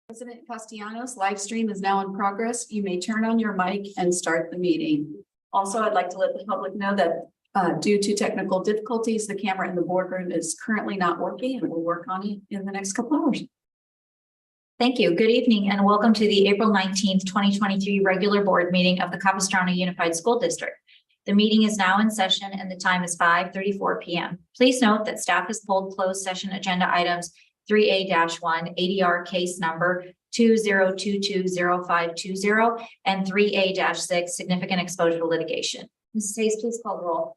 President Castellanos, live stream is now in progress. You may turn on your mic and start the meeting. Also, I'd like to let the public know that due to technical difficulties, the camera in the boardroom is currently not working, and we'll work on it in the next couple hours. Thank you. Good evening and welcome to the April 19th, 2023 regular board meeting of the Capistrano Unified School District. The meeting is now in session and the time is 5:34 p.m. Please note that staff has pulled closed session agenda items 3A-1 ADR case number 20220520 and 3A-6 significant exposure to litigation. Mrs. Hayes, please call the roll.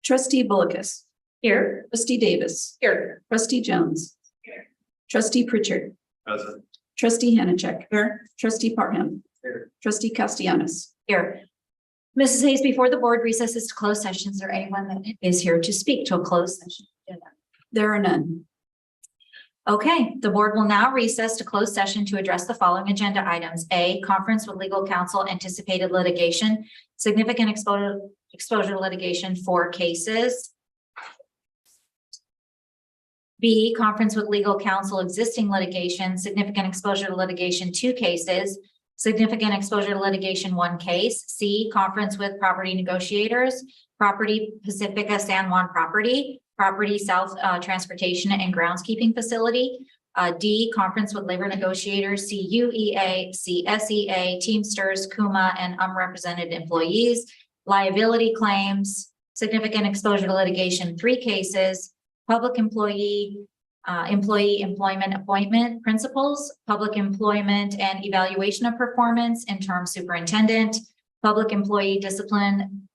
Trustee Bullicus. Here. Trustee Davis. Here. Trustee Jones. Here. Trustee Pritchard. Present. Trustee Hanachek. Here. Trustee Parham. Here. Trustee Castellanos. Here. Mrs. Hayes, before the board recesses to closed sessions, is there anyone that is here to speak to a closed session agenda? There are none. Okay, the board will now recess to closed session to address the following agenda items. A, conference with legal counsel, anticipated litigation, significant exposure litigation, 4 cases. B, conference with legal counsel, existing litigation, significant exposure to litigation, 2 cases, significant exposure to litigation, 1 case. C, conference with property negotiators, property Pacifica San Juan property South Transportation and Groundskeeping Facility. D, conference with labor negotiators, CUEA, CSEA, Teamsters, KUMA, and unrepresented employees. Liability claims, significant exposure to litigation, 3 cases. Public employee employment appointment principles, public employment and evaluation of performance, interim superintendent, public employee discipline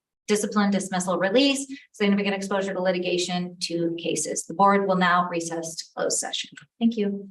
dismissal release, significant exposure to litigation, 2 cases. The board will now recess to closed session. Thank you.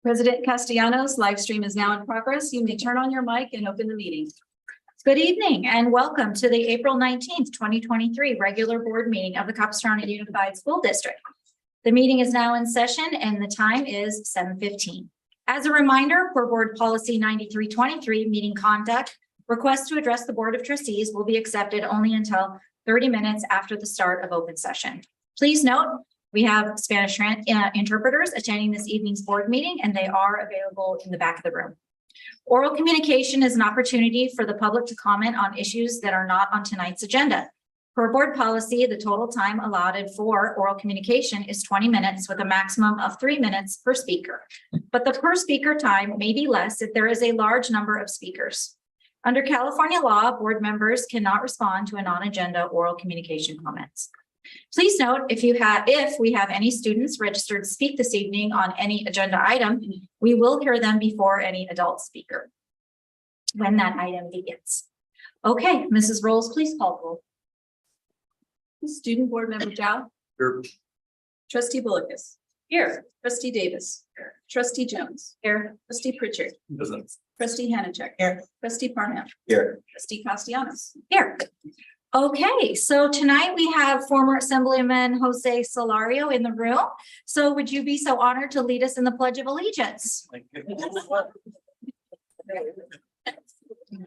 President Castellanos, live stream is now in progress. You may turn on your mic and open the meeting. Good evening and welcome to the April 19th, 2023 regular board meeting of the Capistrano Unified School District. The meeting is now in session and the time is 7:15. As a reminder, for Board Policy 9323, meeting conduct, requests to address the Board of Trustees will be accepted only until 30 minutes after the start of open session. Please note, we have Spanish interpreters attending this evening's board meeting, and they are available in the back of the room. Oral communication is an opportunity for the public to comment on issues that are not on tonight's agenda. Per board policy, the total time allotted for oral communication is 20 minutes with a maximum of 3 minutes per speaker. But the per speaker time may be less if there is a large number of speakers. Under California law, board members cannot respond to a non-agenda oral communication comments. Please note, if we have any students registered to speak this evening on any agenda item, we will hear them before any adult speaker when that item begins. Okay, Mrs. Rolls, please call the roll. Student Board Member Zhao. Here. Trustee Bullockis. Here. Trustee Davis. Trustee Jones. Here. Trustee Pritchard. Doesn't. Trustee Hanachek. Here. Trustee Parham. Here. Trustee Castellanos. Here. Okay, so tonight we have former Assemblyman Jose Solario in the room. So would you be so honored to lead us in the Pledge of Allegiance?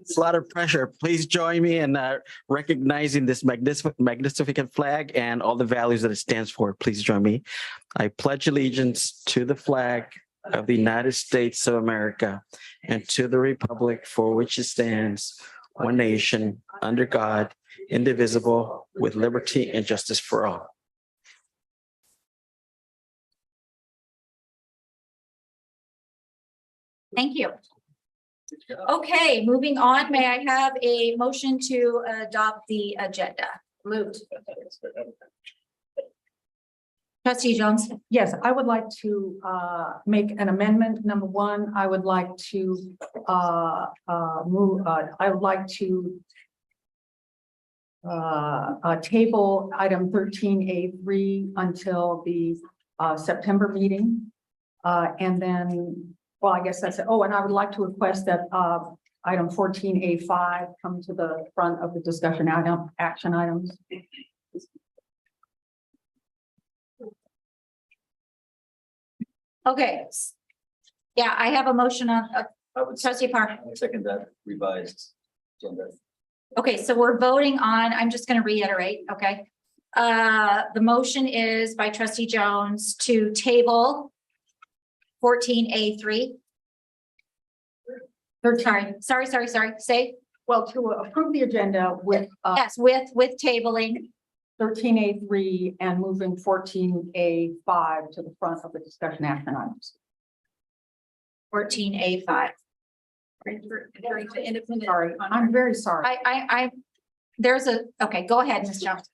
It's a lot of pressure. Please join me in recognizing this magnificent flag and all the values that it stands for. Please join me. I pledge allegiance to the flag of the United States of America and to the republic for which it stands, one nation, under God, indivisible, with liberty and justice for all. Thank you. Okay, moving on, may I have a motion to adopt the agenda? Moved. Trustee Jones? Yes, I would like to make an amendment. Number one, I would like to table item 13A3 until the September meeting. And then, well, I guess that's it. Oh, and I would like to request that item 14A5 come to the front of the discussion item, action items. Okay. Yeah, I have a motion on I would Trustee Park. second that revised agenda. Okay, so we're voting on, I'm just going to reiterate, okay? The motion is by Trustee Jones to table 14A3. Sorry. Say, Well, to approve the agenda with yes, with tabling. 13A3 and moving 14A5 to the front of the discussion action items. 14A5. Independent. Sorry, I'm very sorry. Okay, go ahead, Ms. Jones.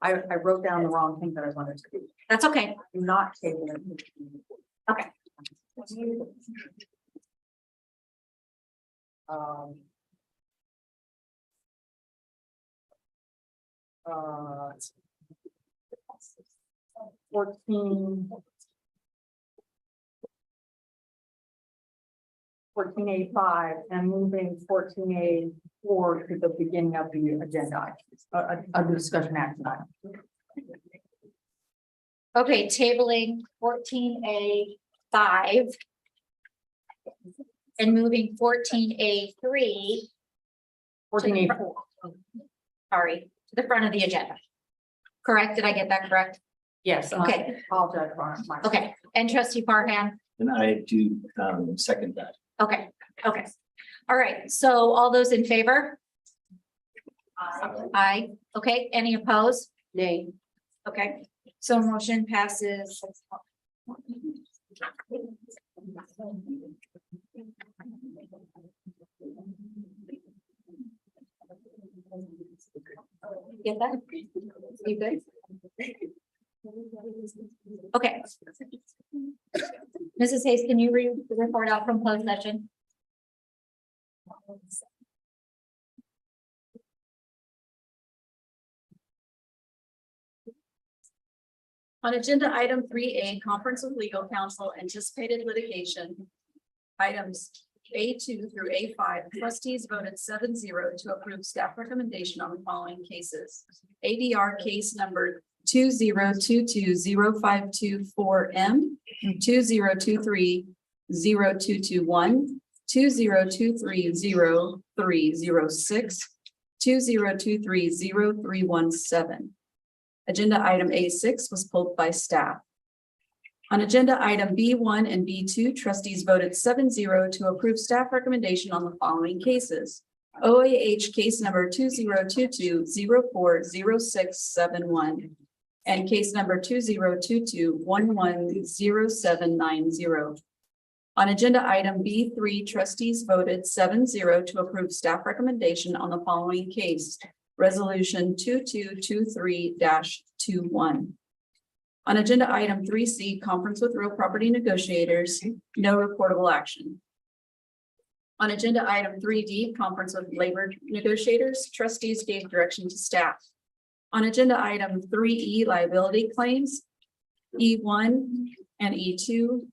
I wrote down the wrong thing that I wanted to do. That's okay. Do not table it. Okay. Um, 14A5 and moving 14A4 to the beginning of the agenda, of the discussion action item. Okay, tabling 14A5 and moving 14A3. 14A4. Sorry, to the front of the agenda. Correct? Did I get that correct? Yes. Okay. I apologize for my. Okay, and Trustee Parham? And I do second that. Okay. All right, so all those in favor? Aye. Okay, any opposed? Nay. Okay, so motion passes. Get that? You good? Okay. Mrs. Hayes, can you read the report out from closed session? On agenda item 3A, conference with legal counsel, anticipated litigation. Items A2 through A5, trustees voted 7-0 to approve staff recommendation on the following cases. ADR case number 20220524M, 20230221, 20230306, 20230317. Agenda item A6 was pulled by staff. On agenda item B1 and B2, trustees voted 7-0 to approve staff recommendation on the following cases. OAH case number 2022040671 and case number 2022110790. On agenda item B3, trustees voted 7-0 to approve staff recommendation on the following case. Resolution 2223-21. On agenda item 3C, conference with real property negotiators, no reportable action. On agenda item 3D, conference with labor negotiators, trustees gave direction to staff. On agenda item 3E, liability claims, E1 and E2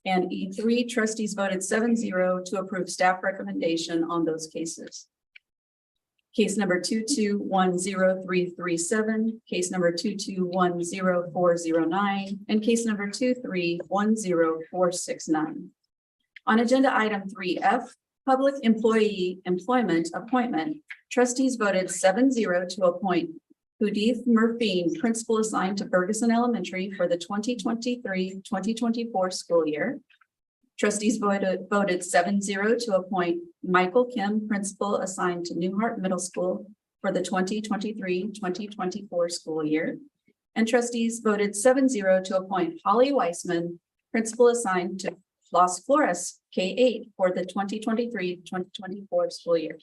and E3, trustees voted 7-0 to approve staff recommendation on those cases. Case number 2210337, case number 2210409, and case number 2310469. On agenda item 3F, public employee employment appointment, trustees voted 7-0 to appoint Udith Murphine, principal assigned to Ferguson Elementary for the 2023-2024 school year. Trustees voted 7-0 to appoint Michael Kim, principal assigned to Newhart Middle School for the 2023-2024 school year. And trustees voted 7-0 to appoint Holly Weissman, principal assigned to Las Flores K-8 for the 2023-2024 school year.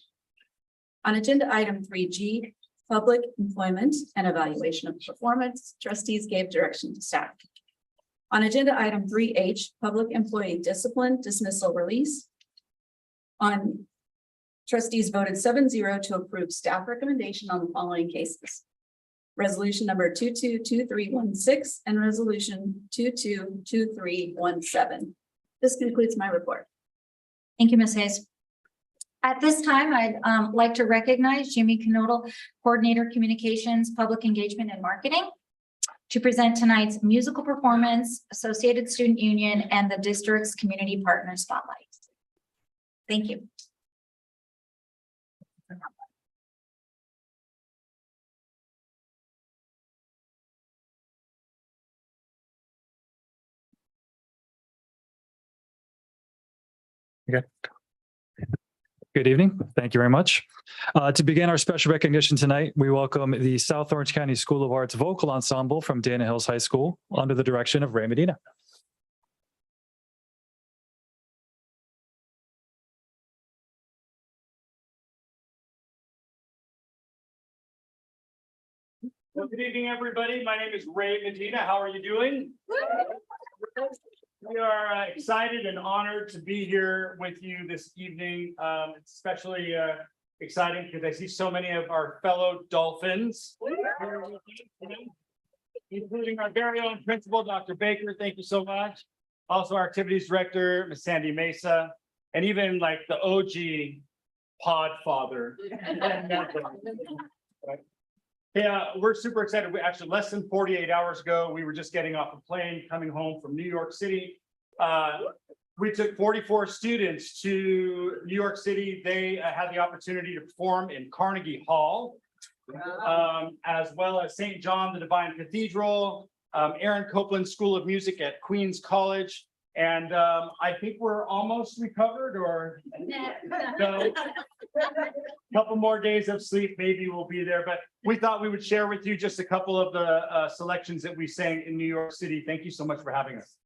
On agenda item 3G, public employment and evaluation of performance, trustees gave direction to staff. On agenda item 3H, public employee discipline, dismissal, release. On trustees voted 7-0 to approve staff recommendation on the following cases. Resolution number 222316 and resolution 222317. This concludes my report. Thank you, Ms. Hayes. At this time, I'd like to recognize Jimmy Knodel, Coordinator Communications, Public Engagement and Marketing, to present tonight's musical performance, Associated Student Union, and the district's community partner spotlight. Thank you. Good evening. Thank you very much. To begin our special recognition tonight, we welcome the South Orange County School of Arts Vocal Ensemble from Dana Hills High School under the direction of Ray Medina. Well, good evening, everybody. My name is Ray Medina. How are you doing? We are excited and honored to be here with you this evening. It's especially exciting because I see so many of our fellow Dolphins, including our very own principal, Dr. Baker. Thank you so much. Also, our activities director, Ms. Sandy Mesa, and even like the OG pod father. Yeah, we're super excited. We actually less than 48 hours ago, we were just getting off a plane coming home from New York City. We took 44 students to New York City. They had the opportunity to perform in Carnegie Hall, as well as St. John the Divine Cathedral, Aaron Copeland School of Music at Queens College. And I think we're almost recovered, or no. Couple more days of sleep, maybe we'll be there. But we thought we would share with you just a couple of the selections that we sang in New York City. Thank you so much for having us.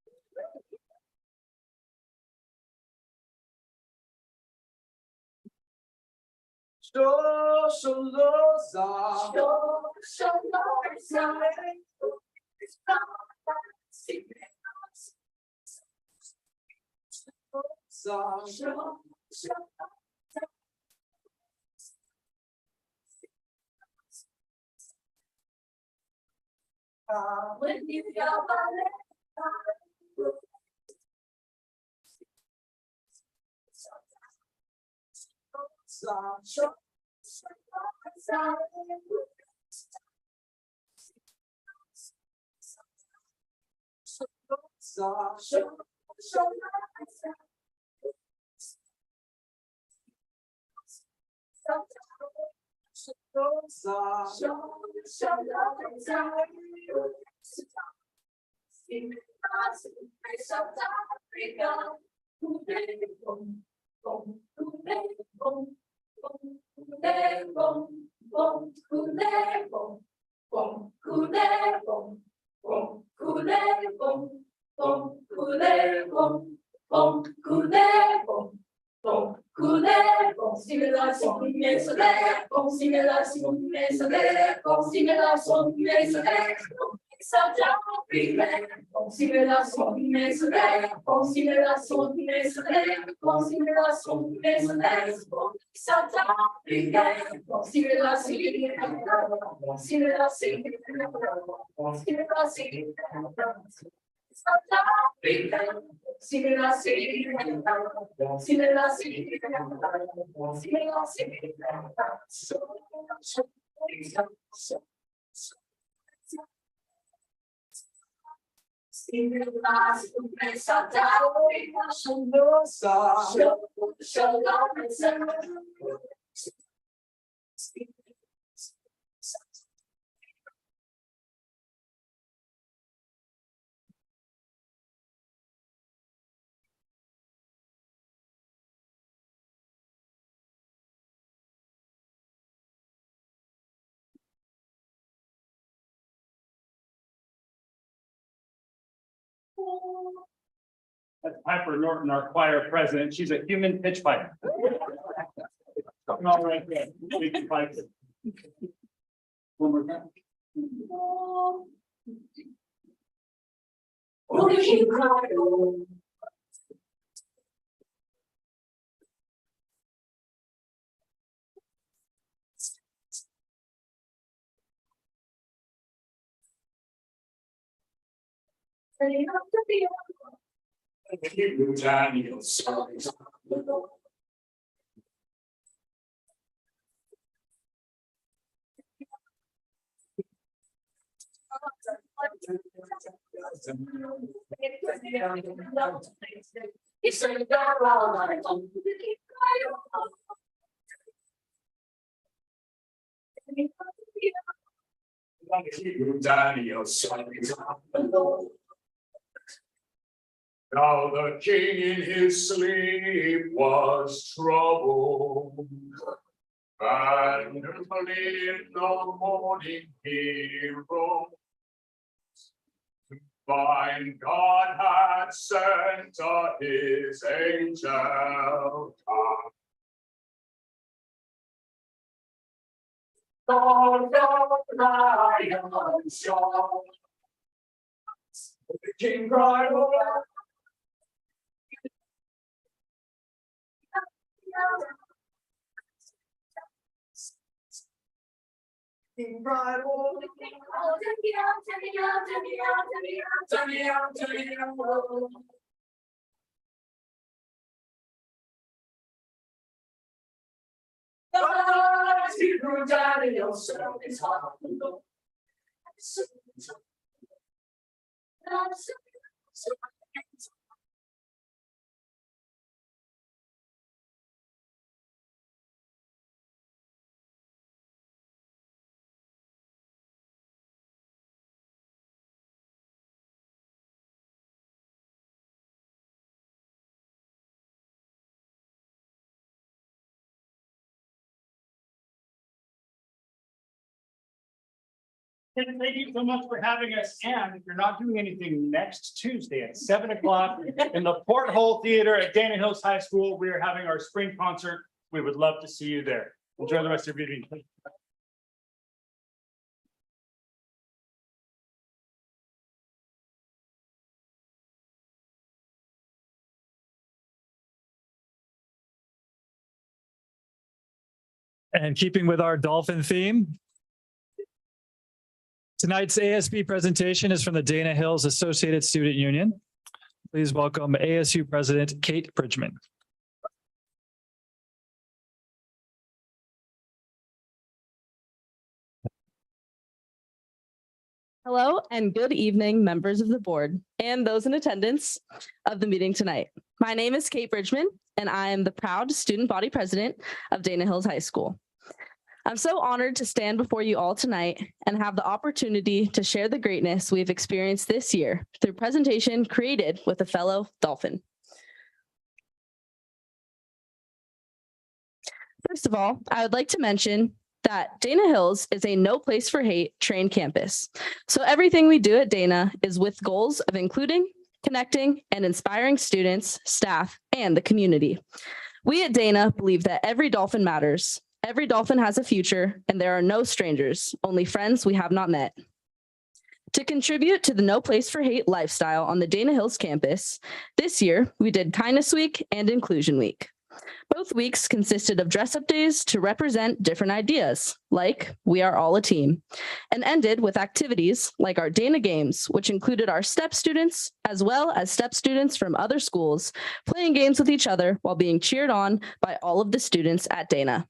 That's Piper Norton, our choir president. She's a human pitch pipe. Come on, right there. We can pipe it. One more time. Now the king in his sleep was troubled. And early in the morning he rose. To find God had sent his angel. On the lion shore. The king cried, "Oh, king cried, oh, Thank you so much for having us. And if you're not doing anything next Tuesday at 7 o'clock in the Porthole Theater at Dana Hills High School, we are having our spring concert. We would love to see you there. Enjoy the rest of your evening. And keeping with our dolphin theme, Tonight's ASB presentation is from the Dana Hills Associated Student Union. Please welcome ASU President Kate Bridgman. Hello and good evening, members of the board and those in attendance of the meeting tonight. My name is Kate Bridgman, and I am the proud student body president of Dana Hills High School. I'm so honored to stand before you all tonight and have the opportunity to share the greatness we've experienced this year through presentation created with a fellow Dolphin. First of all, I would like to mention that Dana Hills is a no place for hate trained campus. So everything we do at Dana is with goals of including, connecting, and inspiring students, staff, and the community. We at Dana believe that every Dolphin matters. Every Dolphin has a future, and there are no strangers, only friends we have not met. To contribute to the No Place for Hate lifestyle on the Dana Hills campus, this year we did Kindness Week and Inclusion Week. Both weeks consisted of dress-up days to represent different ideas, like we are all a team, and ended with activities like our Dana Games, which included our STEP students, as well as STEP students from other schools, playing games with each other while being cheered on by all of the students at Dana.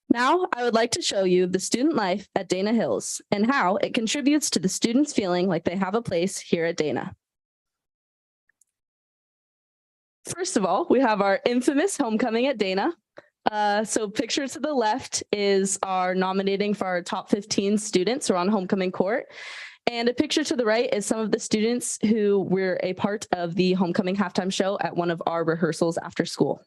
Now, I would like to show you the student life at Dana Hills and how it contributes to the students feeling like they have a place here at Dana. First of all, we have our infamous homecoming at Dana. So picture to the left is our nominating for our top 15 students who are on homecoming court. And a picture to the right is some of the students who were a part of the homecoming halftime show at one of our rehearsals after school.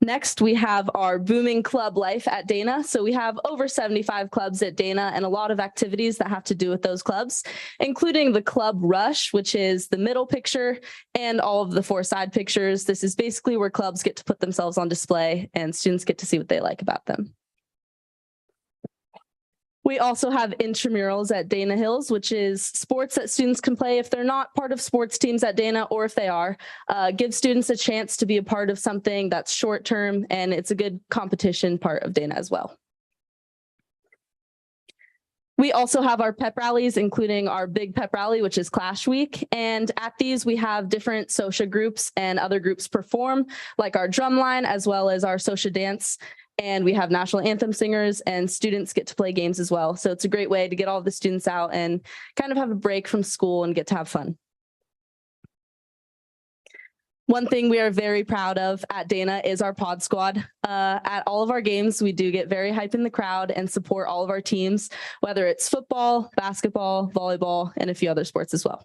Next, we have our booming club life at Dana. So we have over 75 clubs at Dana and a lot of activities that have to do with those clubs, including the Club Rush, which is the middle picture, and all of the four side pictures. This is basically where clubs get to put themselves on display and students get to see what they like about them. We also have intramurals at Dana Hills, which is sports that students can play if they're not part of sports teams at Dana, or if they are, give students a chance to be a part of something that's short term, and it's a good competition part of Dana as well. We also have our pep rallies, including our big pep rally, which is Clash Week. And at these, we have different social groups and other groups perform, like our drumline, as well as our social dance. And we have national anthem singers, and students get to play games as well. So it's a great way to get all the students out and kind of have a break from school and get to have fun. One thing we are very proud of at Dana is our pod squad. At all of our games, we do get very hype in the crowd and support all of our teams, whether it's football, basketball, volleyball, and a few other sports as well.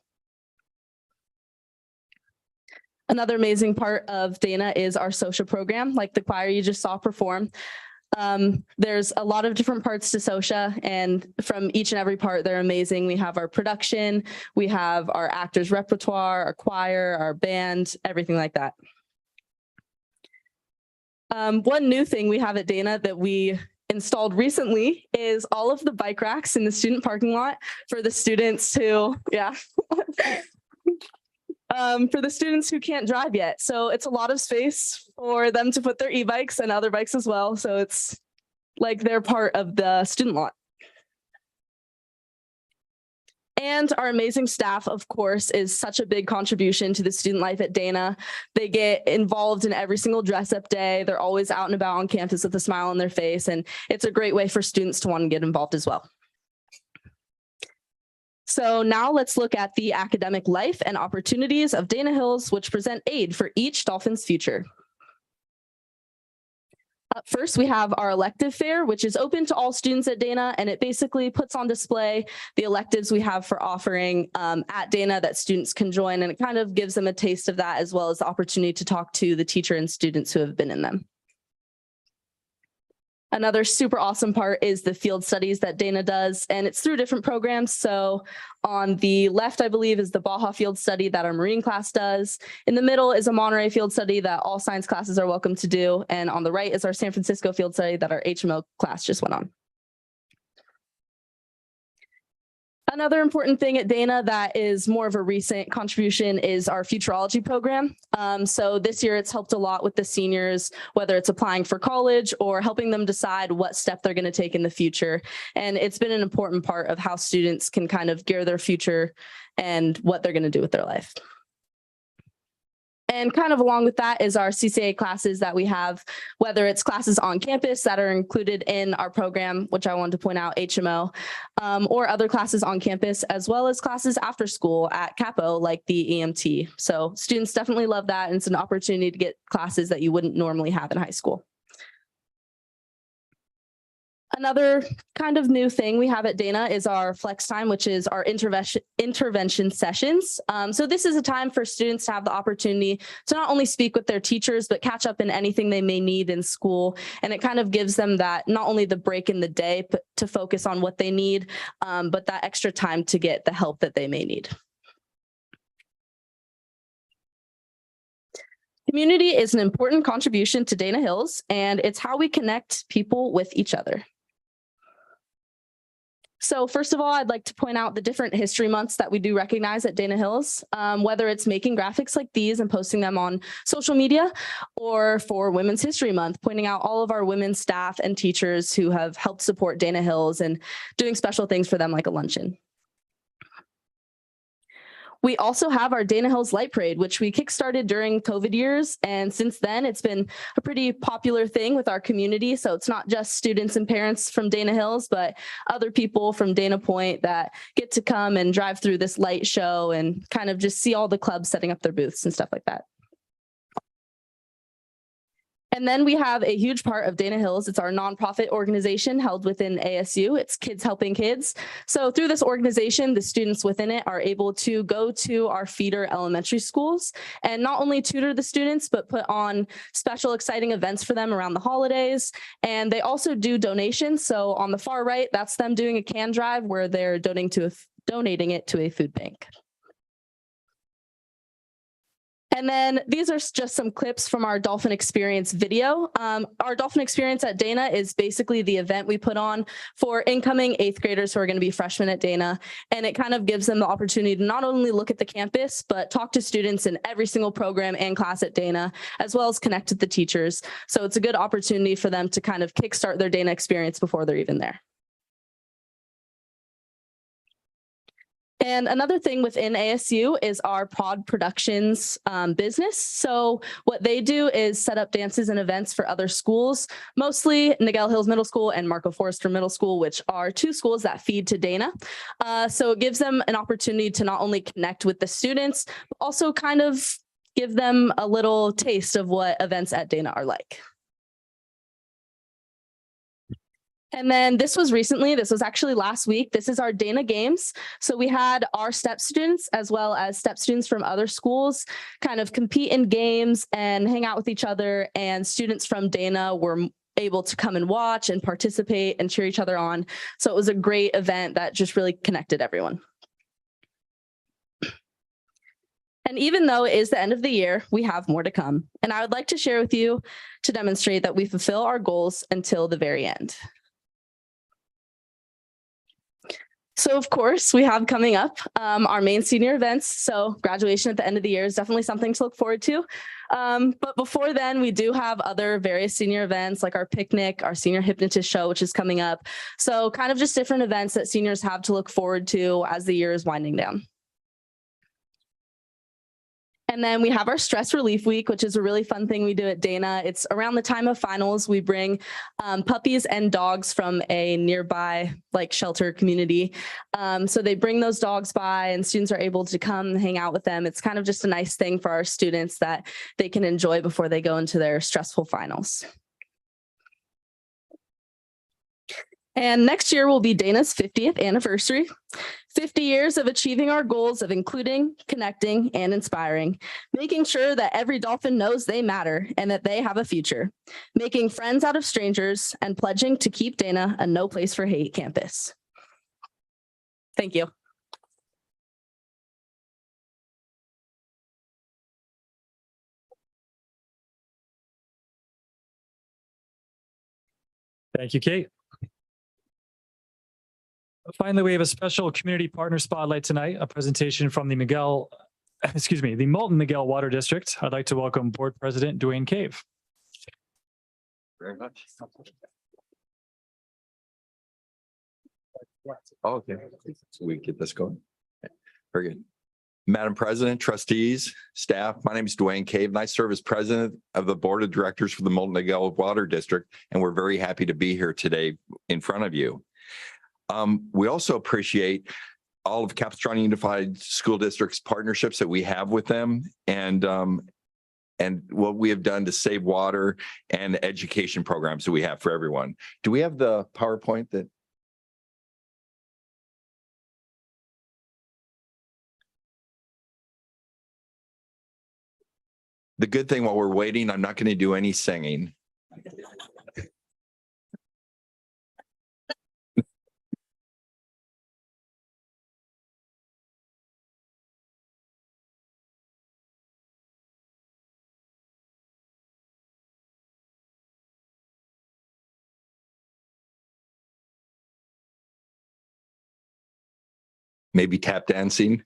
Another amazing part of Dana is our social program, like the choir you just saw perform. There's a lot of different parts to SOCIA, and from each and every part, they're amazing. We have our production, we have our actors repertoire, our choir, our band, everything like that. One new thing we have at Dana that we installed recently is all of the bike racks in the student parking lot for the students who, for the students who can't drive yet. So it's a lot of space for them to put their e-bikes and other bikes as well. So it's like they're part of the student lot. And our amazing staff, of course, is such a big contribution to the student life at Dana. They get involved in every single dress-up day. They're always out and about on campus with a smile on their face. And it's a great way for students to want to get involved as well. So now let's look at the academic life and opportunities of Dana Hills, which present aid for each Dolphin's future. Up first, we have our elective fair, which is open to all students at Dana, and it basically puts on display the electives we have for offering at Dana that students can join, and it kind of gives them a taste of that, as well as the opportunity to talk to the teacher and students who have been in them. Another super awesome part is the field studies that Dana does, and it's through different programs. So on the left, I believe, is the Baja field study that our Marine class does. In the middle is a Monterey field study that all science classes are welcome to do. And on the right is our San Francisco field study that our HMO class just went on. Another important thing at Dana that is more of a recent contribution is our futurology program. So this year it's helped a lot with the seniors, whether it's applying for college or helping them decide what step they're going to take in the future. And it's been an important part of how students can kind of gear their future and what they're going to do with their life. And kind of along with that is our CCA classes that we have, whether it's classes on campus that are included in our program, which I wanted to point out, HMO, or other classes on campus, as well as classes after school at Capo, like the EMT. So students definitely love that, and it's an opportunity to get classes that you wouldn't normally have in high school. Another kind of new thing we have at Dana is our flex time, which is our intervention sessions. So this is a time for students to have the opportunity to not only speak with their teachers, but catch up in anything they may need in school. And it kind of gives them that, not only the break in the day, but to focus on what they need, but that extra time to get the help that they may need. Community is an important contribution to Dana Hills, and it's how we connect people with each other. So first of all, I'd like to point out the different history months that we do recognize at Dana Hills, whether it's making graphics like these and posting them on social media, or for Women's History Month, pointing out all of our women's staff and teachers who have helped support Dana Hills and doing special things for them like a luncheon. We also have our Dana Hills Light Parade, which we kickstarted during COVID years. And since then, it's been a pretty popular thing with our community. So it's not just students and parents from Dana Hills, but other people from Dana Point that get to come and drive through this light show and kind of just see all the clubs setting up their booths and stuff like that. And then we have a huge part of Dana Hills. It's our nonprofit organization held within ASU. It's Kids Helping Kids. So through this organization, the students within it are able to go to our feeder elementary schools and not only tutor the students, but put on special exciting events for them around the holidays. And they also do donations. So on the far right, that's them doing a can drive where they're donating it to a food bank. And then these are just some clips from our Dolphin Experience video. Our Dolphin Experience at Dana is basically the event we put on for incoming 8th graders who are going to be freshmen at Dana. And it kind of gives them the opportunity to not only look at the campus, but talk to students in every single program and class at Dana, as well as connect with the teachers. So it's a good opportunity for them to kind of kickstart their Dana experience before they're even there. And another thing within ASU is our Prod Productions business. So what they do is set up dances and events for other schools, mostly Niguel Hills Middle School and Marco Forster Middle School, which are two schools that feed to Dana. So it gives them an opportunity to not only connect with the students, but also kind of give them a little taste of what events at Dana are like. And then this was actually last week. This is our Dana Games. So we had our STEP students as well as STEP students from other schools kind of compete in games and hang out with each other. And students from Dana were able to come and watch and participate and cheer each other on. So it was a great event that just really connected everyone. And even though it is the end of the year, we have more to come. And I would like to share with you to demonstrate that we fulfill our goals until the very end. So of course, we have coming up our main senior events. So graduation at the end of the year is definitely something to look forward to. But before then, we do have other various senior events like our picnic, our senior hypnotist show, which is coming up. So kind of just different events that seniors have to look forward to as the year is winding down. And then we have our stress relief week, which is a really fun thing we do at Dana. It's around the time of finals. We bring puppies and dogs from a nearby shelter community. So they bring those dogs by and students are able to come hang out with them. It's kind of just a nice thing for our students that they can enjoy before they go into their stressful finals. And next year will be Dana's 50th anniversary. 50 years of achieving our goals of including, connecting, and inspiring, making sure that every Dolphin knows they matter and that they have a future, making friends out of strangers, and pledging to keep Dana a no place for hate campus. Thank you. Thank you, Kate. Finally, we have a special community partner spotlight tonight, a presentation from the the Molten Miguel Water District. I'd like to welcome Board President Dwayne Cave. Very much. Okay, so we get this going. Very good. Madam President, trustees, staff, my name is Dwayne Cave and I serve as president of the Board of Directors for the Molten Miguel Water District, and we're very happy to be here today in front of you. We also appreciate all of Capistrano Unified School District's partnerships that we have with them and what we have done to save water and education programs that we have for everyone. Do we have the PowerPoint that? The good thing while we're waiting, I'm not going to do any singing. Maybe tap dancing.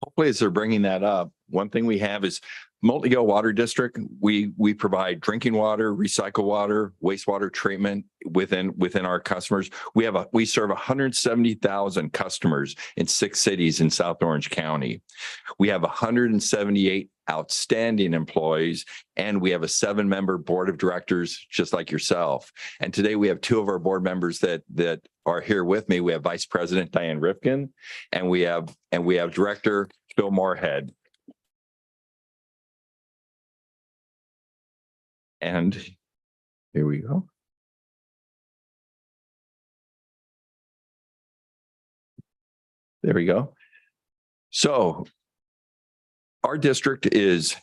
Hopefully, as they're bringing that up, one thing we have is Molten Miguel Water District. We provide drinking water, recycle water, wastewater treatment within our customers. We serve 170,000 customers in 6 cities in South Orange County. We have 178 outstanding employees, and we have a 7-member board of directors, just like yourself. And today we have 2 of our board members that are here with me. We have Vice President Diane Rifkin, and we have Director Bill Moorhead. And here we go. There we go. So our district is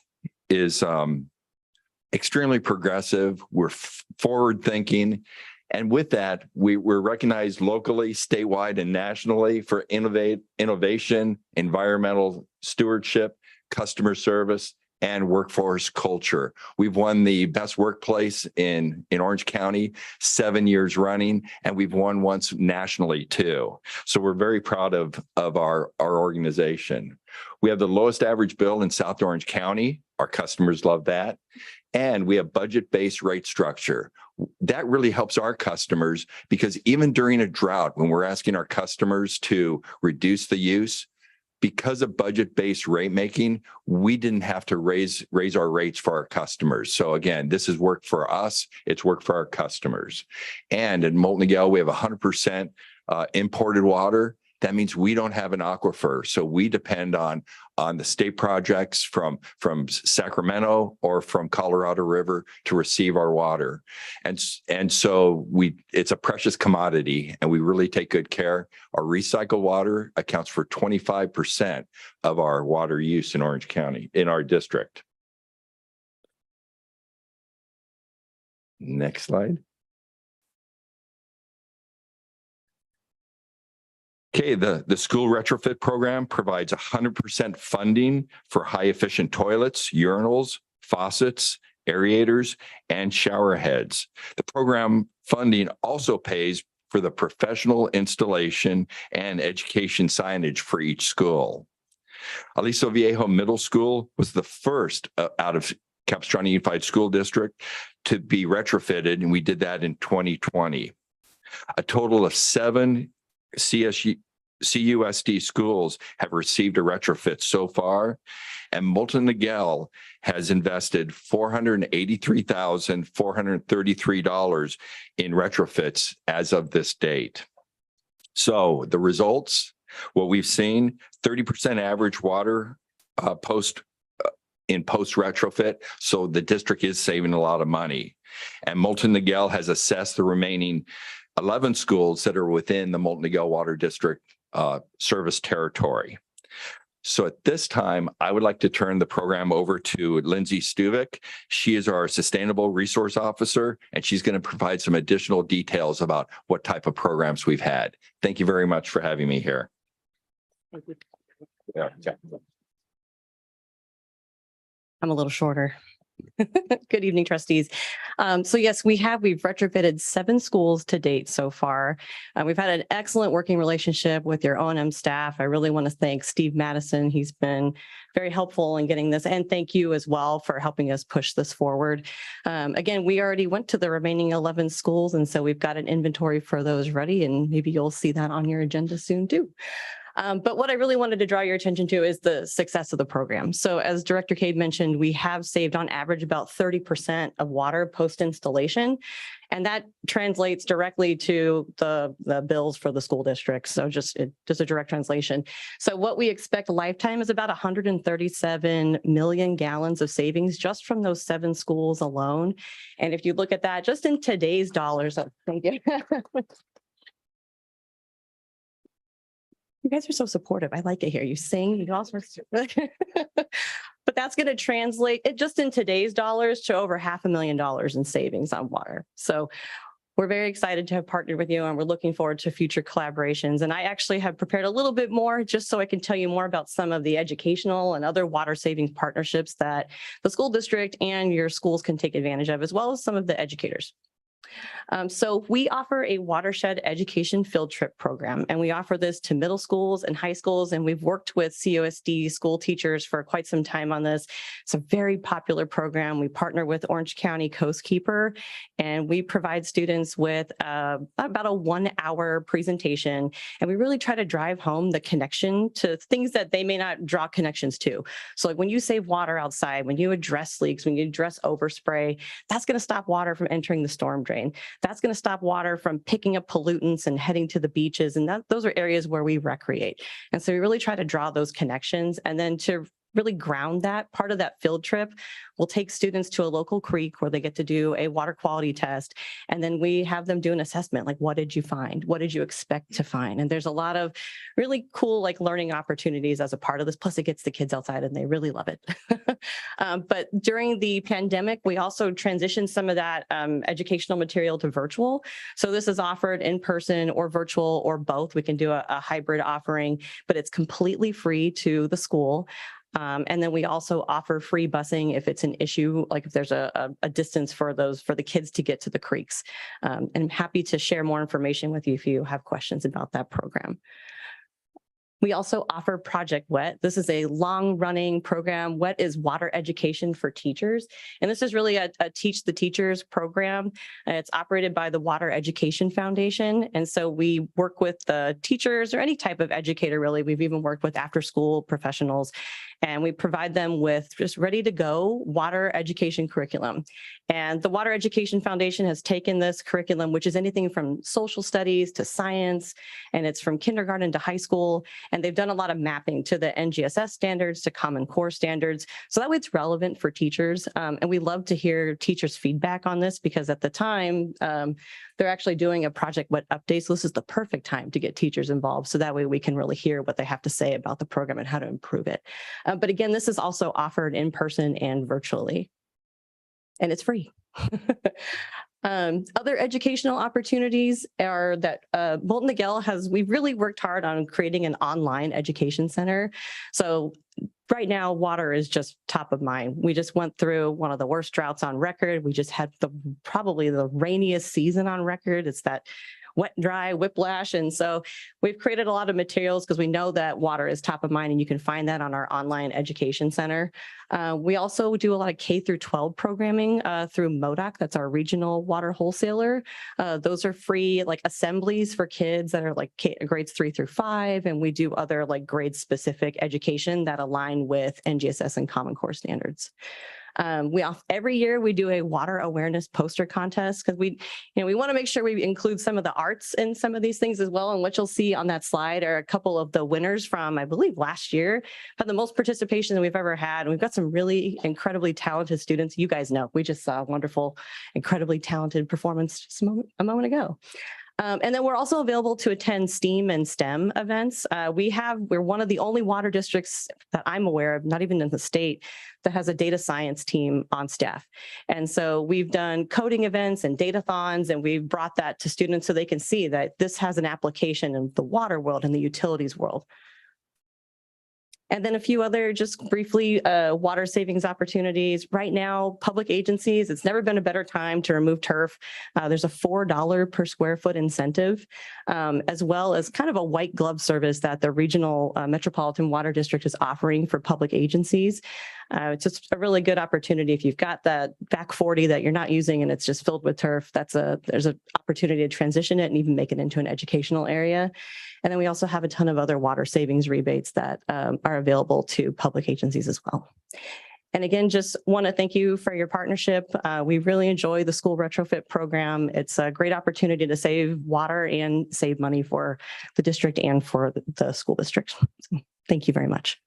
extremely progressive. We're forward thinking. And with that, we're recognized locally, statewide, and nationally for innovation, environmental stewardship, customer service, and workforce culture. We've won the best workplace in Orange County 7 years running, and we've won once nationally too. So we're very proud of our organization. We have the lowest average bill in South Orange County. Our customers love that. And we have budget-based rate structure. That really helps our customers because even during a drought, when we're asking our customers to reduce the use, because of budget-based rate making, we didn't have to raise our rates for our customers. So again, this has worked for us. It's worked for our customers. And at Molten Miguel, we have 100% imported water. That means we don't have an aquifer. So we depend on the state projects from Sacramento or from Colorado River to receive our water. And so it's a precious commodity and we really take good care. Our recycled water accounts for 25% of our water use in Orange County, in our district. Next slide. Okay, the school retrofit program provides 100% funding for high efficient toilets, urinals, faucets, aerators, and shower heads. The program funding also pays for the professional installation and education signage for each school. Aliso Viejo Middle School was the first out of Capistrano Unified School District to be retrofitted, and we did that in 2020. A total of 7 CUSD schools have received a retrofit so far, and Molten Miguel has invested $483,433 in retrofits as of this date. So the results, what we've seen, 30% average water post retrofit. So the district is saving a lot of money. And Molten Miguel has assessed the remaining 11 schools that are within the Molten Miguel Water District service territory. So at this time, I would like to turn the program over to Lindsay Stuvik. She is our Sustainable Resource Officer, and she's going to provide some additional details about what type of programs we've had. Thank you very much for having me here. Yeah. I'm a little shorter. Good evening, trustees. So yes, we've retrofitted 7 schools to date so far. We've had an excellent working relationship with your O&M staff. I really want to thank Steve Madison. He's been very helpful in getting this, and thank you as well for helping us push this forward. Again, we already went to the remaining 11 schools, and so we've got an inventory for those ready, and maybe you'll see that on your agenda soon too. But what I really wanted to draw your attention to is the success of the program. So as Director Cade mentioned, we have saved on average about 30% of water post-installation. And that translates directly to the bills for the school district. So just a direct translation. So what we expect lifetime is about 137 million gallons of savings just from those 7 schools alone. And if you look at that just in today's dollars, thank you. You guys are so supportive. I like it here. You sing, you do all sorts of but that's going to translate it just in today's dollars to over $500,000 in savings on water. So we're very excited to have partnered with you, and we're looking forward to future collaborations. And I actually have prepared a little bit more just so I can tell you more about some of the educational and other water saving partnerships that the school district and your schools can take advantage of, as well as some of the educators. So we offer a watershed education field trip program, and we offer this to middle schools and high schools, and we've worked with COSD school teachers for quite some time on this. It's a very popular program. We partner with Orange County Coastkeeper, and we provide students with about a 1-hour presentation, and we really try to drive home the connection to things that they may not draw connections to. So like when you save water outside, when you address leaks, when you address overspray, that's going to stop water from entering the storm drain. That's going to stop water from picking up pollutants and heading to the beaches. And those are areas where we recreate. And so we really try to draw those connections, and then to really ground that part of that field trip, we'll take students to a local creek where they get to do a water quality test. And then we have them do an assessment, like, what did you find? What did you expect to find? And there's a lot of really cool, like, learning opportunities as a part of this. Plus it gets the kids outside and they really love it. But during the pandemic, we also transitioned some of that educational material to virtual. So this is offered in person or virtual or both. We can do a hybrid offering, but it's completely free to the school. And then we also offer free busing if it's an issue, like if there's a distance for the kids to get to the creeks. And I'm happy to share more information with you if you have questions about that program. We also offer Project WET. This is a long-running program. WET is water education for teachers. And this is really a Teach the Teachers program. It's operated by the Water Education Foundation. And so we work with the teachers or any type of educator, really. We've even worked with after-school professionals. And we provide them with just ready-to-go water education curriculum. And the Water Education Foundation has taken this curriculum, which is anything from social studies to science, and it's from kindergarten to high school. And they've done a lot of mapping to the NGSS standards, to Common Core standards. So that way it's relevant for teachers. And we love to hear teachers' feedback on this, because at the time, they're actually doing a Project WET update. So this is the perfect time to get teachers involved. So that way we can really hear what they have to say about the program and how to improve it. But again, this is also offered in person and virtually, and it's free. Other educational opportunities are that Bolton Nagel we've really worked hard on creating an online education center. So right now, water is just top of mind. We just went through one of the worst droughts on record. We just had probably the rainiest season on record. It's that wet, dry, whiplash. And so we've created a lot of materials because we know that water is top of mind, and you can find that on our online education center. We also do a lot of K through 12 programming through MODOC. That's our regional water wholesaler. Those are free, like, assemblies for kids that are like grades 3 through 5. And we do other like grade specific education that align with NGSS and Common Core standards. Every year we do a water awareness poster contest, because we want to make sure we include some of the arts in some of these things as well. And what you'll see on that slide are a couple of the winners from, I believe, last year. Had the most participation that we've ever had. And we've got some really incredibly talented students. You guys know, we just saw a wonderful, incredibly talented performance just a moment ago. And then we're also available to attend STEAM and STEM events. We're one of the only water districts that I'm aware of, not even in the state, that has a data science team on staff. And so we've done coding events and datathons, and we've brought that to students so they can see that this has an application in the water world and the utilities world. And then a few other, just briefly, water savings opportunities. Right now, public agencies, it's never been a better time to remove turf. There's a $4 per square foot incentive, as well as kind of a white glove service that the regional metropolitan water district is offering for public agencies. It's just a really good opportunity. If you've got that back 40 that you're not using and it's just filled with turf, there's an opportunity to transition it and even make it into an educational area. And then we also have a ton of other water savings rebates that are available to public agencies as well. And again, just want to thank you for your partnership. We really enjoy the school retrofit program. It's a great opportunity to save water and save money for the district and for the school district. So, thank you very much.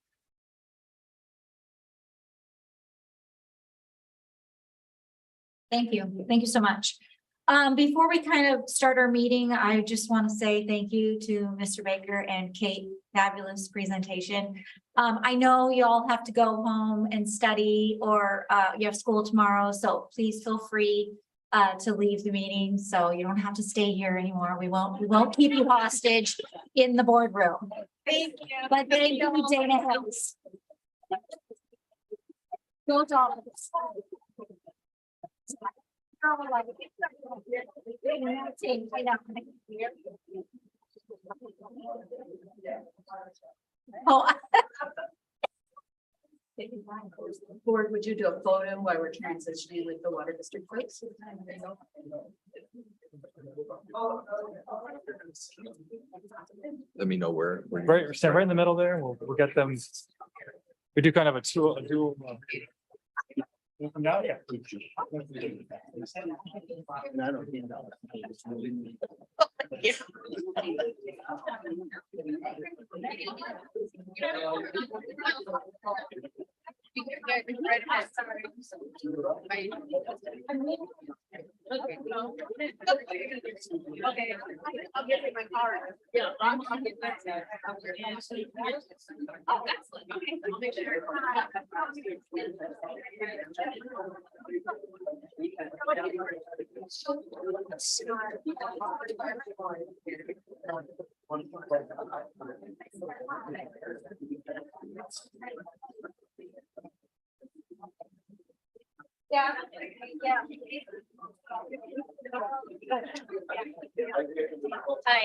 Thank you. Thank you so much. Before we kind of start our meeting, I just want to say thank you to Mr. Baker and Kate. Fabulous presentation. I know you all have to go home and study, or you have school tomorrow, so please feel free to leave the meeting, so you don't have to stay here anymore. We won't keep you hostage in the boardroom. Thank you. But thank you, Dana Hills. Go Dogs. Oh. Board, would you do a photo while we're transitioning with the water district folks? Let me know where. Right, stand right in the middle there. We'll get them. We do kind of a dual. Now, yeah. Okay, I'll get my car. Yeah, I'll get that. Oh, excellent. Okay, I'll make sure. Yeah.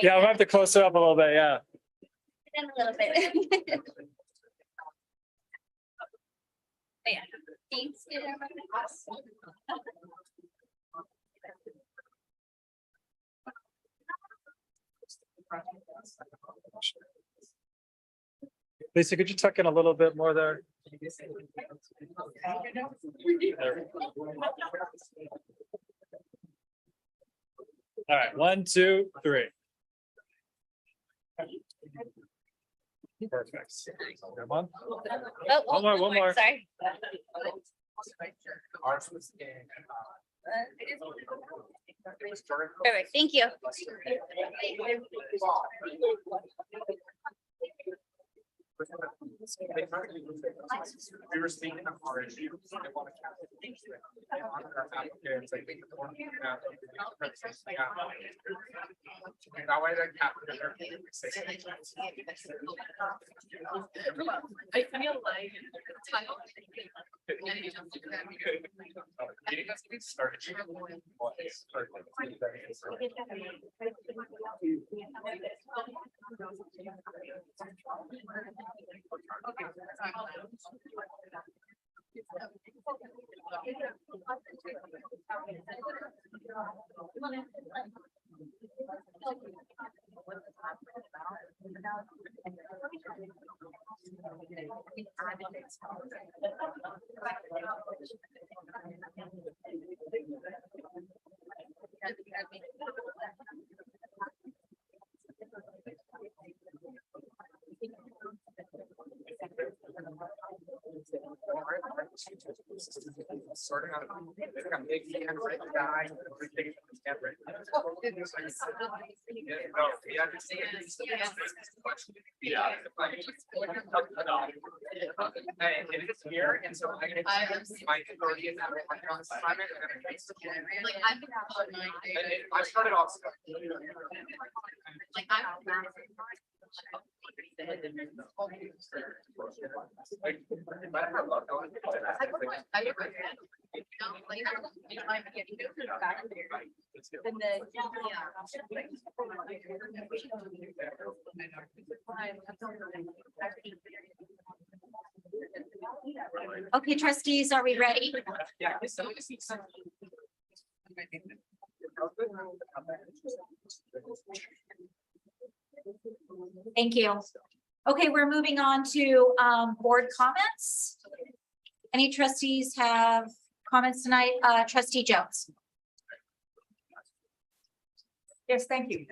Yeah, we'll have to close it up a little bit, yeah. A little bit. Yeah. Thanks. Lisa, could you tuck in a little bit more there? All right, 1, 2, 3. Perfect. Come on. Oh, One more. Sorry. Perfect. Thank you. We were speaking of our issues. I feel like It is here, and so I get my authority is that on assignment. Like I started off. Like I'm. Okay, trustees, are we ready? Yeah. Thank you. Okay, we're moving on to board comments. Any trustees have comments tonight? Trustee Jones. Yes, thank you.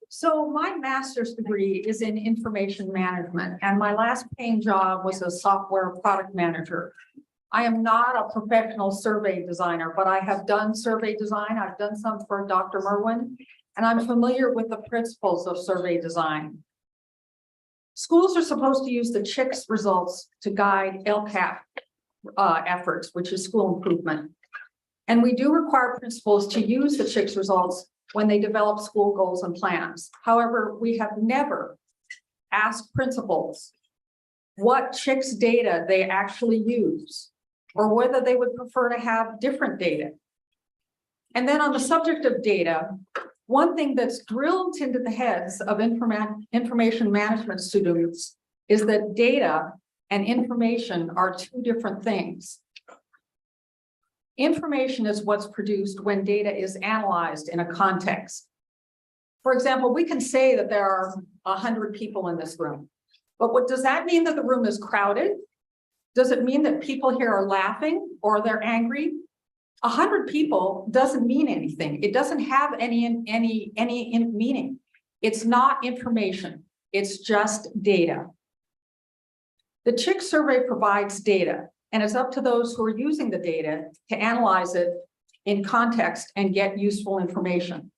So my master's degree is in information management, and my last paying job was a software product manager. I am not a professional survey designer, but I have done survey design. I've done some for Dr. Merwin, and I'm familiar with the principles of survey design. Schools are supposed to use the CHICS results to guide LCAP efforts, which is school improvement. And we do require principals to use the CHICS results when they develop school goals and plans. However, we have never asked principals what CHICS data they actually use, or whether they would prefer to have different data. And then on the subject of data, one thing that's drilled into the heads of information management students is that data and information are two different things. Information is what's produced when data is analyzed in a context. For example, we can say that there are 100 people in this room, but what does that mean that the room is crowded? Does it mean that people here are laughing or they're angry? 100 people doesn't mean anything. It doesn't have any meaning. It's not information. It's just data. The CHICS survey provides data, and it's up to those who are using the data to analyze it in context and get useful information.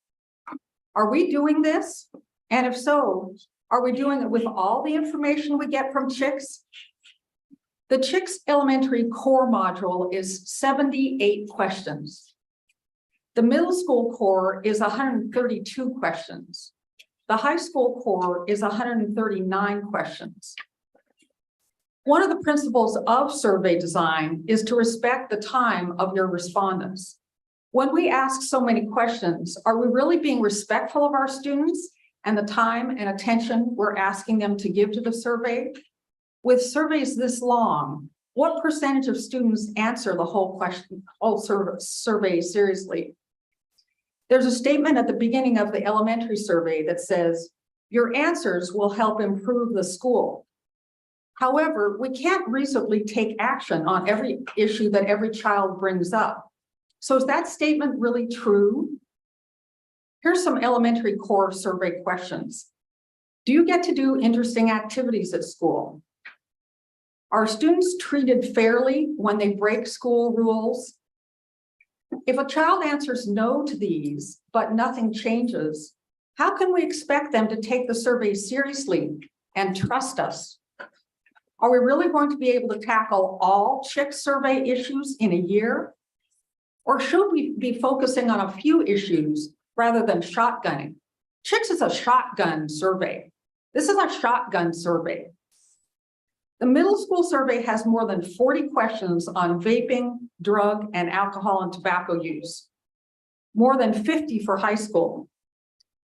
Are we doing this? And if so, are we doing it with all the information we get from CHICS? The CHICS elementary core module is 78 questions. The middle school core is 132 questions. The high school core is 139 questions. One of the principles of survey design is to respect the time of your respondents. When we ask so many questions, are we really being respectful of our students and the time and attention we're asking them to give to the survey? With surveys this long, what percentage of students answer the whole survey seriously? There's a statement at the beginning of the elementary survey that says, your answers will help improve the school. However, we can't reasonably take action on every issue that every child brings up. So is that statement really true? Here's some elementary core survey questions. Do you get to do interesting activities at school? Are students treated fairly when they break school rules? If a child answers no to these, but nothing changes, how can we expect them to take the survey seriously and trust us? Are we really going to be able to tackle all CHICS survey issues in a year? Or should we be focusing on a few issues rather than shotgunning? CHICS is a shotgun survey. This is a shotgun survey. The middle school survey has more than 40 questions on vaping, drug, and alcohol and tobacco use. More than 50 for high school.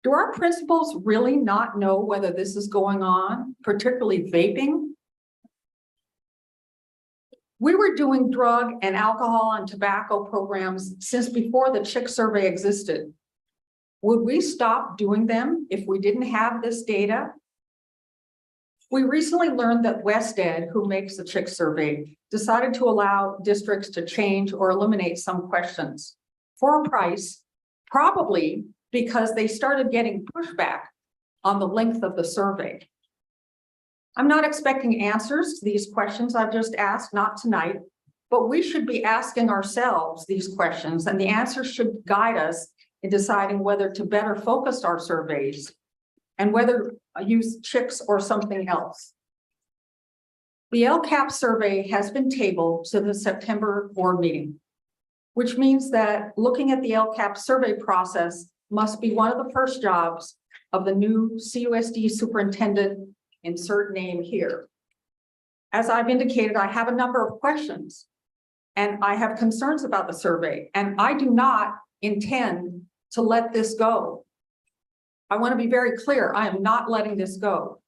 Do our principals really not know whether this is going on, particularly vaping? We were doing drug and alcohol and tobacco programs since before the CHICS survey existed. Would we stop doing them if we didn't have this data? We recently learned that WestEd, who makes the CHICS survey, decided to allow districts to change or eliminate some questions for a price, probably because they started getting pushback on the length of the survey. I'm not expecting answers to these questions I've just asked, not tonight, but we should be asking ourselves these questions, and the answers should guide us in deciding whether to better focus our surveys and whether use chicks or something else. The LCAP survey has been tabled to the September board meeting, which means that looking at the LCAP survey process must be one of the first jobs of the new CUSD superintendent, insert name here. As I've indicated, I have a number of questions and I have concerns about the survey, and I do not intend to let this go. I want to be very clear, I am not letting this go.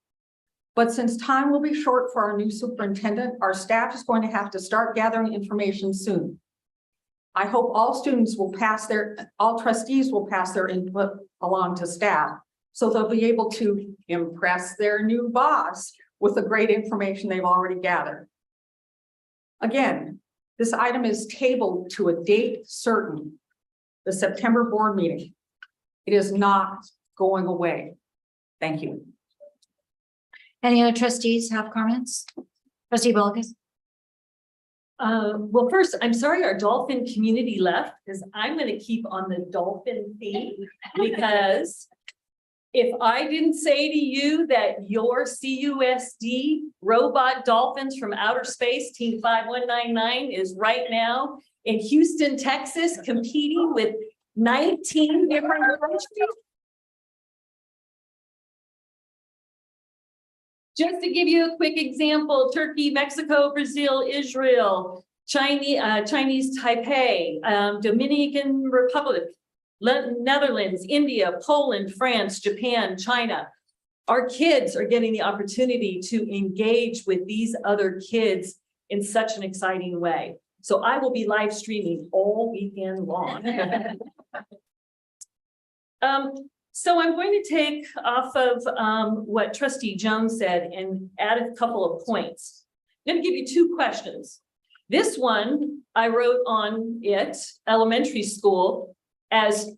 But since time will be short for our new superintendent, our staff is going to have to start gathering information soon. I hope all trustees will pass their input along to staff, so they'll be able to impress their new boss with the great information they've already gathered. Again, this item is tabled to a date certain, the September board meeting. It is not going away. Thank you. Any other trustees have comments? Trustee Bolkus? Well, first, I'm sorry our dolphin community left, because I'm going to keep on the dolphin theme, because if I didn't say to you that your CUSD robot dolphins from outer space, Team 5199, is right now in Houston, Texas, competing with 19 different countries. Just to give you a quick example, Turkey, Mexico, Brazil, Israel, Chinese Taipei, Dominican Republic, Netherlands, India, Poland, France, Japan, China. Our kids are getting the opportunity to engage with these other kids in such an exciting way. So I will be live streaming all weekend long. So I'm going to take off of what Trustee Jones said and add a couple of points. I'm going to give you two questions. This one I wrote on it, elementary school, as,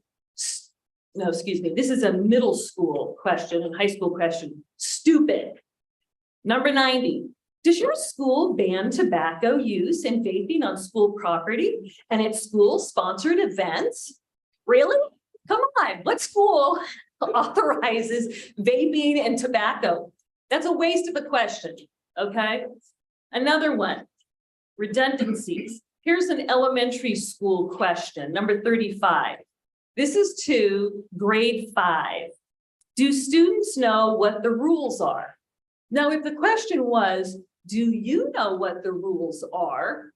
no, excuse me, this is a middle school question and high school question. Stupid. Number 90. Does your school ban tobacco use and vaping on school property and at school-sponsored events? Really? Come on, what school authorizes vaping and tobacco? That's a waste of a question, okay? Another one, redundancies. Here's an elementary school question, number 35. This is to grade 5. Do students know what the rules are? Now, if the question was, do you know what the rules are?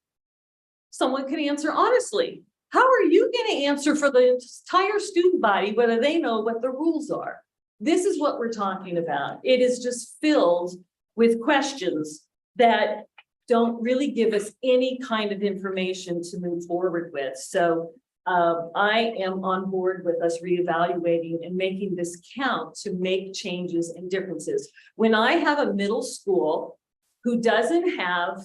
Someone could answer honestly. How are you going to answer for the entire student body whether they know what the rules are? This is what we're talking about. It is just filled with questions that don't really give us any kind of information to move forward with. So I am on board with us reevaluating and making this count to make changes and differences. When I have a middle school who doesn't have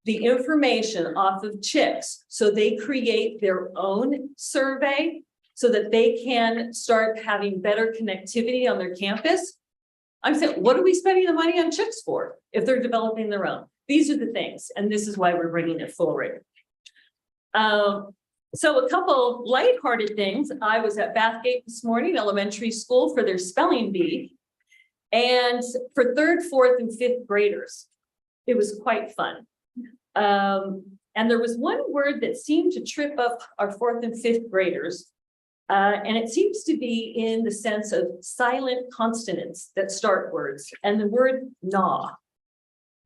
the information off of chicks, so they create their own survey so that they can start having better connectivity on their campus. I'm saying, what are we spending the money on chicks for if they're developing their own? These are the things, and this is why we're bringing it forward. So a couple lighthearted things. I was at Bathgate this morning, elementary school, for their spelling bee, and for 3rd, 4th, and 5th graders. It was quite fun. And there was one word that seemed to trip up our 4th and 5th graders. And it seems to be in the sense of silent consonants that start words, and the word gnaw.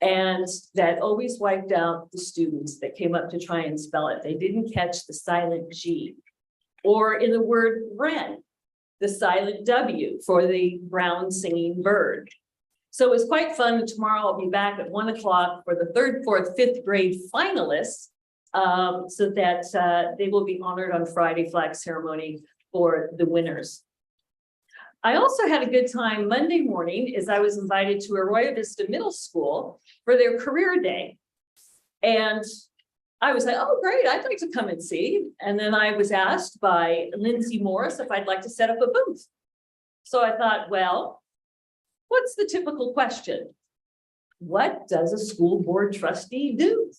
And that always wiped out the students that came up to try and spell it. They didn't catch the silent G. Or in the word wren, the silent W for the brown singing bird. So it was quite fun. And tomorrow I'll be back at 1 o'clock for the 3rd, 4th, 5th grade finalists, so that they will be honored on Friday flag ceremony for the winners. I also had a good time Monday morning as I was invited to Arroyo Vista Middle School for their career day. And I was like, oh, great, I'd like to come and see. And then I was asked by Lindsay Morris if I'd like to set up a booth. So I thought, well, what's the typical question? what does a school board trustee do?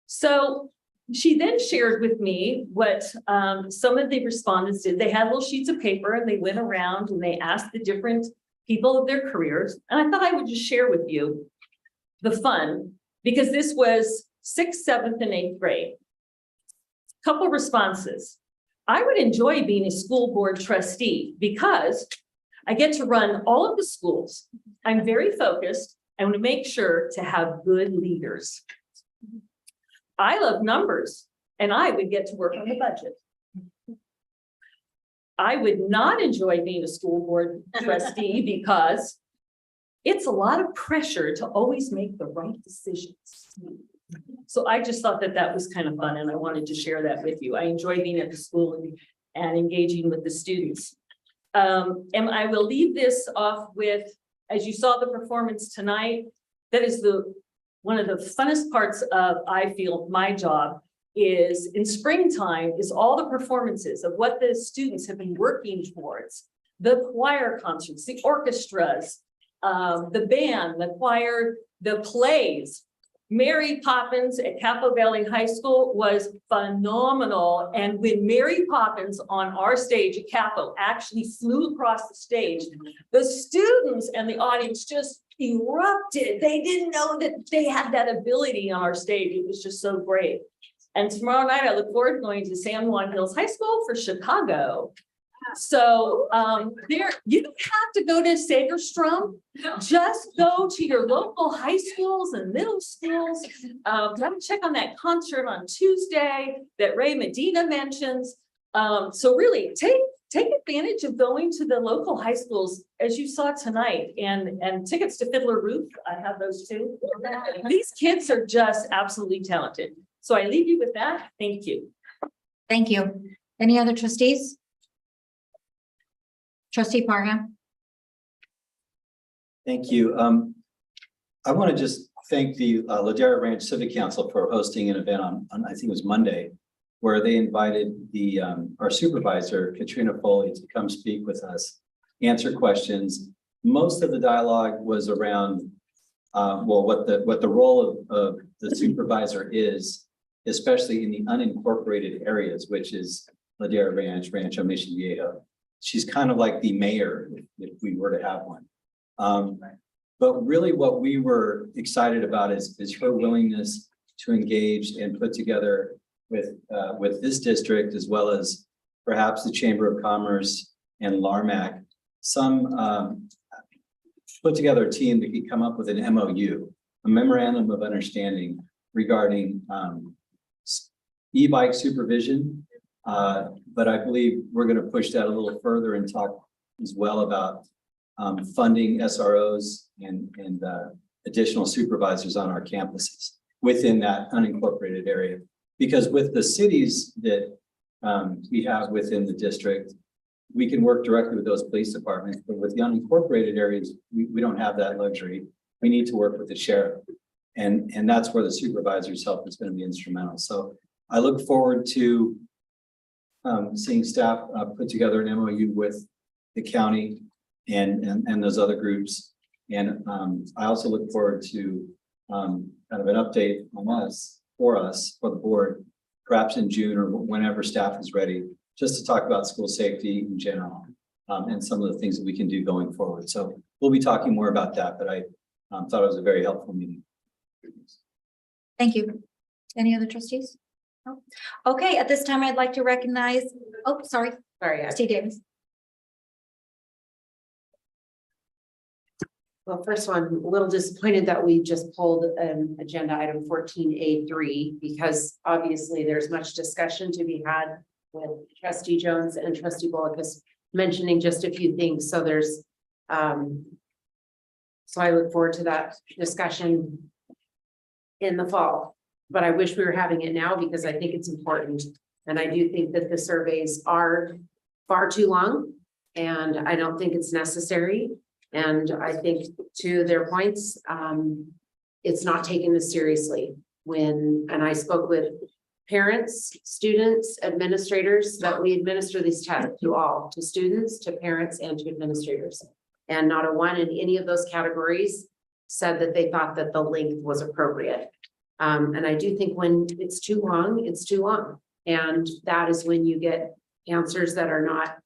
So she then shared with me what some of the respondents did. They had little sheets of paper and they went around and they asked the different people of their careers. And I thought I would just share with you the fun, because this was 6th, 7th, and 8th grade. Couple responses. I would enjoy being a school board trustee because I get to run all of the schools. I'm very focused. I want to make sure to have good leaders. I love numbers and I would get to work on the budget. I would not enjoy being a school board trustee because it's a lot of pressure to always make the right decisions. So I just thought that that was kind of fun and I wanted to share that with you. I enjoy being at the school and engaging with the students. And I will leave this off with, as you saw the performance tonight, that is one of the funnest parts of, I feel, my job is in springtime is all the performances of what the students have been working towards. The choir concerts, the orchestras, the band, the choir, the plays. Mary Poppins at Capo Valley High School was phenomenal. And when Mary Poppins on our stage at Capo actually flew across the stage, the students and the audience just erupted. They didn't know that they had that ability on our stage. It was just so great. And tomorrow night, I look forward to going to San Juan Hills High School for Chicago. So there, you don't have to go to Sagerstrom. Just go to your local high schools and middle schools. Come check on that concert on Tuesday that Ray Medina mentions. So really take advantage of going to the local high schools as you saw tonight, and tickets to Fiddler Roof. I have those too. These kids are just absolutely talented. So I leave you with that. Thank you. Thank you. Any other trustees? Trustee Parham? Thank you. I want to just thank the Ladera Ranch Civic Council for hosting an event on I think it was Monday, where they invited our supervisor, Katrina Foley, to come speak with us, answer questions. Most of the dialogue was around what the role of the supervisor is, especially in the unincorporated areas, which is Ladera Ranch, Rancho Mission Viejo. She's kind of like the mayor if we were to have one. But really what we were excited about is her willingness to engage and put together with this district, as well as perhaps the Chamber of Commerce and LARMAC, put together a team that could come up with an MOU, a memorandum of understanding regarding e-bike supervision. But I believe we're going to push that a little further and talk as well about funding SROs and additional supervisors on our campuses within that unincorporated area. Because with the cities that we have within the district, we can work directly with those police departments, but with the unincorporated areas, we don't have that luxury. We need to work with the sheriff. And that's where the supervisor's help is going to be instrumental. So I look forward to seeing staff put together an MOU with the county and those other groups. And I also look forward to kind of an update on for the board, perhaps in June or whenever staff is ready, just to talk about school safety in general and some of the things that we can do going forward. So we'll be talking more about that, but I thought it was a very helpful meeting. Thank you. Any other trustees? No? Okay, at this time, I'd like to recognize, sorry, Trustee Davis. Well, first one, a little disappointed that we just pulled agenda item 14A3 because obviously there's much discussion to be had with Trustee Jones and Trustee Bullock mentioning just a few things. So there's so I look forward to that discussion in the fall, but I wish we were having it now because I think it's important. And I do think that the surveys are far too long and I don't think it's necessary. And I think to their points, it's not taken as seriously and I spoke with parents, students, administrators that we administer these tests to students, to parents and to administrators. And not a one in any of those categories said that they thought that the length was appropriate. And I do think when it's too long, it's too long. And that is when you get answers that are not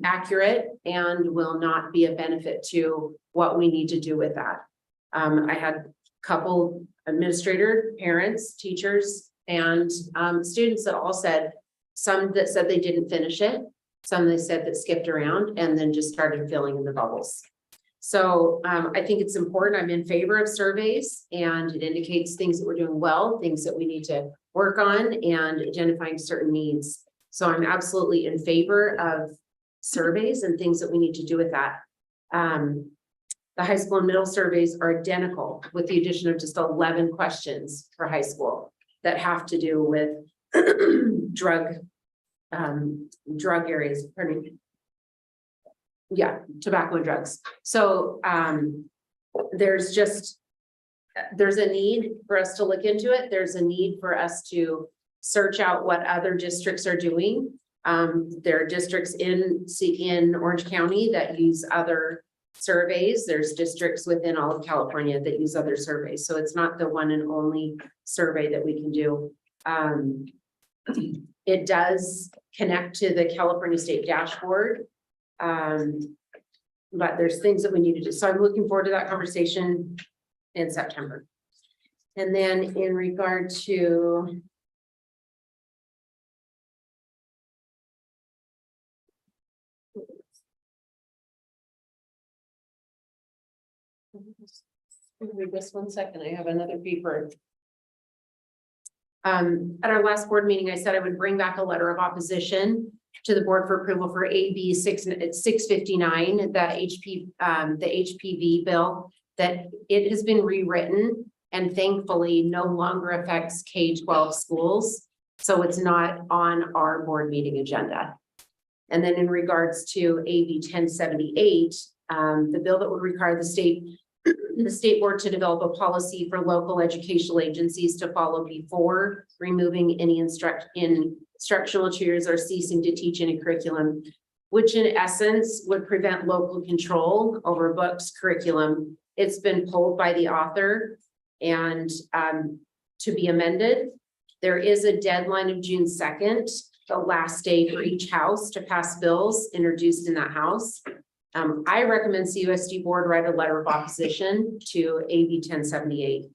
accurate and will not be a benefit to what we need to do with that. I had a couple administrator, parents, teachers, and students that all said, some that said they didn't finish it, some they said that skipped around and then just started filling in the bubbles. So I think it's important. I'm in favor of surveys, and it indicates things that we're doing well, things that we need to work on, and identifying certain needs. So I'm absolutely in favor of surveys and things that we need to do with that. The high school and middle surveys are identical with the addition of just 11 questions for high school that have to do with drug areas, pardon me. Yeah, tobacco and drugs. So there's a need for us to look into it. There's a need for us to search out what other districts are doing. There are districts in Orange County that use other surveys. There's districts within all of California that use other surveys. So it's not the one and only survey that we can do. It does connect to the California State Dashboard. But there's things that we need to do. So I'm looking forward to that conversation in September. And then in regard to just 1 second, I have another paper. At our last board meeting, I said I would bring back a letter of opposition to the board for approval for AB 659, the HPV bill, that it has been rewritten and thankfully no longer affects K-12 schools. So it's not on our board meeting agenda. And then in regards to AB 1078, the bill that would require the state board to develop a policy for local educational agencies to follow before removing any instructional materials or ceasing to teach in a curriculum, which in essence would prevent local control over books, curriculum. It's been pulled by the author and to be amended. There is a deadline of June 2nd, the last day for each house to pass bills introduced in that house. I recommend CUSD board write a letter of opposition to AB 1078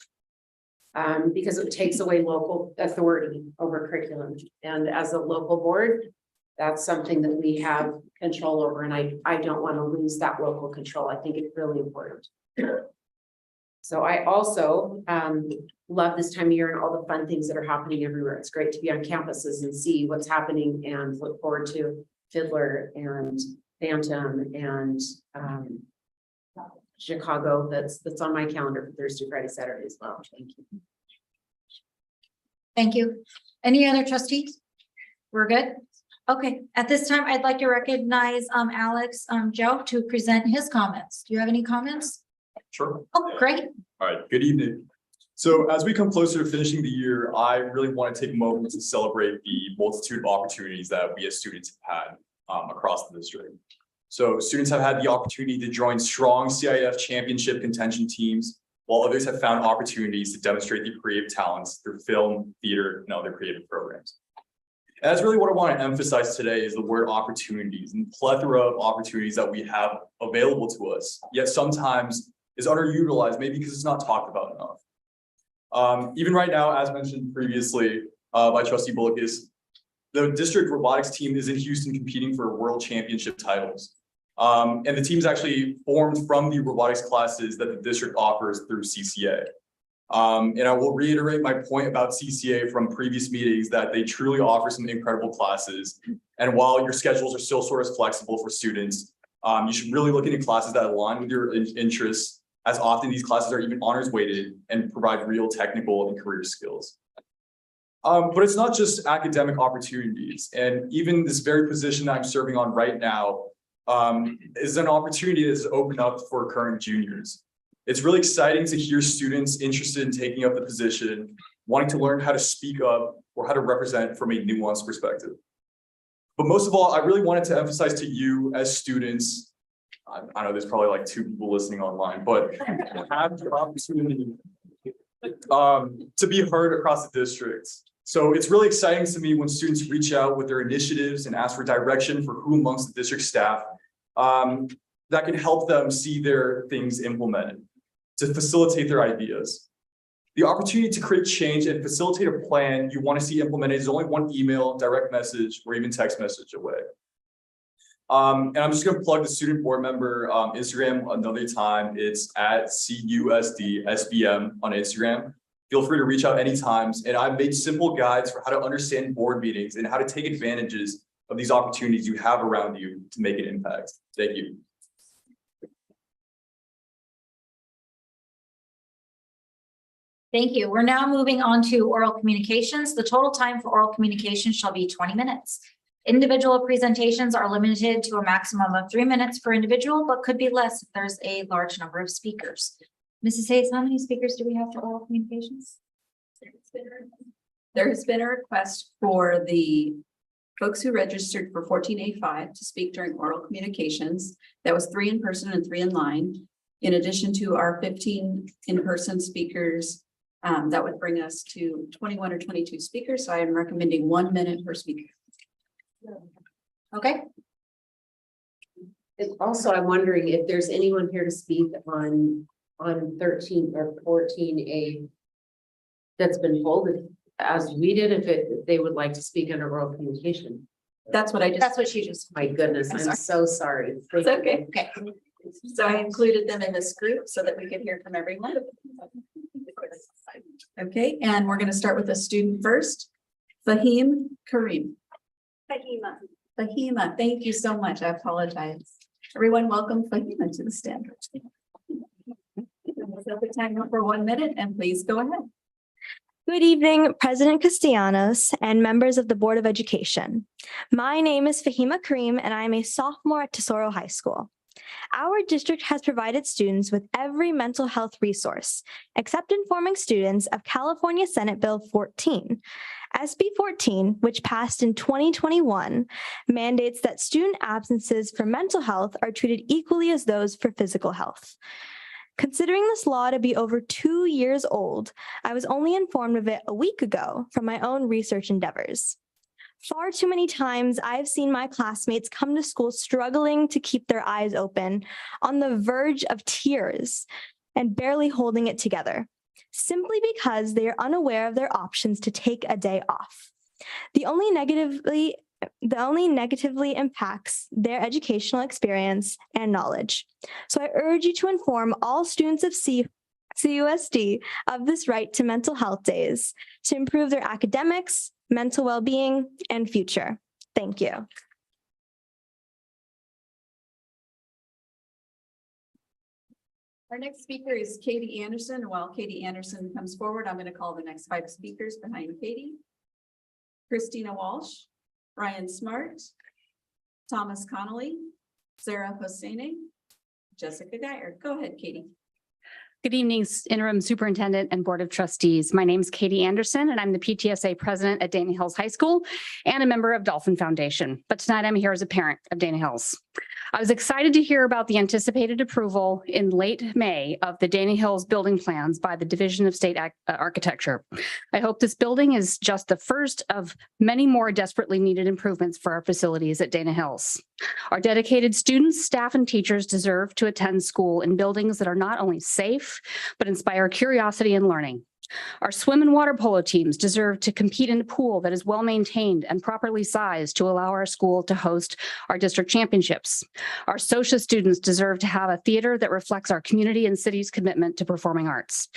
because it takes away local authority over curriculum. And as a local board, that's something that we have control over. And I don't want to lose that local control. I think it's really important. So I also love this time of year and all the fun things that are happening everywhere. It's great to be on campuses and see what's happening and look forward to Fiddler and Phantom and Chicago. That's on my calendar for Thursday, Friday, Saturday as well. Thank you. Thank you. Any other trustees? We're good? Okay, at this time, I'd like to recognize Alex Joe to present his comments. Do you have any comments? Sure. Oh, great. All right, good evening. So as we come closer to finishing the year, I really want to take a moment to celebrate the multitude of opportunities that we as students have had across the district. So students have had the opportunity to join strong CIF championship contention teams, while others have found opportunities to demonstrate their creative talents through film, theater, and other creative programs. And that's really what I want to emphasize today is the word opportunities and plethora of opportunities that we have available to us, yet sometimes is underutilized, maybe because it's not talked about enough. Even right now, as mentioned previously by Trustee Bullock, the district robotics team is in Houston competing for world championship titles. And the team is actually formed from the robotics classes that the district offers through CCA. And I will reiterate my point about CCA from previous meetings that they truly offer some incredible classes. And while your schedules are still sort of flexible for students, you should really look into classes that align with your interests, as often these classes are even honors weighted and provide real technical and career skills. But it's not just academic opportunities. And even this very position that I'm serving on right now is an opportunity that's opened up for current juniors. It's really exciting to hear students interested in taking up the position, wanting to learn how to speak up or how to represent from a nuanced perspective. But most of all, I really wanted to emphasize to you as students I know there's probably like 2 people listening online, but have the opportunity to be heard across the district. So it's really exciting to me when students reach out with their initiatives and ask for direction for who amongst the district staff that can help them see their things implemented to facilitate their ideas. The opportunity to create change and facilitate a plan you want to see implemented is only one email, direct message, or even text message away. And I'm just going to plug the student board member Instagram another time. It's at CUSD SBM on Instagram. Feel free to reach out anytime. And I've made simple guides for how to understand board meetings and how to take advantages of these opportunities you have around you to make an impact. Thank you. Thank you. We're now moving on to oral communications. The total time for oral communication shall be 20 minutes. Individual presentations are limited to a maximum of 3 minutes per individual, but could be less if there's a large number of speakers. Mrs. Hayes, how many speakers do we have for oral communications? There has been a request for the folks who registered for 14A5 to speak during oral communications. That was 3 in person and 3 in line. In addition to our 15 in-person speakers, that would bring us to 21 or 22 speakers. So I am recommending 1 minute per speaker. Okay. And also, I'm wondering if there's anyone here to speak on 13 or 14A that's been folded as we did, if they would like to speak under oral communication. That's what I just. That's what she just. My goodness, I'm so sorry. It's okay. Okay. So I included them in this group so that we could hear from everyone. Okay, and we're going to start with a student first. Fahim Kareem. Fahima, thank you so much. I apologize. Everyone, welcome Fahima to the stand. Set the timer for 1 minute and please go ahead. Good evening, President Castellanos and members of the Board of Education. My name is Fahima Kareem and I am a sophomore at Tesoro High School. Our district has provided students with every mental health resource, except informing students of California Senate Bill 14. SB 14, which passed in 2021, mandates that student absences for mental health are treated equally as those for physical health. Considering this law to be over 2 years old, I was only informed of it a week ago from my own research endeavors. Far too many times I've seen my classmates come to school struggling to keep their eyes open, on the verge of tears, and barely holding it together, simply because they are unaware of their options to take a day off. The only negatively impacts their educational experience and knowledge. So I urge you to inform all students of CUSD of this right to mental health days to improve their academics, mental well-being, and future. Thank you. Our next speaker is Katie Anderson. And while Katie Anderson comes forward, I'm going to call the next 5 speakers behind Katie. Christina Walsh, Ryan Smart, Thomas Connolly, Sarah Hosseini, Jessica Geyer. Go ahead, Katie. Good evening, Interim Superintendent and Board of Trustees. My name is Katie Anderson, and I'm the PTSA President at Dana Hills High School and a member of Dolphin Foundation. But tonight I'm here as a parent of Dana Hills. I was excited to hear about the anticipated approval in late May of the Dana Hills building plans by the Division of State Architecture. I hope this building is just the first of many more desperately needed improvements for our facilities at Dana Hills. Our dedicated students, staff, and teachers deserve to attend school in buildings that are not only safe, but inspire curiosity and learning. Our swim and water polo teams deserve to compete in a pool that is well maintained and properly sized to allow our school to host our district championships. Our social students deserve to have a theater that reflects our community and city's commitment to performing arts.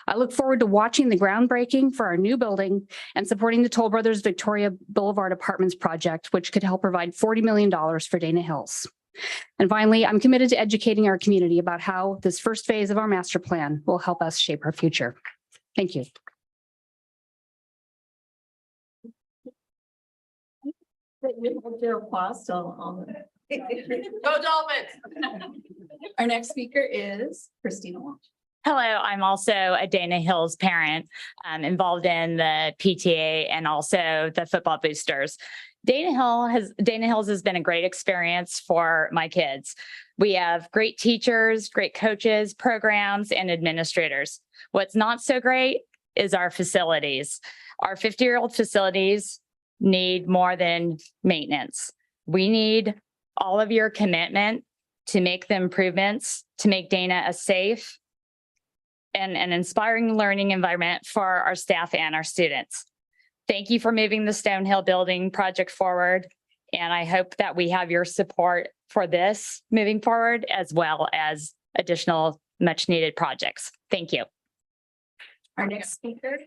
I look forward to watching the groundbreaking for our new building and supporting the Toll Brothers Victoria Boulevard Apartments project, which could help provide $40 million for Dana Hills. And finally, I'm committed to educating our community about how this first phase of our master plan will help us shape our future. Thank you. Applause till all the. Go Dolphins! Our next speaker is Christina Walsh. Hello, I'm also a Dana Hills parent involved in the PTA and also the football boosters. Dana Hills has been a great experience for my kids. We have great teachers, great coaches, programs, and administrators. What's not so great is our facilities. Our 50-year-old facilities need more than maintenance. We need all of your commitment to make the improvements, to make Dana a safe and an inspiring learning environment for our staff and our students. Thank you for moving the Stonehill building project forward. And I hope that we have your support for this moving forward, as well as additional much needed projects. Thank you. Our next speaker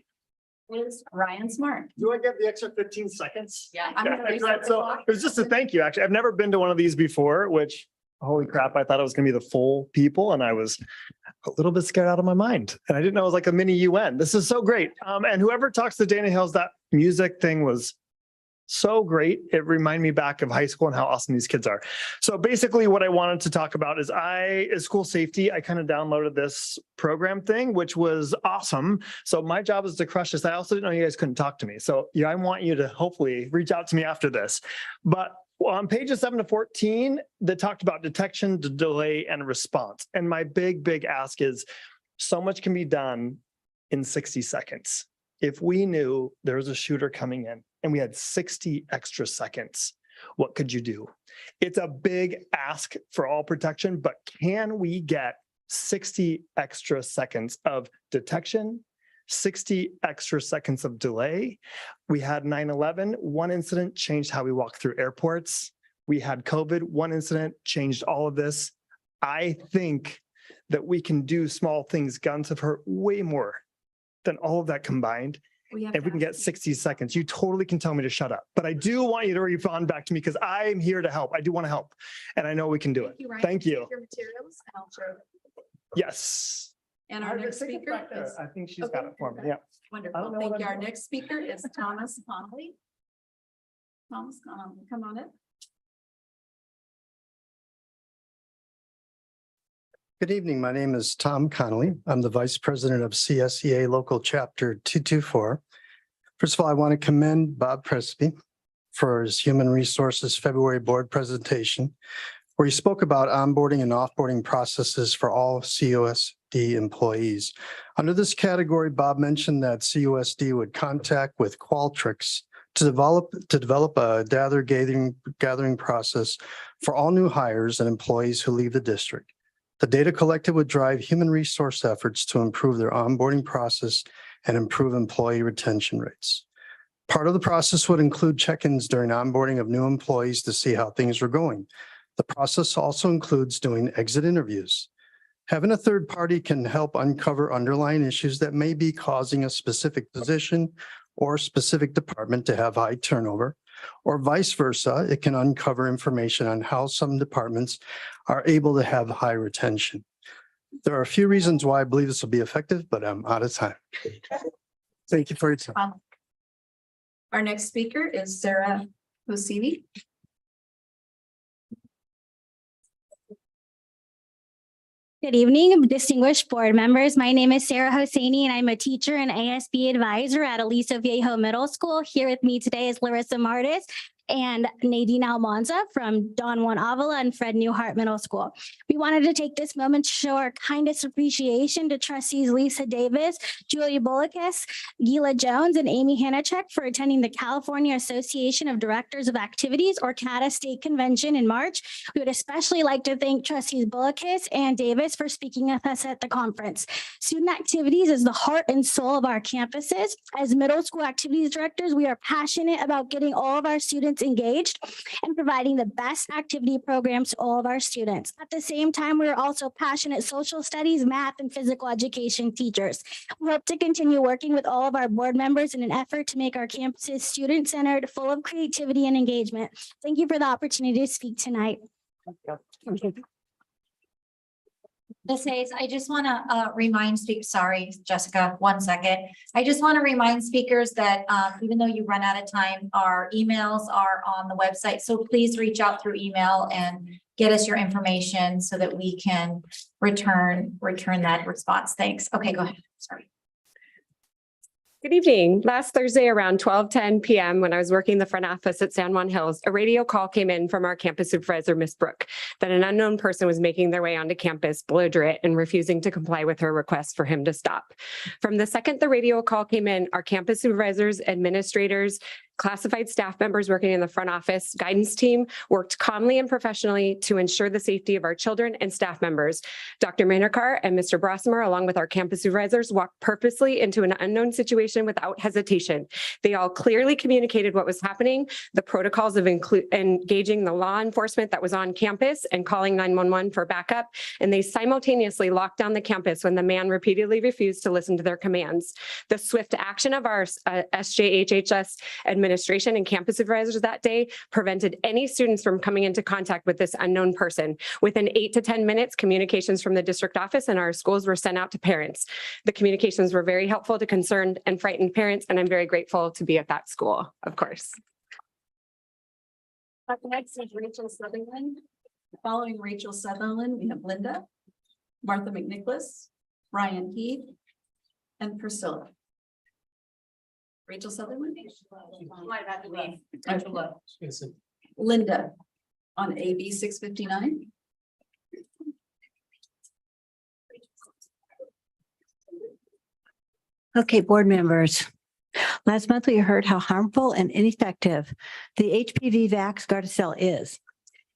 is Ryan Smart. Do I get the extra 15 seconds? Yeah. I'm gonna Yeah, reset right. the So clock. it was just a thank you, actually. I've never been to one of these before, which, holy crap, I thought it was gonna be the full people and I was a little bit scared out of my mind. And I didn't know it was like a mini UN. This is so great. And whoever talks to Dana Hills, that music thing was so great. It reminded me back of high school and how awesome these kids are. So basically what I wanted to talk about is as school safety, I kind of downloaded this program thing, which was awesome. So my job is to crush this. I also didn't know you guys couldn't talk to me. So yeah, I want you to hopefully reach out to me after this. But on pages 7 to 14, they talked about detection, delay, and response. And my big ask is so much can be done in 60 seconds. If we knew there was a shooter coming in and we had 60 extra seconds, what could you do? It's a big ask for all protection, but can we get 60 extra seconds of detection, 60 extra seconds of delay? We had 9/11, one incident changed how we walk through airports. We had COVID, one incident changed all of this. I think that we can do small things. Guns have hurt way more than all of that combined. If we can get 60 seconds, you totally can tell me to shut up. But I do want you to respond back to me because I'm here to help. I do want to help. And I know we can do it. Ryan. Thank you. Take your materials and I'll share them. Yes. And our next speaker is. I think she's Okay. got it for me. Yeah. I don't Wonderful. know Thank what you. I'm Our doing. next speaker is Thomas Connolly. Thomas, come on in. Good evening. My name is Tom Connolly. I'm the Vice President of CSEA Local Chapter 224. First of all, I want to commend Bob Presby for his Human Resources February board presentation, where he spoke about onboarding and offboarding processes for all CUSD employees. Under this category, Bob mentioned that CUSD would contact with Qualtrics to develop a data gathering process for all new hires and employees who leave the district. The data collected would drive human resource efforts to improve their onboarding process and improve employee retention rates. Part of the process would include check-ins during onboarding of new employees to see how things were going. The process also includes doing exit interviews. Having a third party can help uncover underlying issues that may be causing a specific position or specific department to have high turnover, or vice versa. It can uncover information on how some departments are able to have high retention. There are a few reasons why I believe this will be effective, but I'm out of time. Thank you for your time. Our next speaker is Sarah Hosini. Good evening, distinguished board members. My name is Sarah Hosseini, and I'm a teacher and ASB advisor at Aliso Viejo Middle School. Here with me today is Larissa Martis and Nadine Almanza from Don Juan Avila and Fred Newhart Middle School. We wanted to take this moment to show our kindest appreciation to trustees Lisa Davis, Julia Bulakis, Gila Jones, and Amy Hanachek for attending the California Association of Directors of Activities, or CATA State Convention in March. We would especially like to thank trustees Bulakis and Davis for speaking with us at the conference. Student activities is the heart and soul of our campuses. As middle school activities directors, we are passionate about getting all of our students engaged and providing the best activity programs to all of our students. At the same time, we are also passionate social studies, math, and physical education teachers. We hope to continue working with all of our board members in an effort to make our campuses student-centered, full of creativity and engagement. Thank you for the opportunity to speak tonight. This is, I just want to remind sorry, Jessica, 1 second. I just want to remind speakers that even though you run out of time, our emails are on the website. So please reach out through email and get us your information so that we can return that response. Thanks. Okay, go ahead. Sorry. Good evening. Last Thursday around 12:10 p.m. when I was working the front office at San Juan Hills, a radio call came in from our campus supervisor, Miss Brooke, that an unknown person was making their way onto campus, belligerent and refusing to comply with her request for him to stop. From the second the radio call came in, our campus supervisors, administrators, classified staff members working in the front office, guidance team worked calmly and professionally to ensure the safety of our children and staff members. Dr. Manikar and Mr. Brosmer, along with our campus supervisors, walked purposely into an unknown situation without hesitation. They all clearly communicated what was happening, the protocols of engaging the law enforcement that was on campus and calling 911 for backup, and they simultaneously locked down the campus when the man repeatedly refused to listen to their commands. The swift action of our SJHHS administration and campus supervisors that day prevented any students from coming into contact with this unknown person. Within 8 to 10 minutes, communications from the district office and our schools were sent out to parents. The communications were very helpful to concerned and frightened parents, and I'm very grateful to be at that school, of course. Up next is Rachel Sutherland. Following Rachel Sutherland, we have Linda, Martha McNicholas, Ryan Heath, and Priscilla. Rachel Sutherland? Linda on AB 659. Okay, board members. Last month, we heard how harmful and ineffective the HPV vax Gardasil is.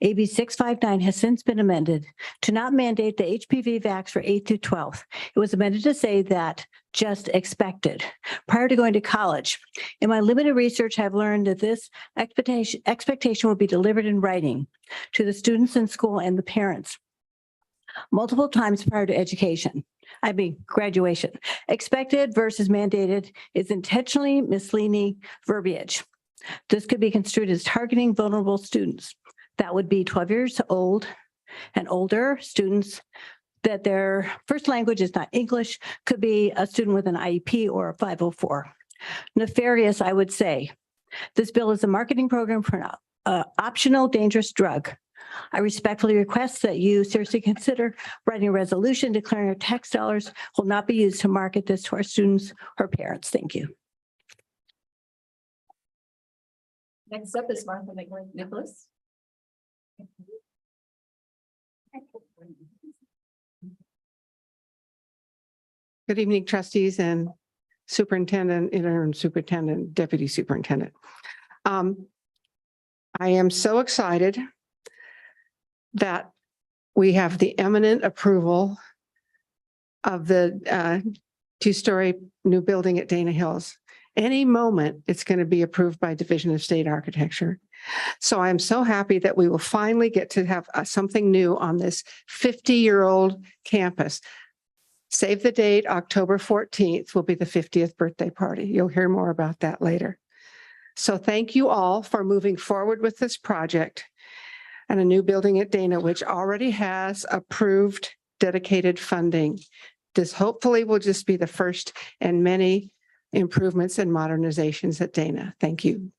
AB 659 has since been amended to not mandate the HPV vax for 8th through 12th. It was amended to say that just expected prior to going to college. In my limited research, I've learned that this expectation will be delivered in writing to the students in school and the parents multiple times prior to graduation. Expected versus mandated is intentionally misleading verbiage. This could be construed as targeting vulnerable students. That would be 12 years old and older students that their first language is not English, could be a student with an IEP or a 504. Nefarious, I would say. This bill is a marketing program for an optional dangerous drug. I respectfully request that you seriously consider writing a resolution declaring our tax dollars will not be used to market this to our students or parents. Thank you. Next up is Martha McNicholas. Good evening, trustees and superintendent, interim superintendent, deputy superintendent. I am so excited that we have the imminent approval of the two-story new building at Dana Hills. Any moment, it's going to be approved by Division of State Architecture. So I'm so happy that we will finally get to have something new on this 50-year-old campus. Save the date, October 14th will be the 50th birthday party. You'll hear more about that later. So thank you all for moving forward with this project and a new building at Dana, which already has approved dedicated funding. This hopefully will just be the first in many improvements and modernizations at Dana. Thank you.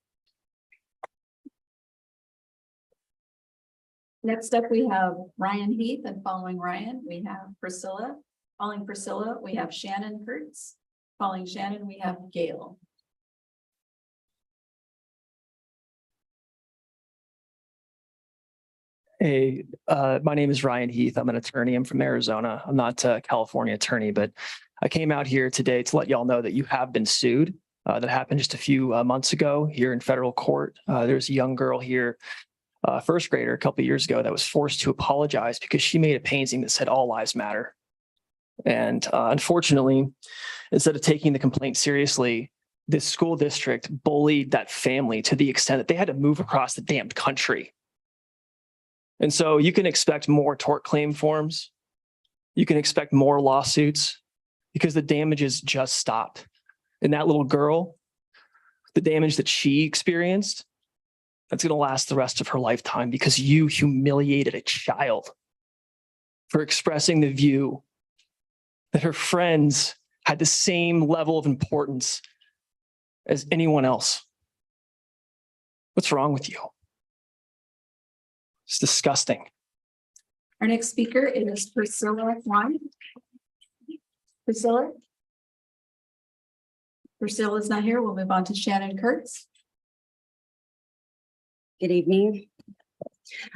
Next up, we have Ryan Heath, and following Ryan, we have Priscilla. Following Priscilla, we have Shannon Kurtz. Following Shannon, we have Gail. Hey, my name is Ryan Heath. I'm an attorney. I'm from Arizona. I'm not a California attorney, but I came out here today to let y'all know that you have been sued. That happened just a few months ago here in federal court. There's a young girl here, first grader, a couple of years ago, that was forced to apologize because she made a painting that said all lives matter. And unfortunately, instead of taking the complaint seriously, this school district bullied that family to the extent that they had to move across the damned country. And so you can expect more tort claim forms. You can expect more lawsuits because the damages just stopped. And that little girl, the damage that she experienced, that's going to last the rest of her lifetime because you humiliated a child for expressing the view that her friends had the same level of importance as anyone else. What's wrong with you? It's disgusting. Our next speaker is Priscilla Juan. Priscilla. Priscilla's not here. We'll move on to Shannon Kurtz. Good evening.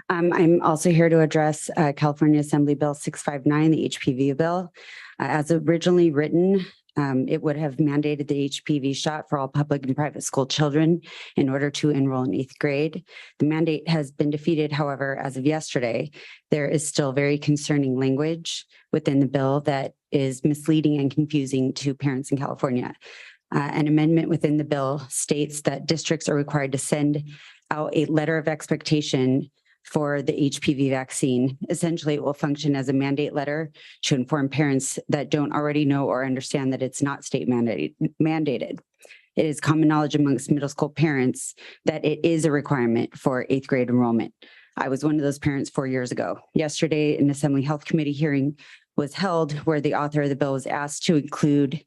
I'm also here to address California Assembly Bill 659, the HPV bill. As originally written, it would have mandated the HPV shot for all public and private school children in order to enroll in 8th grade. The mandate has been defeated. However, as of yesterday, there is still very concerning language within the bill that is misleading and confusing to parents in California. An amendment within the bill states that districts are required to send out a letter of expectation for the HPV vaccine. Essentially, it will function as a mandate letter to inform parents that don't already know or understand that it's not state mandated. It is common knowledge amongst middle school parents that it is a requirement for 8th grade enrollment. I was one of those parents 4 years ago. Yesterday, an Assembly Health Committee hearing was held where the author of the bill was asked to include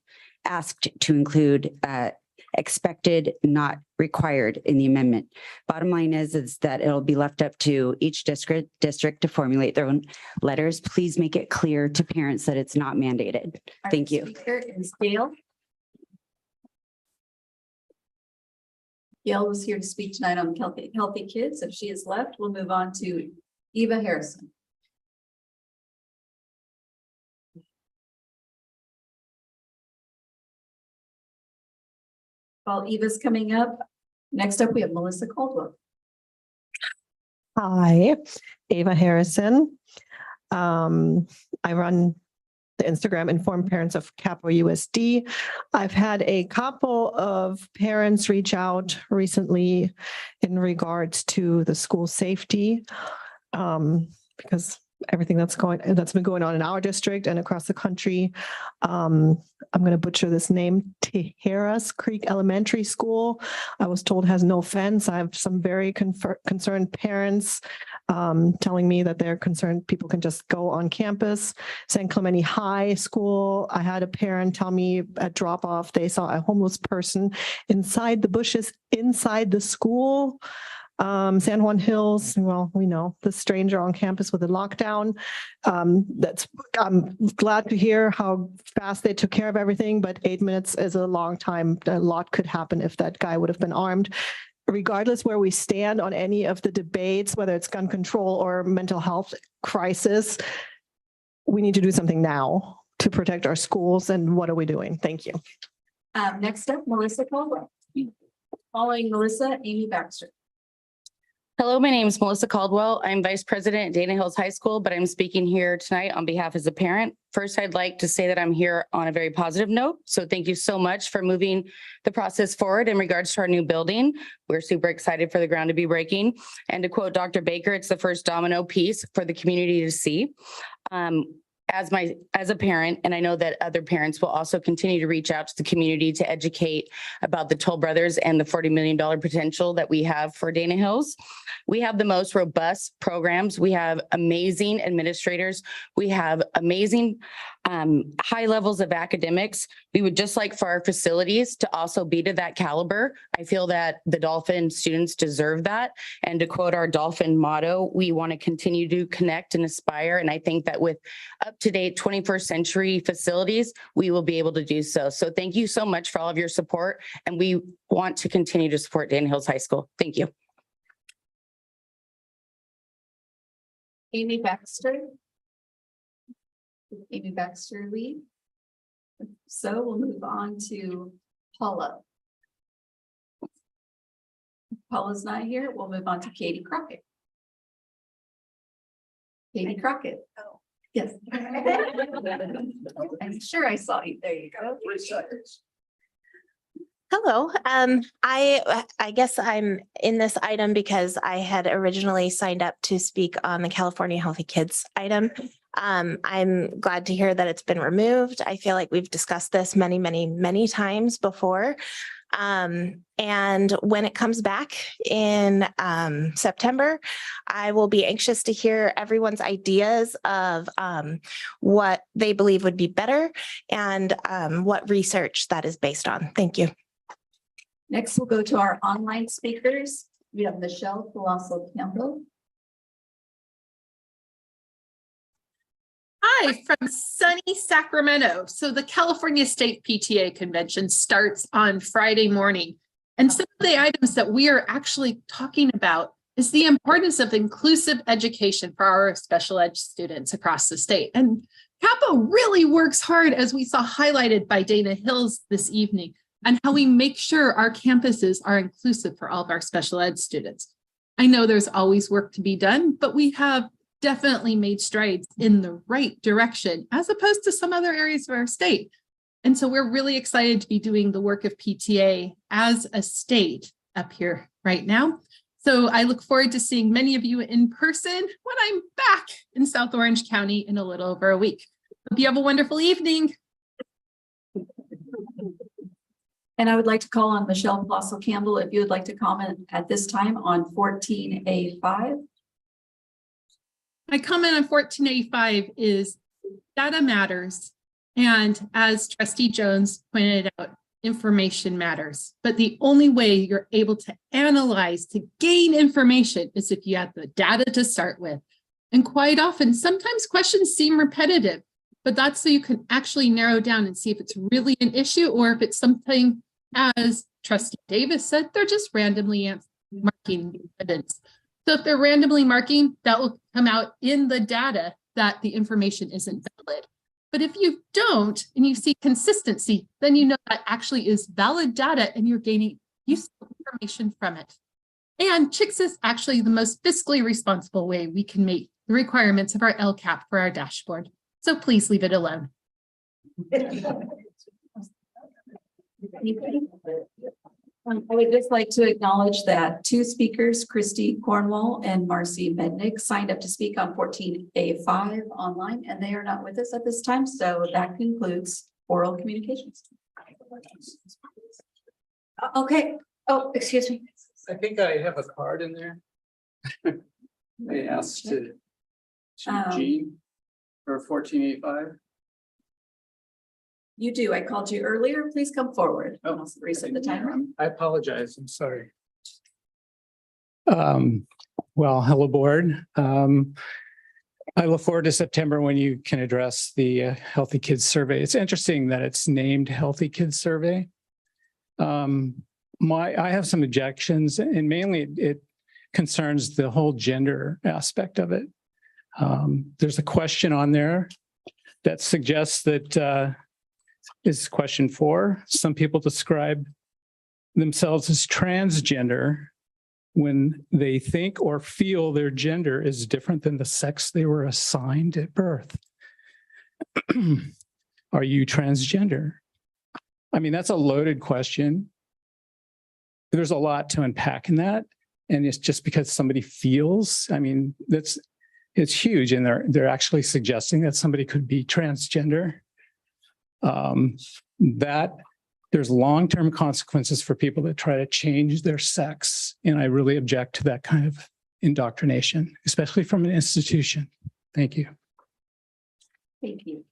expected, not required in the amendment. Bottom line is that it'll be left up to each district to formulate their own letters. Please make it clear to parents that it's not mandated. Thank you. Speaker is Gail. Gail was here to speak tonight on healthy kids. If she is left, we'll move on to Eva Harrison. While Eva's coming up, next up we have Melissa Caldwell. Hi, Ava Harrison. I run the Instagram Informed Parents of Capo USD. I've had a couple of parents reach out recently in regards to the school safety, because everything that's been going on in our district and across the country. I'm going to butcher this name, Tijeras Creek Elementary School. I was told has no fence. I have some very concerned parents telling me that they're concerned people can just go on campus. San Clemente High School, I had a parent tell me at drop off they saw a homeless person inside the bushes inside the school. San Juan Hills, well, we know the stranger on campus with a lockdown. I'm glad to hear how fast they took care of everything, but 8 minutes is a long time. A lot could happen if that guy would have been armed. Regardless where we stand on any of the debates, whether it's gun control or mental health crisis, we need to do something now to protect our schools. And what are we doing? Thank you. Next up, Melissa Caldwell. Following Melissa, Amy Baxter. Hello, my name is Melissa Caldwell. I'm Vice President at Dana Hills High School, but I'm speaking here tonight on behalf as a parent. First, I'd like to say that I'm here on a very positive note. So thank you so much for moving the process forward in regards to our new building. We're super excited for the ground to be breaking. And to quote Dr. Baker, it's the first domino piece for the community to see. As a parent, and I know that other parents will also continue to reach out to the community to educate about the Toll Brothers and the $40 million potential that we have for Dana Hills. We have the most robust programs. We have amazing administrators. We have amazing high levels of academics. We would just like for our facilities to also be to that caliber. I feel that the Dolphin students deserve that. And to quote our Dolphin motto, we want to continue to connect and aspire. And I think that with up-to-date 21st century facilities, we will be able to do so. So thank you so much for all of your support. And we want to continue to support Dana Hills High School. Thank you. Amy Baxter. Amy Baxter lead. So we'll move on to Paula. Paula's not here. We'll move on to Katie Crockett. Katie Crockett. Oh, yes. I'm sure I saw you. There you go. Hello. I guess I'm in this item because I had originally signed up to speak on the California Healthy Kids item. I'm glad to hear that it's been removed. I feel like we've discussed this many times before. And when it comes back in September, I will be anxious to hear everyone's ideas of what they believe would be better and what research that is based on. Thank you. Next, we'll go to our online speakers. We have Michelle Colosso Campbell. Hi from sunny Sacramento. So the California State PTA Convention starts on Friday morning. And some of the items that we are actually talking about is the importance of inclusive education for our special ed students across the state. And Capo really works hard, as we saw highlighted by Dana Hills this evening, on how we make sure our campuses are inclusive for all of our special ed students. I know there's always work to be done, but we have definitely made strides in the right direction as opposed to some other areas of our state. And so we're really excited to be doing the work of PTA as a state up here right now. So I look forward to seeing many of you in person when I'm back in South Orange County in a little over a week. Hope you have a wonderful evening. And I would like to call on Michelle Blossel Campbell if you would like to comment at this time on 14A5. My comment on 14A5 is data matters. And as Trustee Jones pointed out, information matters. But the only way you're able to analyze, to gain information, is if you have the data to start with. And quite often, sometimes questions seem repetitive, but that's so you can actually narrow down and see if it's really an issue or if it's something, as Trustee Davis said, they're just randomly marking the evidence. So if they're randomly marking, that will come out in the data that the information isn't valid. But if you don't, and you see consistency, then you know that actually is valid data and you're gaining useful information from it. And Chicks is actually the most fiscally responsible way we can meet the requirements of our LCAP for our dashboard. So please leave it alone. I would just like to acknowledge that two speakers, Christy Cornwall and Marcy Mednick, signed up to speak on 14A5 online, and they are not with us at this time. So that concludes oral communications. Okay. Oh, excuse me. I think I have a card in there. They asked to Jean for 14A5. You do. I called you earlier. Please come forward. Oh, reset the timer. I apologize. I'm sorry. Well, hello, board. I look forward to September when you can address the Healthy Kids Survey. It's interesting that it's named Healthy Kids Survey. I have some objections, and mainly it concerns the whole gender aspect of it. There's a question on there that suggests that is question 4. Some people describe themselves as transgender when they think or feel their gender is different than the sex they were assigned at birth. Are you transgender? I mean, that's a loaded question. There's a lot to unpack in that. And it's just because somebody feels, I mean, it's huge. And they're actually suggesting that somebody could be transgender. That there's long-term consequences for people that try to change their sex. And I really object to that kind of indoctrination, especially from an institution. Thank you. Thank you.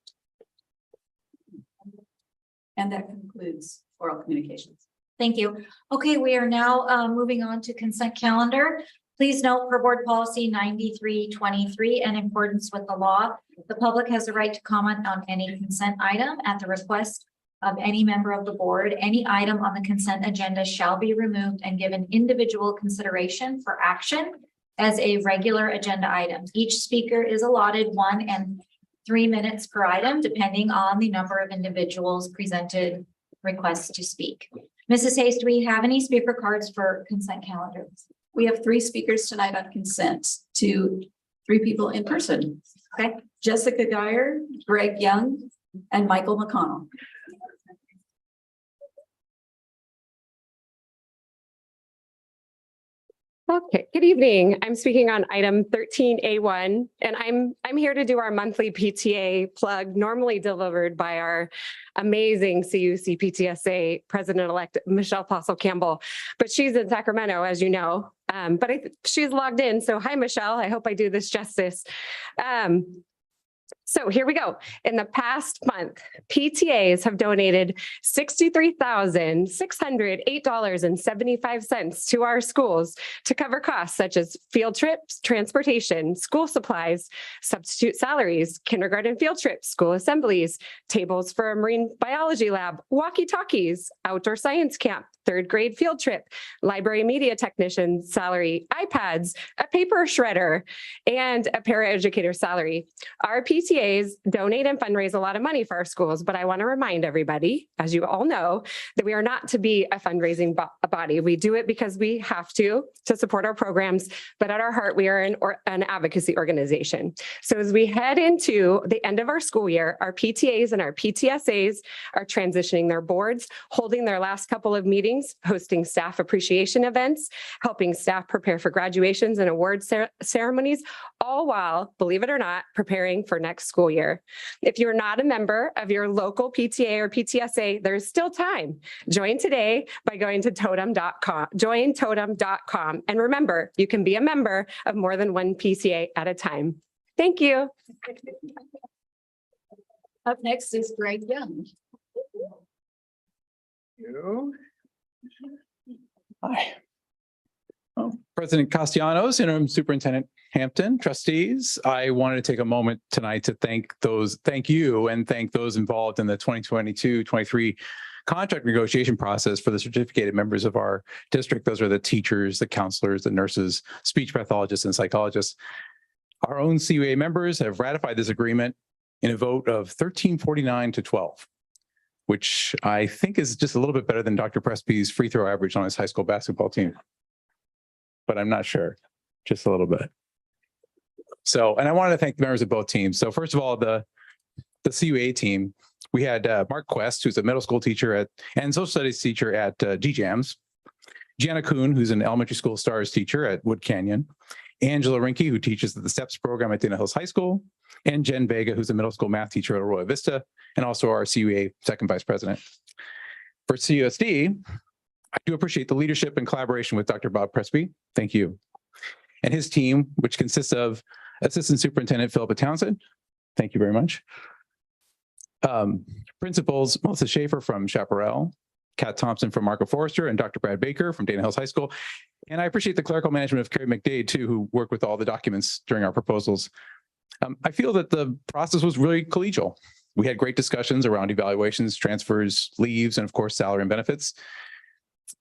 And that concludes oral communications. Thank you. Okay, we are now moving on to consent calendar. Please note for board policy 9323 and in accordance with the law, the public has the right to comment on any consent item at the request of any member of the board. Any item on the consent agenda shall be removed and given individual consideration for action as a regular agenda item. Each speaker is allotted 1 and 3 minutes per item, depending on the number of individuals presented requests to speak. Mrs. Hayes, do we have any speaker cards for consent calendar? We have 3 speakers tonight on consent, to 3 people in person. Okay, Jessica Geyer, Greg Young, and Michael McConnell. Okay, good evening. I'm speaking on item 13A1, and I'm here to do our monthly PTA plug, normally delivered by our amazing CUC PTSA President-elect Michelle Blossel Campbell, but she's in Sacramento, as you know. She's logged in. So hi, Michelle. I hope I do this justice. So here we go. In the past month, PTAs have donated $63,608.75 to our schools to cover costs such as field trips, transportation, school supplies, substitute salaries, kindergarten field trips, school assemblies, tables for a marine biology lab, walkie-talkies, outdoor science camp, third grade field trip, library media technician salary, iPads, a paper shredder, and a paraeducator salary. Our PTAs donate and fundraise a lot of money for our schools, but I want to remind everybody, as you all know, that we are not to be a fundraising body. We do it because we have to support our programs, but at our heart, we are an advocacy organization. So as we head into the end of our school year, our PTAs and our PTSAs are transitioning their boards, holding their last couple of meetings, hosting staff appreciation events, helping staff prepare for graduations and award ceremonies, all while, believe it or not, preparing for next school year. If you're not a member of your local PTA or PTSA, there's still time. Join today by going to totem.com, jointotem.com. And remember, you can be a member of more than one PTA at a time. Thank you. Up next is Greg Young. Hi. President Castellanos, Interim Superintendent Hampton, trustees, I wanted to take a moment tonight to thank you and thank those involved in the 2022-23 contract negotiation process for the certificated members of our district. Those are the teachers, the counselors, the nurses, speech pathologists, and psychologists. Our own CUA members have ratified this agreement in a vote of 1349 to 12. Which I think is just a little bit better than Dr. Presby's free throw average on his high school basketball team. But I'm not sure, just a little bit. So, and I wanted to thank the members of both teams. So first of all, the CUA team, we had Mark Quest, who's a middle school teacher and social studies teacher at GJAMS, Gianna Kuhn, who's an elementary school stars teacher at Wood Canyon, Angela Rinke, who teaches at the STEPS program at Dana Hills High School, and Jen Vega, who's a middle school math teacher at Arroyo Vista, and also our CUA second vice president. For CUSD, I do appreciate the leadership and collaboration with Dr. Bob Presby. Thank you. And his team, which consists of Assistant Superintendent Philippa Townsend. Thank you very much. Principals Melissa Schaefer from Chaparral, Kat Thompson from Marco Forrester, and Dr. Brad Baker from Dana Hills High School. And I appreciate the clerical management of Carrie McDade, too, who worked with all the documents during our proposals. I feel that the process was really collegial. We had great discussions around evaluations, transfers, leaves, and of course, salary and benefits.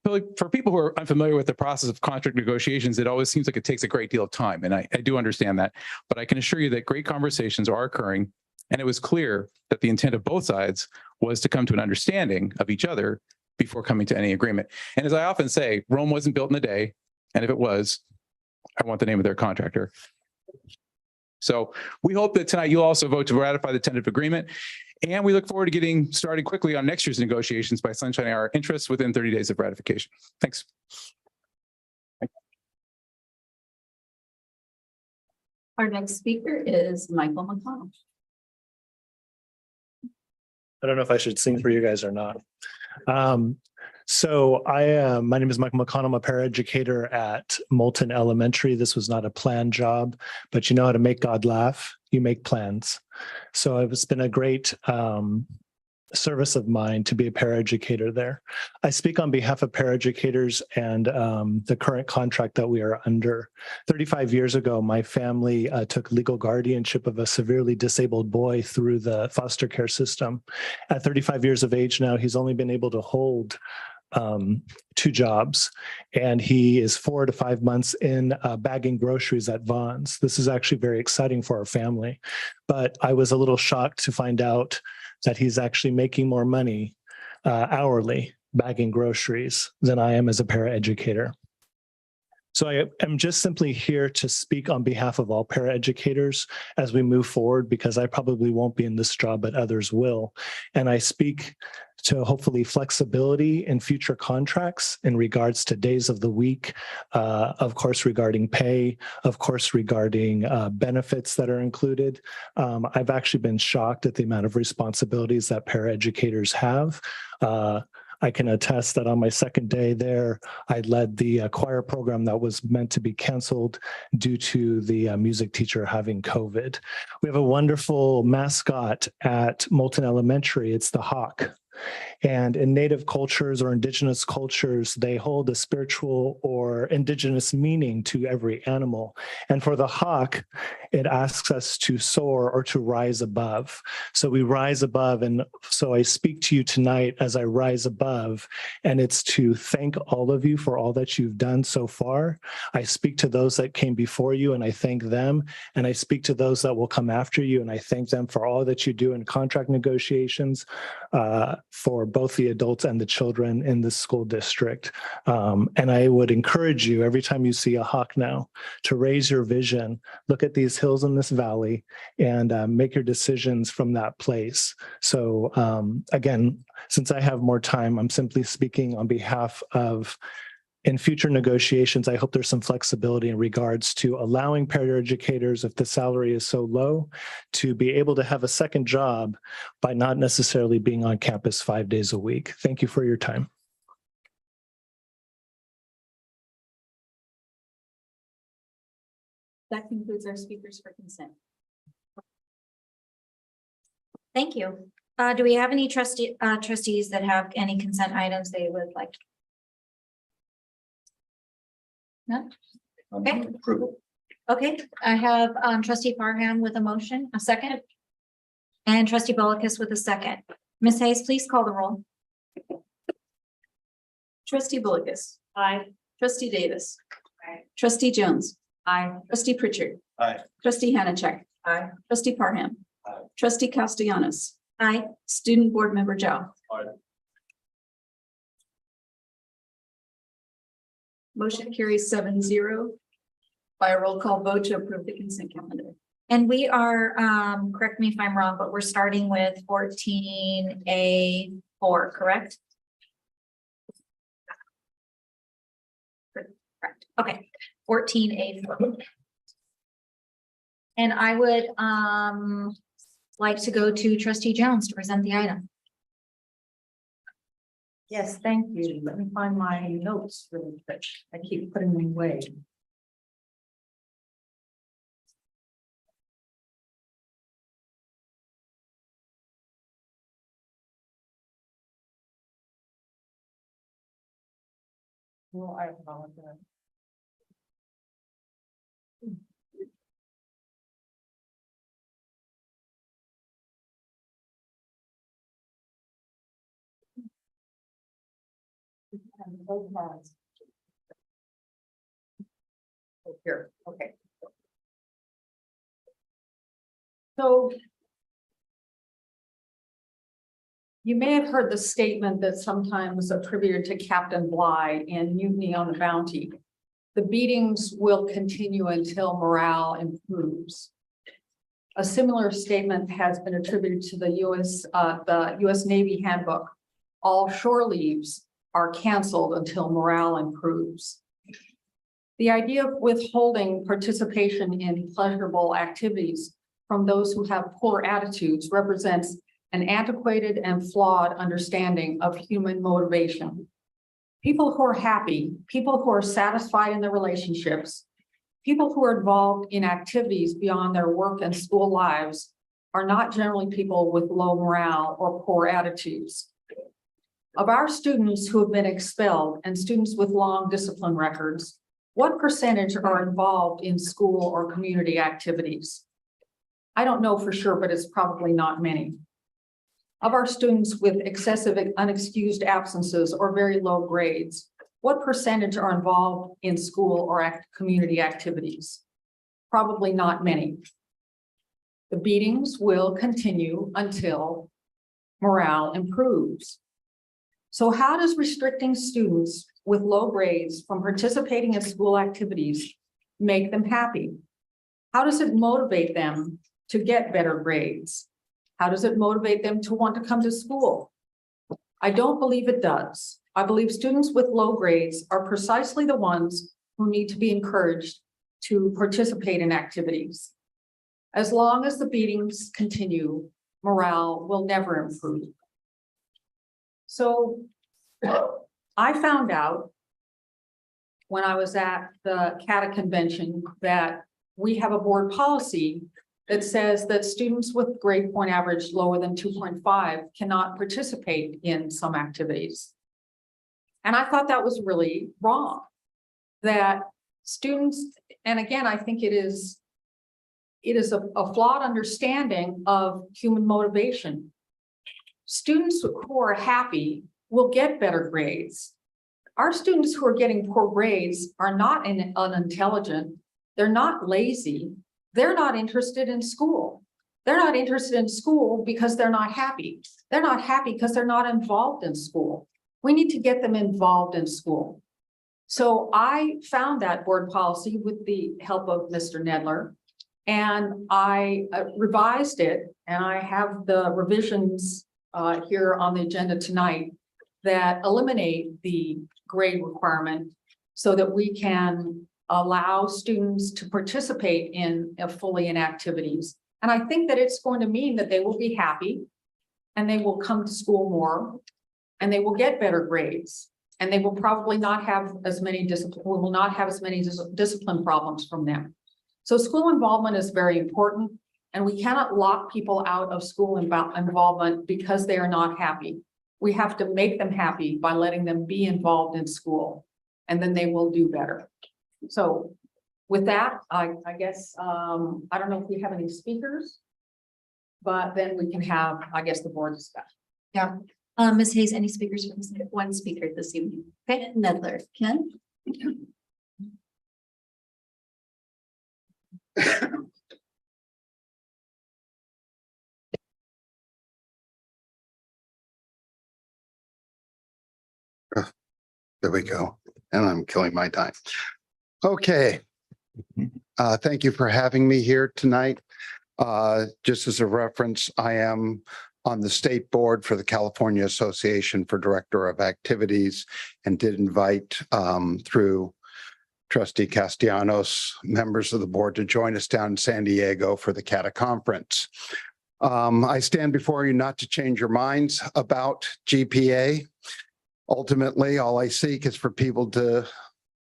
For people who are unfamiliar with the process of contract negotiations, it always seems like it takes a great deal of time. And I do understand that, but I can assure you that great conversations are occurring. And it was clear that the intent of both sides was to come to an understanding of each other before coming to any agreement. And as I often say, Rome wasn't built in a day. And if it was, I want the name of their contractor. So we hope that tonight you'll also vote to ratify the tentative agreement. And we look forward to getting started quickly on next year's negotiations by sunshining our interests within 30 days of ratification. Thanks. Our next speaker is Michael McConnell. I don't know if I should sing for you guys or not. My name is Michael McConnell. I'm a paraeducator at Moulton Elementary. This was not a planned job, but you know how to make God laugh. You make plans. So it's been a great service of mine to be a paraeducator there. I speak on behalf of paraeducators and the current contract that we are under. 35 years ago, my family took legal guardianship of a severely disabled boy through the foster care system. At 35 years of age now, he's only been able to hold 2 jobs, and he is 4 to 5 months in bagging groceries at Vaughn's. This is actually very exciting for our family, but I was a little shocked to find out that he's actually making more money hourly bagging groceries than I am as a paraeducator. So I am just simply here to speak on behalf of all paraeducators as we move forward, because I probably won't be in this job, but others will. And I speak to hopefully flexibility in future contracts in regards to days of the week, of course, regarding pay, of course, regarding benefits that are included. I've actually been shocked at the amount of responsibilities that paraeducators have. I can attest that on my second day there, I led the choir program that was meant to be canceled due to the music teacher having COVID. We have a wonderful mascot at Moulton Elementary. It's the hawk. And in Native cultures or indigenous cultures, they hold a spiritual or indigenous meaning to every animal. And for the hawk, it asks us to soar or to rise above. So we rise above. And so I speak to you tonight as I rise above, and it's to thank all of you for all that you've done so far. I speak to those that came before you, and I thank them. And I speak to those that will come after you, and I thank them for all that you do in contract negotiations, for both the adults and the children in the school district. And I would encourage you every time you see a hawk now to raise your vision, look at these hills in this valley, and make your decisions from that place. So again, since I have more time, I'm simply speaking on behalf of, in future negotiations, I hope there's some flexibility in regards to allowing paraeducators, if the salary is so low, to be able to have a second job by not necessarily being on campus 5 days a week. Thank you for your time. That concludes our speakers for consent. Thank you. Do we have any trustees that have any consent items they would like? No? Okay. Okay, I have trustee Parham with a motion, a second. And trustee Bollicus with a second. Ms. Hayes, please call the roll. Trustee Bollicus. Aye. Trustee Davis. Aye. Trustee Jones. Aye. Trustee Pritchard. Aye. Trustee Hanachek. Aye. Trustee Parham. Aye. Trustee Castellanos. Aye. Student Board Member Zhao. Aye. Motion carries 7-0 by a roll call vote to approve the consent calendar. And we are, correct me if I'm wrong, but we're starting with 14A4, correct? Correct. Okay, 14A4. And I would like to go to trustee Jones to present the item. Yes, thank you. Let me find my notes really quick. I keep putting them away. Well, I apologize. Here, okay. So you may have heard the statement that sometimes attributed to Captain Bligh in Mutiny on the Bounty. The beatings will continue until morale improves. A similar statement has been attributed to the U.S. Navy handbook. All shore leaves are canceled until morale improves. The idea of withholding participation in pleasurable activities from those who have poor attitudes represents an antiquated and flawed understanding of human motivation. People who are happy, people who are satisfied in their relationships, people who are involved in activities beyond their work and school lives are not generally people with low morale or poor attitudes. Of our students who have been expelled and students with long discipline records, what percentage are involved in school or community activities? I don't know for sure, but it's probably not many. Of our students with excessive unexcused absences or very low grades, what percentage are involved in school or community activities? Probably not many. The beatings will continue until morale improves. So how does restricting students with low grades from participating in school activities make them happy? How does it motivate them to get better grades? How does it motivate them to want to come to school? I don't believe it does. I believe students with low grades are precisely the ones who need to be encouraged to participate in activities. As long as the beatings continue, morale will never improve. So I found out when I was at the CATA convention that we have a board policy that says that students with grade point average lower than 2.5 cannot participate in some activities. And I thought that was really wrong. That students, and again, I think it is a flawed understanding of human motivation. Students who are happy will get better grades. Our students who are getting poor grades are not unintelligent. They're not lazy. They're not interested in school. They're not interested in school because they're not happy. They're not happy because they're not involved in school. We need to get them involved in school. So I found that board policy with the help of Mr. Nedler, and I revised it, and I have the revisions here on the agenda tonight that eliminate the grade requirement so that we can allow students to participate in fully in activities. And I think that it's going to mean that they will be happy and they will come to school more and they will get better grades. And they will probably not have as many discipline problems from them. So school involvement is very important, and we cannot lock people out of school involvement because they are not happy. We have to make them happy by letting them be involved in school, and then they will do better. So with that, I guess, I don't know if we have any speakers, but then we can have, I guess, the board discuss. Yeah. Ms. Hayes, any speakers for this? One speaker this evening. Okay, Nedler, Ken? There we go. And I'm killing my time. Okay. Thank you for having me here tonight. Just as a reference, I am on the state board for the California Association for Director of Activities and did invite through Trustee Castellanos, members of the board to join us down in San Diego for the CATA conference. I stand before you not to change your minds about GPA. Ultimately, all I seek is for people to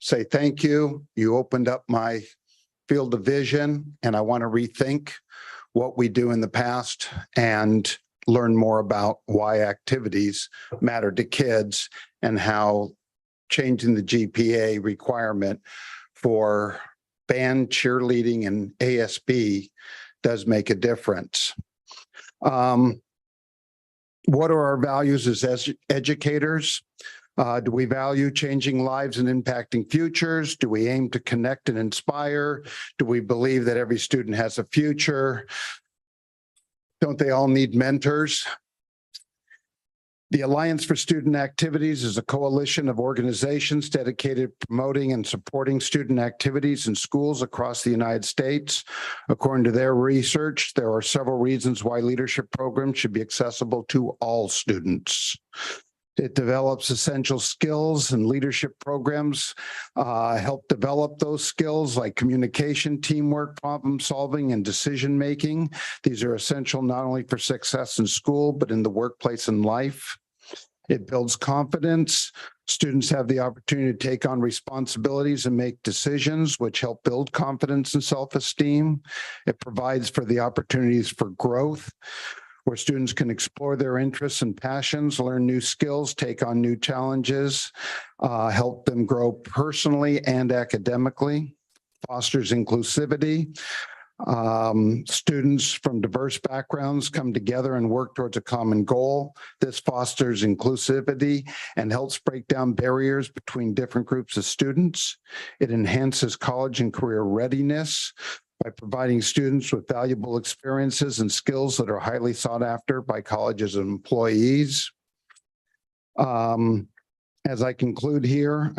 say, thank you. You opened up my field of vision, and I want to rethink what we do in the past and learn more about why activities matter to kids and how changing the GPA requirement for band, cheerleading, and ASB does make a difference. What are our values as educators? Do we value changing lives and impacting futures? Do we aim to connect and inspire? Do we believe that every student has a future? Don't they all need mentors? The Alliance for Student Activities is a coalition of organizations dedicated to promoting and supporting student activities in schools across the United States. According to their research, there are several reasons why leadership programs should be accessible to all students. It develops essential skills, and leadership programs help develop those skills like communication, teamwork, problem solving, and decision making. These are essential not only for success in school, but in the workplace and life. It builds confidence. Students have the opportunity to take on responsibilities and make decisions, which help build confidence and self-esteem. It provides for the opportunities for growth, where students can explore their interests and passions, learn new skills, take on new challenges, help them grow personally and academically, fosters inclusivity. Students from diverse backgrounds come together and work towards a common goal. This fosters inclusivity and helps break down barriers between different groups of students. It enhances college and career readiness by providing students with valuable experiences and skills that are highly sought after by colleges and employees. As I conclude here,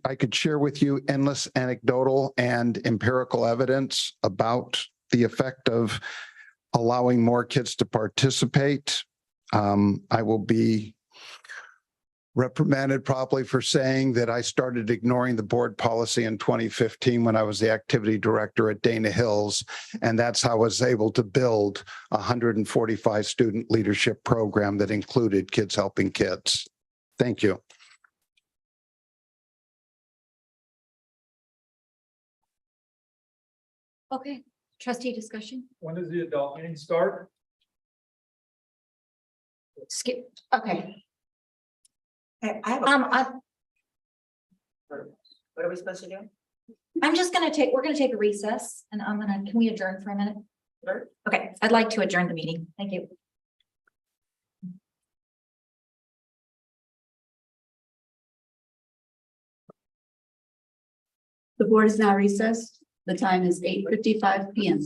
I could share with you endless anecdotal and empirical evidence about the effect of allowing more kids to participate. I will be reprimanded probably for saying that I started ignoring the board policy in 2015 when I was the activity director at Dana Hills. And that's how I was able to build a 145 student leadership program that included Kids Helping Kids. Thank you. Okay, trustee discussion? When does the adult meeting start? Skip, okay. I have what are we supposed to do? I'm just gonna take, we're gonna take a recess and can we adjourn for a minute? Sure. Okay, I'd like to adjourn the meeting. Thank you. The board is now recessed. The time is 8:55 PM.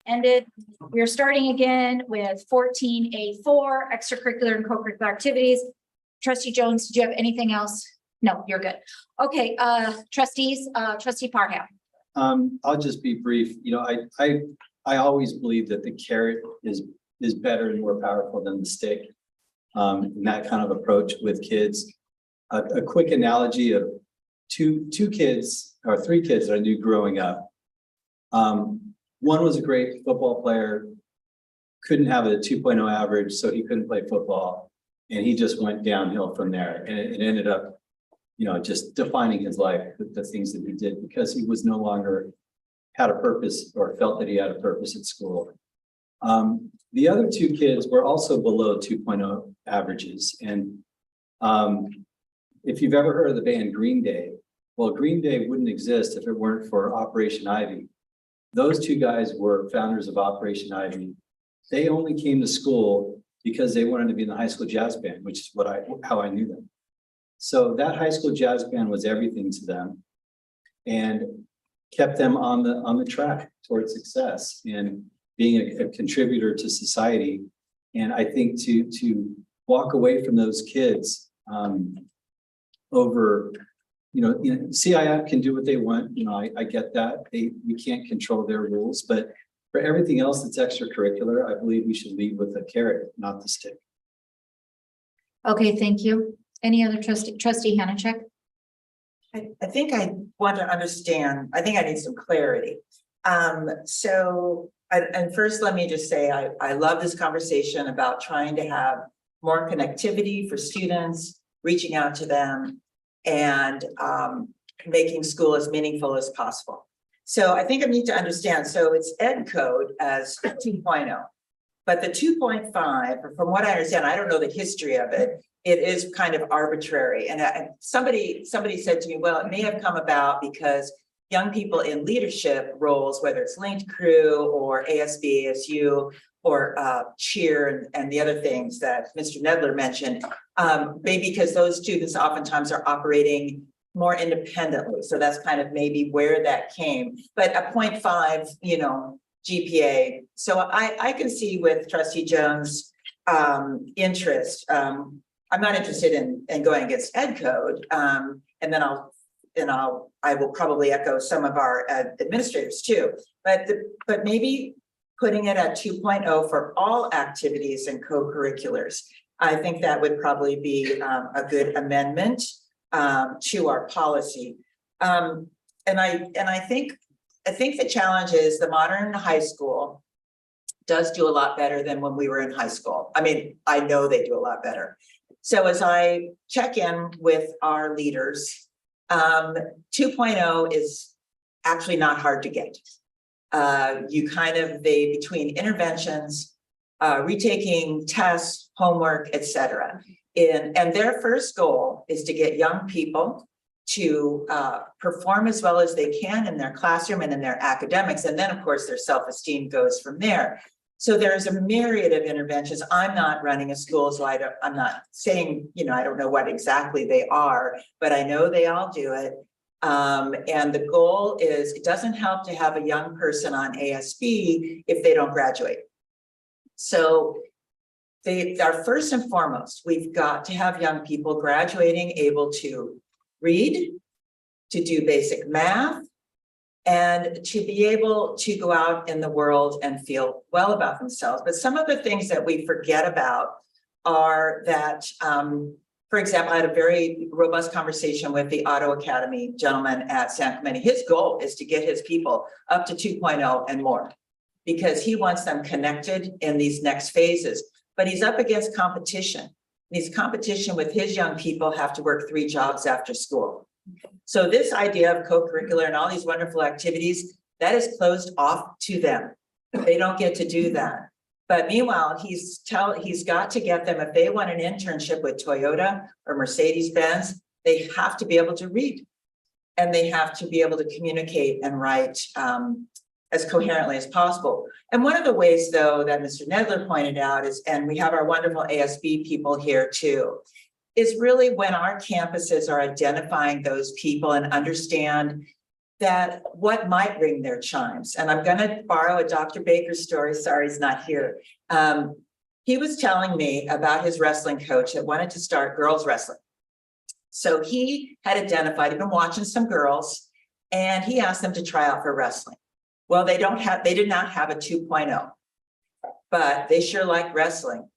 ended. We are starting again with 14A4, extracurricular and co-curricular activities. Trustee Jones, do you have anything else? No, you're good. Okay, trustees, trustee Parham. I'll just be brief. You know, I always believe that the carrot is better and more powerful than the stick. In that kind of approach with kids. A quick analogy of two kids or three kids that I knew growing up. One was a great football player, couldn't have a 2.0 average, so he couldn't play football. And he just went downhill from there. And it ended up, you know, just defining his life, the things that he did, because he was no longer had a purpose or felt that he had a purpose at school. The other two kids were also below 2.0 averages. And if you've ever heard of the band Green Day, well, Green Day wouldn't exist if it weren't for Operation Ivy. Those two guys were founders of Operation Ivy. They only came to school because they wanted to be in the high school jazz band, which is how I knew them. So that high school jazz band was everything to them and kept them on the track towards success and being a contributor to society. And I think to walk away from those kids over, CIF can do what they want. I get that. We can't control their rules, but for everything else that's extracurricular, I believe we should lead with a carrot, not the stick. Okay, thank you. Any other trustee Hanachek? I think I want to understand, I think I need some clarity. And first, let me just say, I love this conversation about trying to have more connectivity for students, reaching out to them, and making school as meaningful as possible. So I think I need to understand, so it's ed code as 2.0, but the 2.5, from what I understand, I don't know the history of it, it is kind of arbitrary. And somebody said to me, well, it may have come about because young people in leadership roles, whether it's linked crew or ASB, ASU, or cheer and the other things that Mr. Nedler mentioned, maybe because those students oftentimes are operating more independently. So that's kind of maybe where that came. But a 0.5, GPA. So I can see with Trustee Jones' interest. I'm not interested in going against ed code. And then I will probably echo some of our administrators too, but maybe putting it at 2.0 for all activities and co-curriculars. I think that would probably be a good amendment to our policy. And I think the challenge is the modern high school does do a lot better than when we were in high school. I mean, I know they do a lot better. So as I check in with our leaders, 2.0 is actually not hard to get. Between interventions, retaking tests, homework, etc. And their first goal is to get young people to perform as well as they can in their classroom and in their academics. And then of course their self-esteem goes from there. So there's a myriad of interventions. I'm not running a school, so I'm not saying, I don't know what exactly they are, but I know they all do it. And the goal is, it doesn't help to have a young person on ASB if they don't graduate. So they are first and foremost, we've got to have young people graduating able to read, to do basic math, and to be able to go out in the world and feel well about themselves. But some of the things that we forget about are that, for example, I had a very robust conversation with the Auto Academy gentleman at San Clemente. His goal is to get his people up to 2.0 and more, because he wants them connected in these next phases. But he's up against competition. His competition with his young people have to work 3 jobs after school. So this idea of co-curricular and all these wonderful activities, that is closed off to them. They don't get to do that. But meanwhile, he's got to get them, if they want an internship with Toyota or Mercedes-Benz, they have to be able to read, and they have to be able to communicate and write as coherently as possible. And one of the ways, though, that Mr. Nedler pointed out is, and we have our wonderful ASB people here too, is really when our campuses are identifying those people and understand that what might ring their chimes. And I'm gonna borrow a Dr. Baker story. Sorry, he's not here. He was telling me about his wrestling coach that wanted to start girls wrestling. So he had identified, he'd been watching some girls, and he asked them to try out for wrestling. Well, they did not have a 2.0, but they sure like wrestling.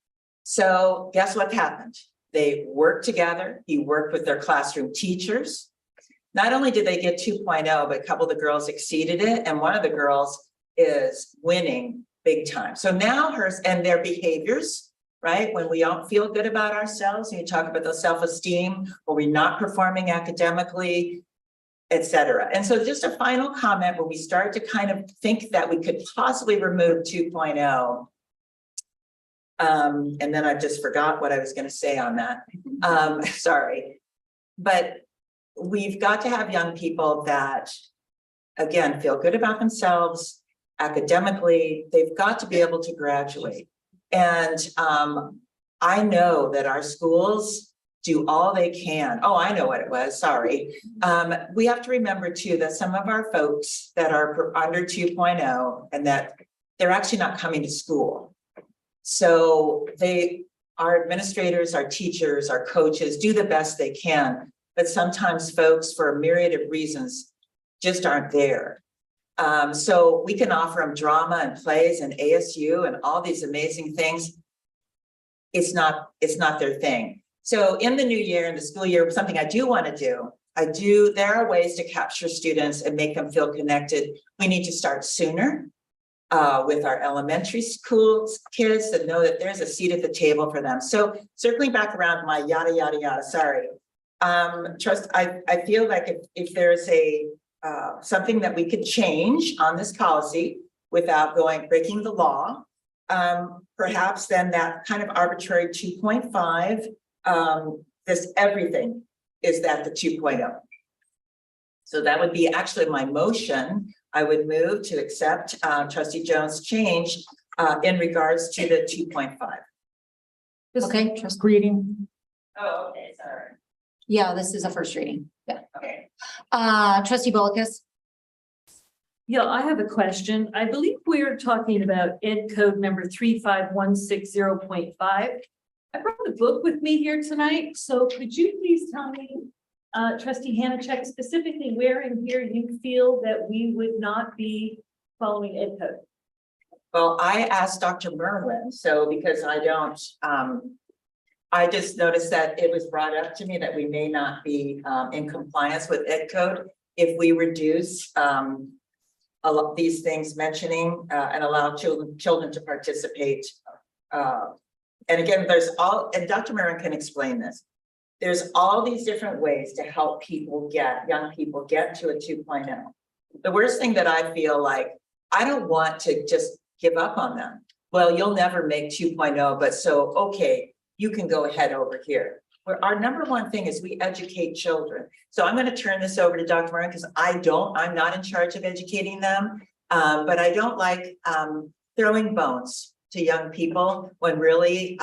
So guess what happened? They worked together. He worked with their classroom teachers. Not only did they get 2.0, but a couple of the girls exceeded it. And one of the girls is winning big time. So now and their behaviors, right? When we don't feel good about ourselves, and you talk about the self-esteem, or we're not performing academically, et cetera. And so just a final comment, when we start to kind of think that we could possibly remove 2.0, and then I just forgot what I was going to say on that. Sorry, but we've got to have young people that, again, feel good about themselves academically. They've got to be able to graduate. And I know that our schools do all they can. Oh, I know what it was. Sorry. We have to remember too that some of our folks that are under 2.0 and that they're actually not coming to school. So our administrators, our teachers, our coaches do the best they can, but sometimes folks, for a myriad of reasons, just aren't there. So we can offer them drama and plays and ASU and all these amazing things. It's not their thing. So in the new year, in the school year, something I do want to do, there are ways to capture students and make them feel connected. We need to start sooner with our elementary school kids that know that there's a seat at the table for them. So circling back around my yada, yada, yada, sorry. I feel like if there's something that we could change on this policy without breaking the law, perhaps then that kind of arbitrary 2.5, this everything is that the 2.0. So that would be actually my motion. I would move to accept Trustee Jones' change in regards to the 2.5. Okay, trust reading. Oh, okay, sorry. Yeah, this is a first reading. Yeah. Okay. Trustee Bolkus. Yeah, I have a question. I believe we're talking about Ed Code number 35160.5. I brought the book with me here tonight, so could you please tell me, Trustee Hanachek, specifically where in here you feel that we would not be following Ed Code? Well, I asked Dr. Merwin, so because I don't, I just noticed that it was brought up to me that we may not be in compliance with Ed Code if we reduce these things mentioning and allow children to participate. And again, and Dr. Merwin can explain this. There's all these different ways to help young people get to a 2.0. The worst thing that I feel like, I don't want to just give up on them. Well, you'll never make 2.0, but so, okay, you can go ahead over here. Where our number one thing is we educate children. So I'm going to turn this over to Dr. Moran because I'm not in charge of educating them, but I don't like throwing bones to young people when really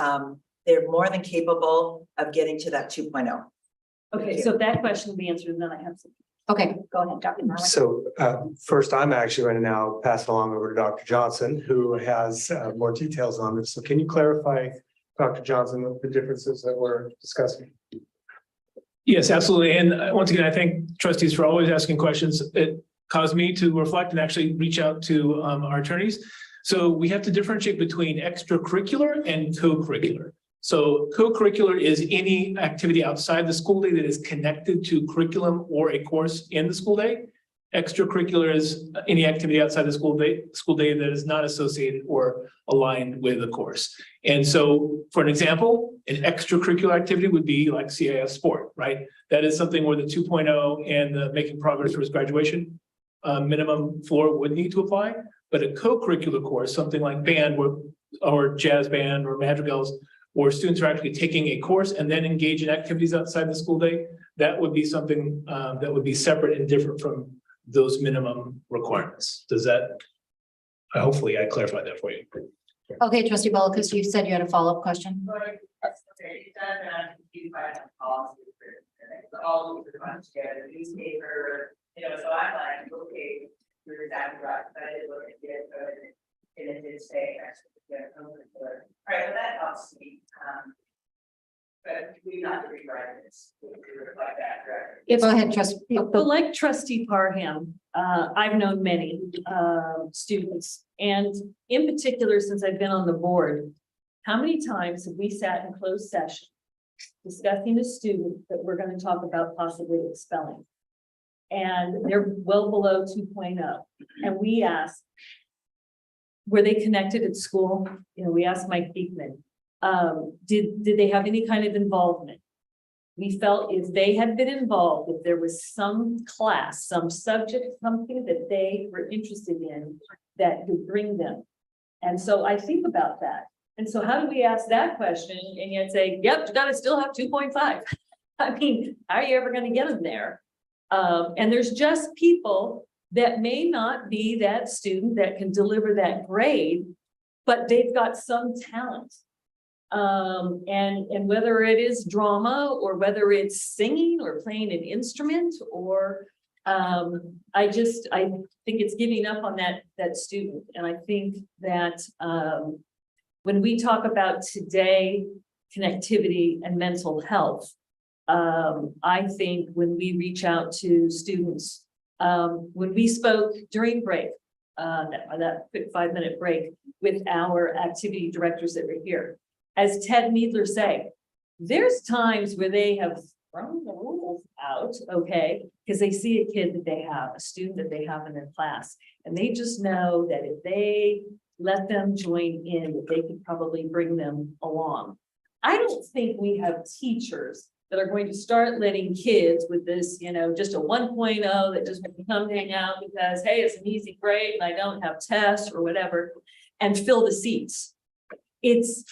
they're more than capable of getting to that 2.0. Okay, so that question will be answered, and then I have some. Okay, go ahead, Dr. Merwin. So first, I'm actually going to now pass it along over to Dr. Johnson, who has more details on this. So can you clarify, Dr. Johnson, the differences that we're discussing? Yes, absolutely. And once again, I thank trustees for always asking questions. It caused me to reflect and actually reach out to our attorneys. So we have to differentiate between extracurricular and co-curricular. So co-curricular is any activity outside the school day that is connected to curriculum or a course in the school day. Extracurricular is any activity outside the school day that is not associated or aligned with a course. And so, for an example, an extracurricular activity would be like CIS sport, right? That is something where the 2.0 and the making progress towards graduation minimum floor would need to apply. But a co-curricular course, something like band or jazz band or madrigals, where students are actually taking a course and then engage in activities outside the school day, that would be something that would be separate and different from those minimum requirements. Does that, hopefully I clarified that for you. Okay, Trustee Bolkus, you said you had a follow-up question. All together, newspaper, You know, so I'm like, okay, you're exactly right, but I did look at it, and it did say, actually, all right, well, that helps me, but we not to rewrite this, to reflect that, correct? Yeah, go ahead, trust. But like trustee Parham, I've known many students, and in particular, since I've been on the board, how many times have we sat in closed session discussing a student that we're going to talk about possibly expelling? And they're well below 2.0. And we asked, were they connected at school? You know, we asked Mike Beekman, did they have any kind of involvement? We felt if they had been involved, if there was some class, some subject, something that they were interested in that could bring them. And so I think about that. And so how do we ask that question and yet say, yep, you gotta still have 2.5? I mean, how are you ever gonna get them there? And there's just people that may not be that student that can deliver that grade, but they've got some talent. And whether it is drama or whether it's singing or playing an instrument or I think it's giving up on that student. And I think that when we talk about today connectivity and mental health, I think when we reach out to students, when we spoke during break, that quick 5-minute break with our activity directors that were here, as Ted Needler say, there's times where they have thrown the rules out, okay, because they see a kid that they have, a student that they have in their class, and they just know that if they let them join in, that they could probably bring them along. I don't think we have teachers that are going to start letting kids with this, you know, just a 1.0 that just come hang out because, hey, it's an easy grade and I don't have tests or whatever, and fill the seats.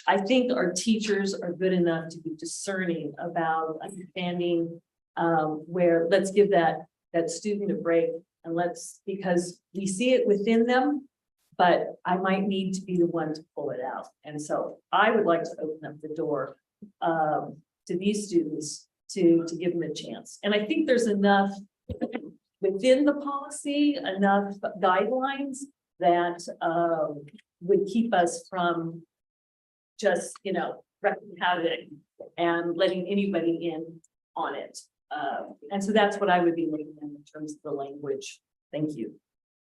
I think our teachers are good enough to be discerning about understanding where let's give that student a break and because we see it within them, but I might need to be the one to pull it out. And so I would like to open up the door to these students to give them a chance. And I think there's enough within the policy, enough guidelines that would keep us from just, you know, wrecking havoc and letting anybody in on it. And so that's what I would be looking at in terms of the language. Thank you.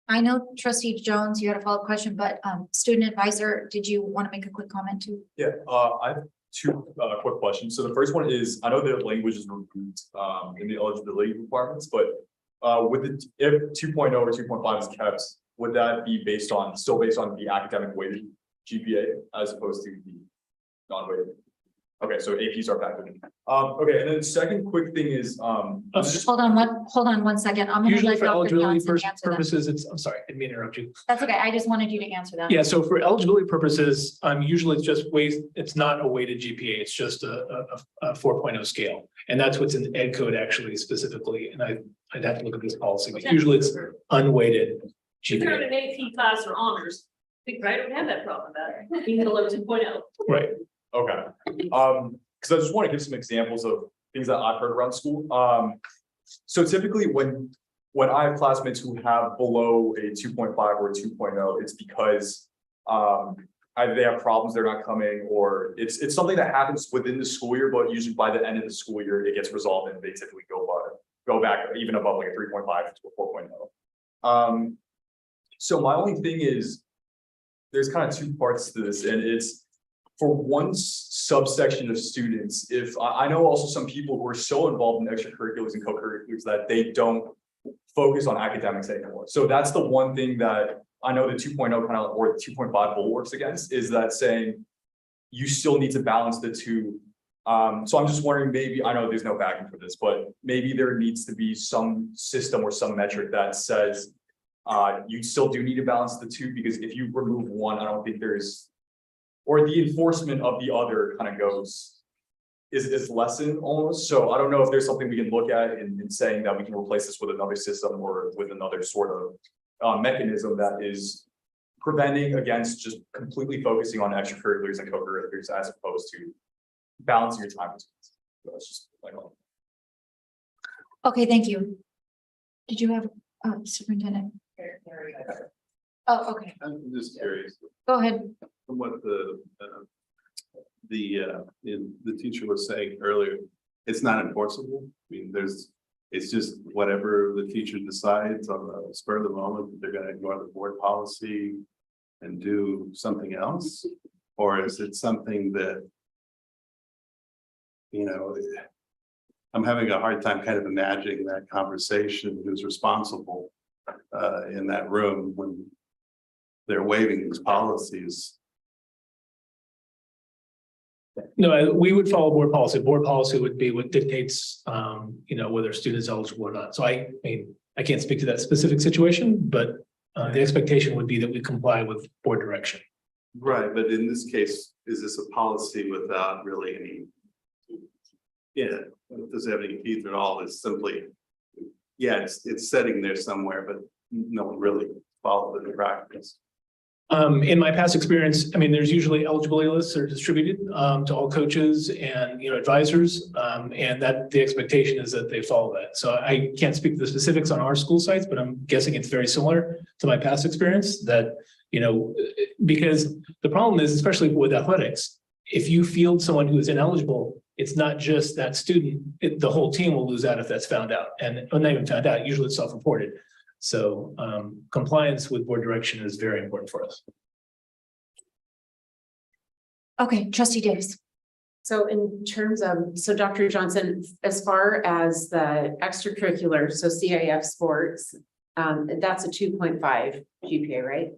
I know trustee Jones, you had a follow-up question, but student advisor, did you want to make a quick comment too? Yeah, I have two quick questions. So the first one is, I know the language is removed in the eligibility requirements, but with if 2.0 or 2.5 is kept, would that be still based on the academic weighted GPA as opposed to the non-weighted? Okay, so APs are factored in. Okay, and then the second quick thing is hold on one second. I'm gonna Usually let for Dr. eligibility Johnson answer that. purposes, I'm sorry, I didn't mean to interrupt you. That's okay. I just wanted you to answer that. Yeah, so for eligibility purposes, usually it's just it's not a weighted GPA, it's just a 4.0 scale. And that's what's in ed code actually specifically, and I'd have to look at this policy, but usually it's unweighted If you're in GPA. an AP class or honors, I don't have that problem about it, being below 2.0. Right. okay. Because I just want to give some examples of things that I've heard around school. So typically when I have classmates who have below a 2.5 or a 2.0, it's because either they have problems, they're not coming, or it's something that happens within the school year, but usually by the end of the school year, it gets resolved and they typically go back even above like a 3.5 to a 4.0. So my only thing is, there's kind of two parts to this, and it's for one subsection of students. If I know also some people who are so involved in extracurriculars and co-curriculars that they don't focus on academics anymore. So that's the one thing that I know the 2.0 kind of, or the 2.5 bulwarks against, is that saying you still need to balance the two. So I'm just wondering, maybe, I know there's no backing for this, but maybe there needs to be some system or some metric that says you still do need to balance the two, because if you remove one, I don't think there's, or the enforcement of the other kind of is lessened almost. So I don't know if there's something we can look at in saying that we can replace this with another system or with another sort of mechanism that is preventing against just completely focusing on extracurriculars and co-curriculars as opposed to balancing your time. So that's just like, Okay, thank you. Did you have, superintendent? Oh, okay, I'm just curious go ahead. from what the teacher was saying earlier. It's not enforceable. I mean, it's just whatever the teacher decides on the spur of the moment, they're gonna ignore the board policy and do something else? Or is it something that, you know, I'm having a hard time kind of imagining that conversation, who's responsible in that room when they're waiving these policies. No, we would follow board policy. Board policy would be what dictates, whether a student is eligible or not. So I mean, I can't speak to that specific situation, but the expectation would be that we comply with board direction. Right, but in this case, is this a policy without really any? Yeah, it doesn't have any teeth at all. It's simply, yeah, it's sitting there somewhere, but no one really followed it in practice. In my past experience, I mean, there's usually eligibility lists that are distributed to all coaches and, advisors. And that the expectation is that they follow that. So I can't speak to the specifics on our school sites, but I'm guessing it's very similar to my past experience that, because the problem is, especially with athletics, if you field someone who is ineligible, it's not just that student, the whole team will lose out if that's found out. And not even found out, usually it's self-reported. So compliance with board direction is very important for us. Okay, trustee Davis. So in terms of, Dr. Johnson, as far as the extracurricular, so CIF sports, that's a 2.5 GPA, right?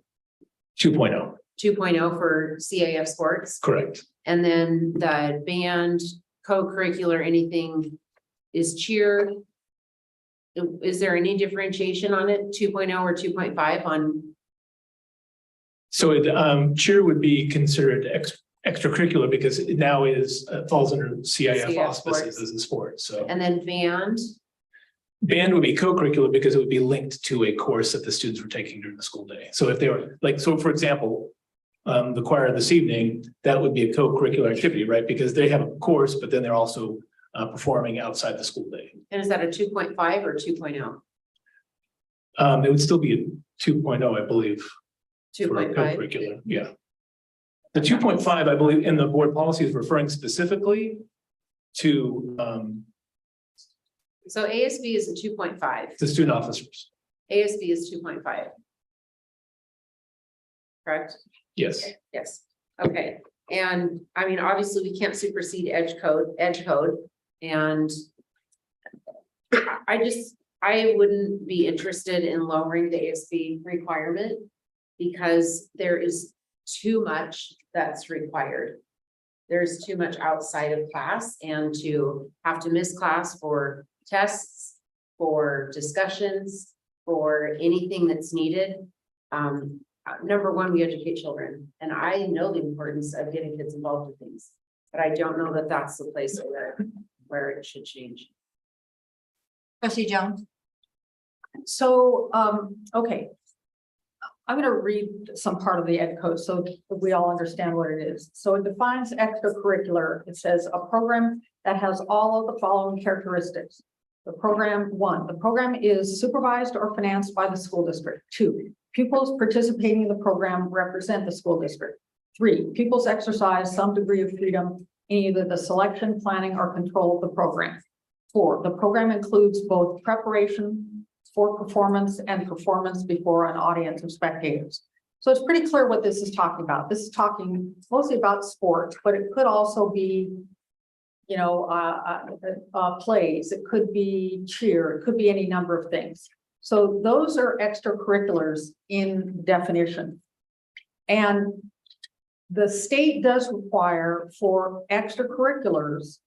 2.0. 2.0 for CIF sports. Correct. And then the band, co-curricular, anything is cheer. Is there any differentiation on it, 2.0 or 2.5 on? So cheer would be considered extracurricular because it now falls under CIF auspices as a sport. So and then band would be co-curricular because it would be linked to a course that the students were taking during the school day. So if they were for example, the choir this evening, that would be a co-curricular activity, right? Because they have a course, but then they're also performing outside the school day. And is that a 2.5 or 2.0? It would still be a 2.0, I believe. 2.5. Co-curricular, yeah. The 2.5, I believe, in the board policy is referring specifically to So ASB is a 2.5. the student officers. ASB is 2.5. Correct? Yes. Yes. Okay. And I mean, obviously we can't supersede edge code. And I wouldn't be interested in lowering the ASB requirement because there is too much that's required. There's too much outside of class, and to have to miss class for tests, for discussions, for anything that's needed. Number one, we educate children, and I know the importance of getting kids involved in things, but I don't know that that's the place where it should change. Trustee Jones. So, okay. I'm going to read some part of the ed code so we all understand what it is. So it defines extracurricular. It says a program that has all of the following characteristics. The program is supervised or financed by the school district. 2, pupils participating in the program represent the school district. 3, pupils exercise some degree of freedom in either the selection, planning, or control of the program. 4, the program includes both preparation for performance and performance before an audience of spectators. So it's pretty clear what this is talking about. This is talking mostly about sports, but it could also be, plays. It could be cheer. It could be any number of things. So those are extracurriculars in definition. And the state does require for extracurriculars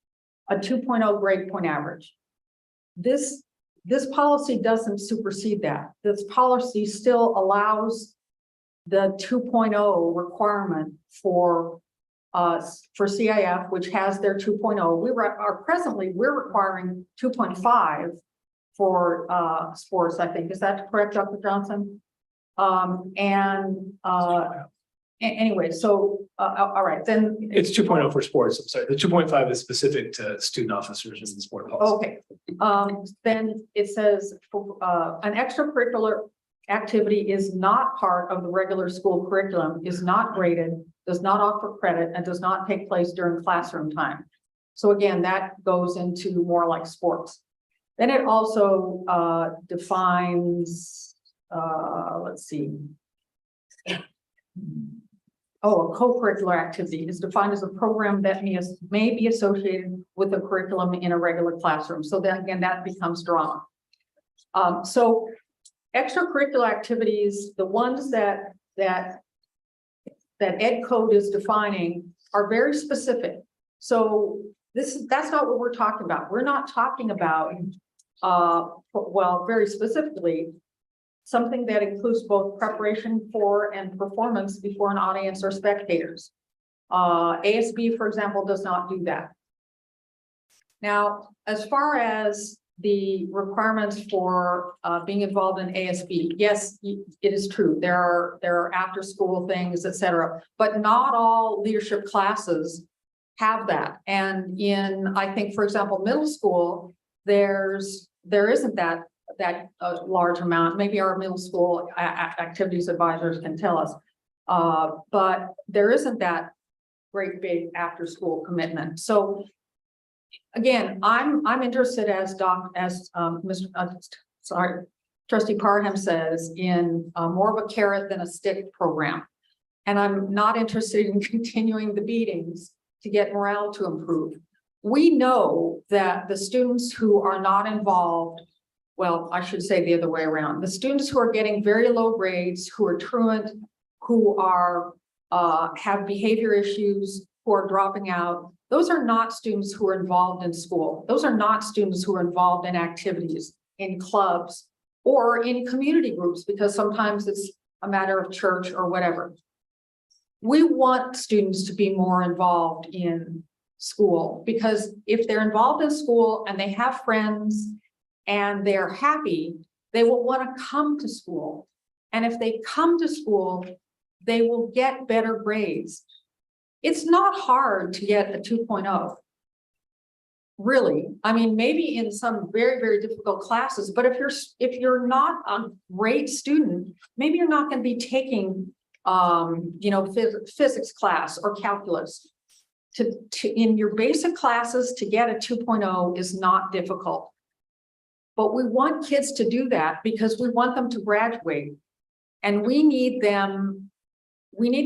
a 2.0 grade point average. This policy doesn't supersede that. This policy still allows the 2.0 requirement for CIF, which has their 2.0. We're requiring 2.5 for sports, I think. Is that correct, Dr. Johnson? Anyway, so all right, then it's 2.0 for sports. I'm sorry. The 2.5 is specific to student officers in the sport policy. Okay. then it says, an extracurricular activity is not part of the regular school curriculum, is not graded, does not offer credit, and does not take place during classroom time. So again, that goes into more like sports. Then it also defines, let's see. Oh, a co-curricular activity is defined as a program that may be associated with a curriculum in a regular classroom. So then again, that becomes drama. So extracurricular activities, the ones that Ed Code is defining are very specific. So that's not what we're talking about. We're not talking about, well, very specifically, something that includes both preparation for and performance before an audience or spectators. ASB, for example, does not do that. Now, as far as the requirements for being involved in ASB, yes, it is true. There are after school things, et cetera, but not all leadership classes have that. And in, I think, for example, middle school, there isn't that large amount. Maybe our middle school activities advisors can tell us, but there isn't that great big after school commitment. So again, I'm interested as Trustee Parham says, in more of a carrot than a stick program. And I'm not interested in continuing the beatings to get morale to improve. We know that the students who are not involved, well, I should say the other way around, the students who are getting very low grades, who are truant, who are have behavior issues, who are dropping out, those are not students who are involved in school. Those are not students who are involved in activities, in clubs, or in community groups, because sometimes it's a matter of church or whatever. We want students to be more involved in school, because if they're involved in school and they have friends and they're happy, they will want to come to school. And if they come to school, they will get better grades. It's not hard to get a 2.0. Really. I mean, maybe in some very, very difficult classes, but if you're not a great student, maybe you're not going to be taking physics class or calculus. In your basic classes, to get a 2.0 is not difficult. But we want kids to do that because we want them to graduate. And we need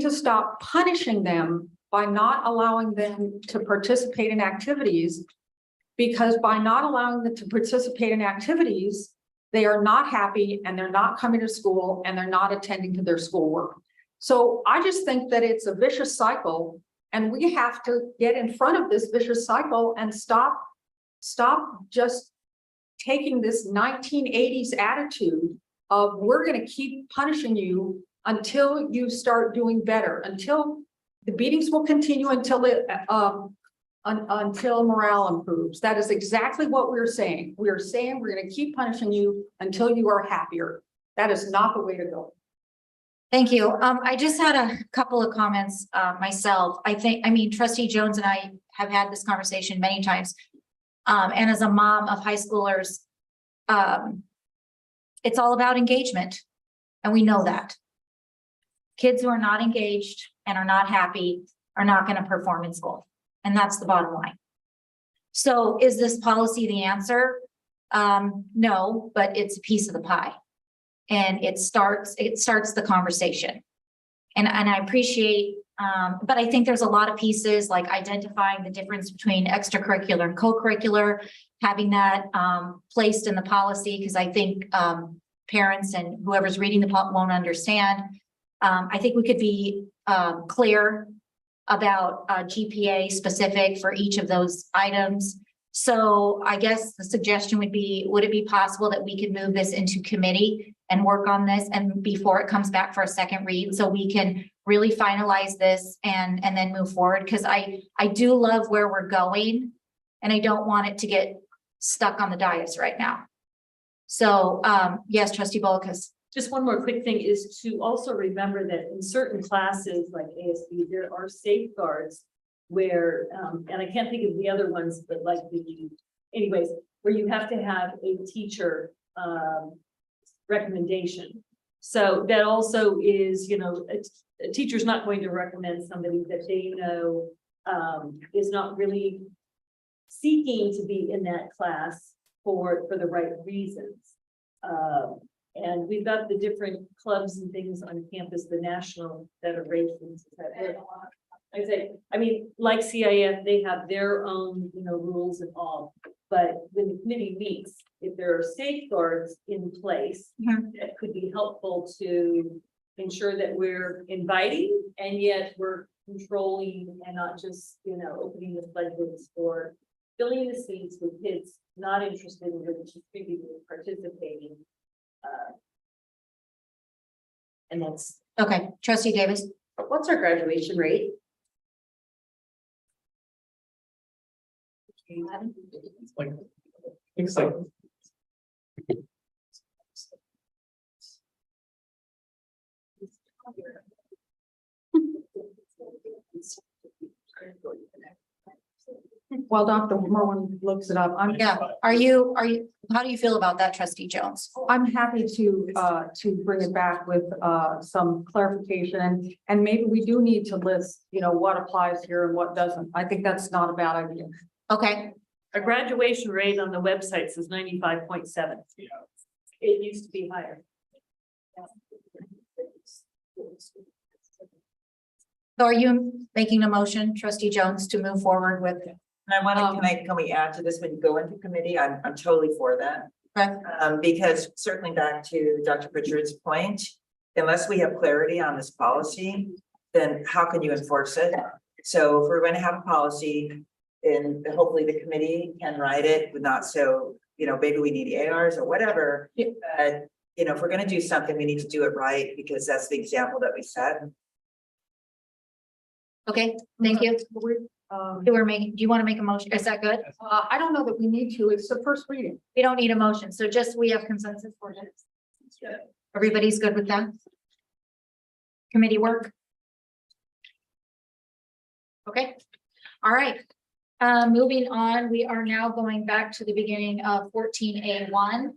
to stop punishing them by not allowing them to participate in activities, because by not allowing them to participate in activities, they are not happy and they're not coming to school and they're not attending to their schoolwork. So I just think that it's a vicious cycle, and we have to get in front of this vicious cycle and stop just taking this 1980s attitude of we're going to keep punishing you until you start doing better, until the beatings will continue until morale improves. That is exactly what we're saying. We are saying we're going to keep punishing you until you are happier. That is not the way to go. Thank you. I just had a couple of comments myself. Trustee Jones and I have had this conversation many times. And as a mom of high schoolers, it's all about engagement. And we know that. Kids who are not engaged and are not happy are not going to perform in school. And that's the bottom line. So is this policy the answer? No, but it's a piece of the pie. And it starts the conversation. And I appreciate, but I think there's a lot of pieces like identifying the difference between extracurricular and co-curricular, having that placed in the policy, because I think parents and whoever's reading the policy won't understand. I think we could be clear about GPA specific for each of those items. So I guess the suggestion would be, would it be possible that we could move this into committee and work on this and before it comes back for a second read, so we can really finalize this and then move forward? Because I do love where we're going and I don't want it to get stuck on the dais right now. So yes, Trustee Bolkus. Just one more quick thing is to also remember that in certain classes like ASB, there are safeguards where, and I can't think of the other ones, but like the anyways, where you have to have a teacher recommendation. So that also is, you know, a teacher's not going to recommend somebody that they know is not really seeking to be in that class for the right reasons. And we've got the different clubs and things on campus, the national federations. I say, I mean, like CIF, they have their own, you know, rules and all. But when the committee meets, if there are safeguards in place, that could be helpful to ensure that we're inviting and yet we're controlling and not just, you know, opening the floodgates or filling the seats with kids not interested in really contributing and participating. And that's, okay, trustee Davis. What's our graduation rate? It's like While Dr. Merwin looks it up, Yeah, are you, how do you feel about that, trustee Jones? I'm happy to bring it back with some clarification and maybe we do need to list, you know, what applies here and what doesn't. I think that's not a bad idea. Okay. A graduation rate on the website says 95.7. It used to be higher. So are you making a motion, trustee Jones, to move forward with? And I want to, can we add to this when you go into committee? I'm totally for that. Okay. Because circling back to Dr. Pritchard's point, unless we have clarity on this policy, then how can you enforce it? So if we're going to have a policy, and hopefully the committee can write it with not so, you know, maybe we need ARs or whatever. But, you know, if we're going to do something, we need to do it right because that's the example that we set. Okay, thank you. Do you want to make a motion? Is that good? I don't know that we need to. It's the first reading. We don't need a motion, so just we have consensus for it. Everybody's good with that? Committee work? Okay, all right. Moving on, we are now going back to the beginning of 14A1.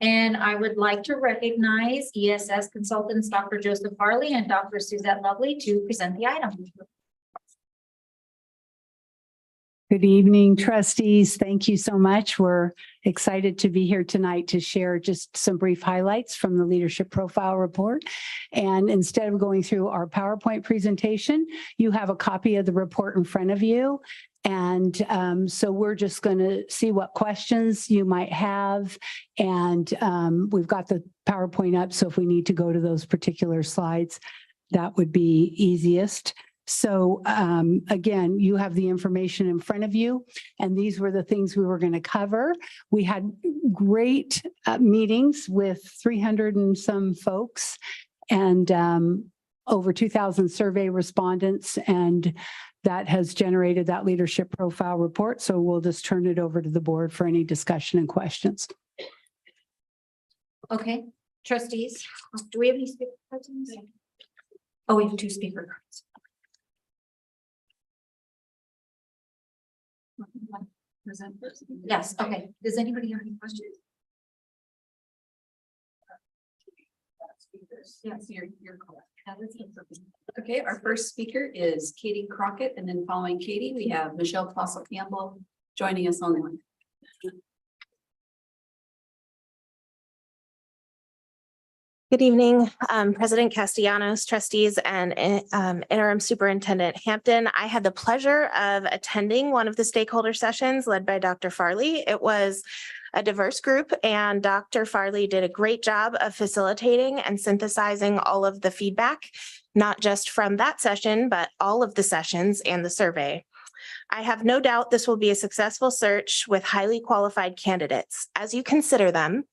And I would like to recognize ESS consultants, Dr. Joseph Farley and Dr. Suzette Lovely to present the item. Good evening, trustees. Thank you so much. We're excited to be here tonight to share just some brief highlights from the leadership profile report. And instead of going through our PowerPoint presentation, you have a copy of the report in front of you. And so we're just going to see what questions you might have. And we've got the PowerPoint up. So if we need to go to those particular slides, that would be easiest. So again, you have the information in front of you, and these were the things we were going to cover. We had great meetings with 300 and some folks and over 2,000 survey respondents, and that has generated that leadership profile report. So we'll just turn it over to the board for any discussion and questions. Okay, trustees, do we have any speaker cards? Oh, we have 2 speaker cards. Yes, okay. Does anybody have any questions? Yes, you're correct. Okay, our first speaker is Katie Crockett, and then following Katie, we have Michelle Fossil Campbell joining us online. Good evening, President Castellanos, trustees, and interim superintendent Hampton. I had the pleasure of attending one of the stakeholder sessions led by Dr. Farley. It was a diverse group, and Dr. Farley did a great job of facilitating and synthesizing all of the feedback, not just from that session, but all of the sessions and the survey. I have no doubt this will be a successful search with highly qualified candidates. As you consider them,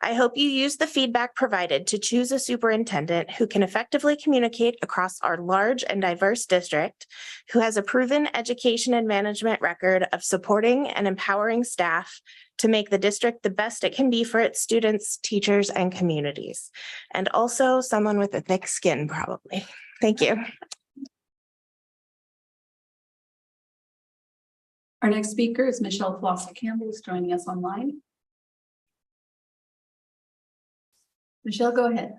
I hope you use the feedback provided to choose a superintendent who can effectively communicate across our large and diverse district, who has a proven education and management record of supporting and empowering staff to make the district the best it can be for its students, teachers, and communities. And also someone with a thick skin, probably. Thank you. Our next speaker is Michelle Flossa Campbell, who's joining us online. Michelle, go ahead.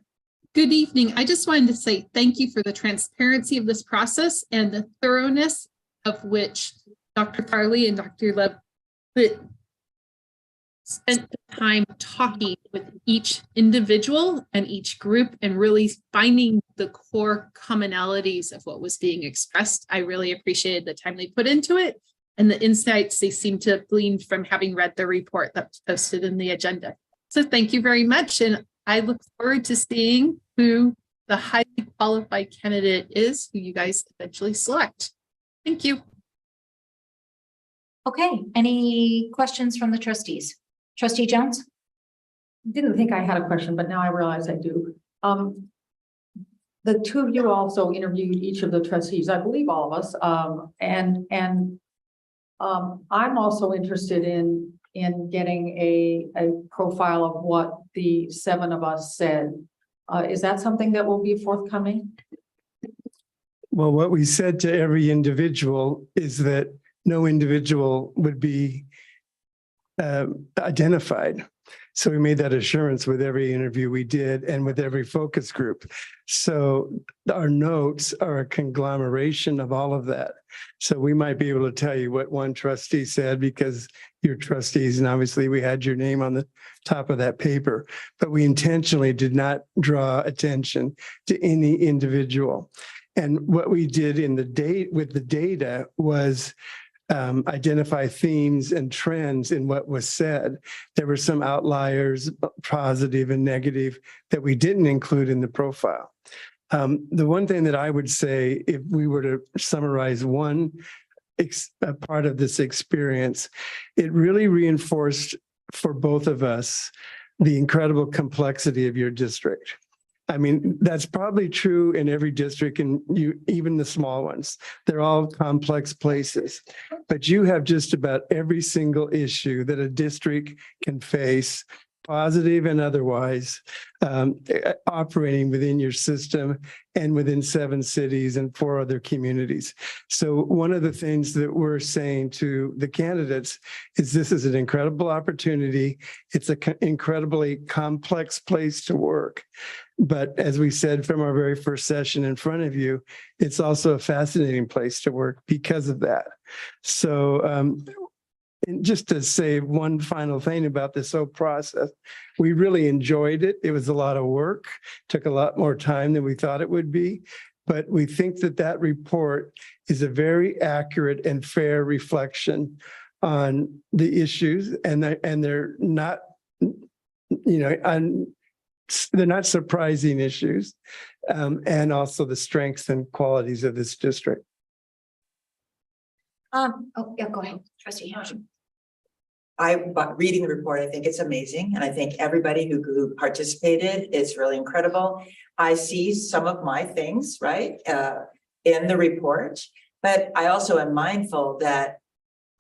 Good evening. I just wanted to say thank you for the transparency of this process and the thoroughness of which Dr. Farley and Dr. Love spent the time talking with each individual and each group and really finding the core commonalities of what was being expressed. I really appreciated the time they put into it and the insights they seem to have gleaned from having read the report that was posted in the agenda. So thank you very much. And I look forward to seeing who the highly qualified candidate is, who you guys eventually select. Thank you. Okay, any questions from the trustees? Trustee Jones? Didn't think I had a question, but now I realize I do. The two of you also interviewed each of the trustees, I believe all of us, I'm also interested in getting a profile of what the 7 of us said. Is that something that will be forthcoming? Well, what we said to every individual is that no individual would be identified. So we made that assurance with every interview we did and with every focus group. So our notes are a conglomeration of all of that. So we might be able to tell you what one trustee said because you're trustees and obviously we had your name on the top of that paper, but we intentionally did not draw attention to any individual. And what we did in the date with the data was identify themes and trends in what was said. There were some outliers, positive and negative, that we didn't include in the profile. The one thing that I would say, if we were to summarize one part of this experience, it really reinforced for both of us the incredible complexity of your district. I mean, that's probably true in every district and even the small ones. They're all complex places, but you have just about every single issue that a district can face, positive and otherwise, operating within your system and within 7 cities and 4 other communities. So one of the things that we're saying to the candidates is this is an incredible opportunity. It's an incredibly complex place to work. But as we said from our very first session in front of you, it's also a fascinating place to work because of that. So and just to say one final thing about this whole process, we really enjoyed it. It was a lot of work, took a lot more time than we thought it would be. But we think that that report is a very accurate and fair reflection on the issues, and they're not, they're not surprising issues, and also the strengths and qualities of this district. Oh, yeah, go ahead, Trustee Howard. But reading the report, I think it's amazing. And I think everybody who participated is really incredible. I see some of my things, right, in the report, but I also am mindful that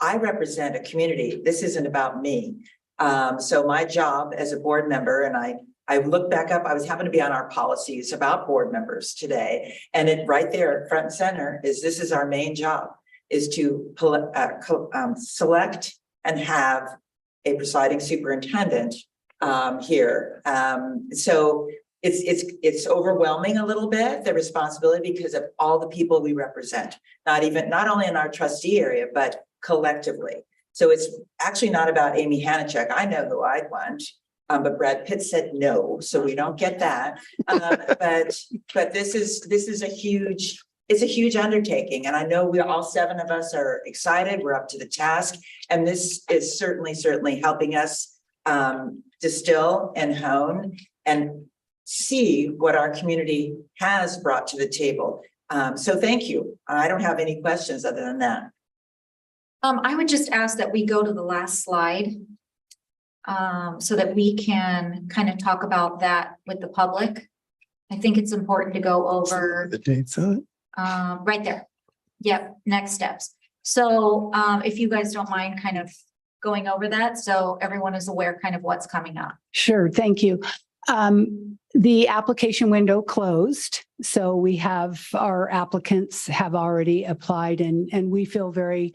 I represent a community. This isn't about me. So my job as a board member, and I looked back up, I was happened to be on our policies about board members today. And it right there, front and center, is this is our main job, is to select and have a presiding superintendent here. So it's overwhelming a little bit, the responsibility, because of all the people we represent, not only in our trustee area, but collectively. So it's actually not about Amy Hanachek. I know who I'd want. But Brad Pitt said no, so we don't get that. But this is a huge undertaking, and I know we all 7 of us are excited. We're up to the task, and this is certainly helping us distill and hone and see what our community has brought to the table. So thank you. I don't have any questions other than that. I would just ask that we go to the last slide. so that we can kind of talk about that with the public. I think it's important to go over, The dates on it. right there. Yep, next steps. So, if you guys don't mind kind of going over that, so everyone is aware kind of what's coming up. Sure, thank you. The application window closed, so we have, our applicants have already applied and we feel very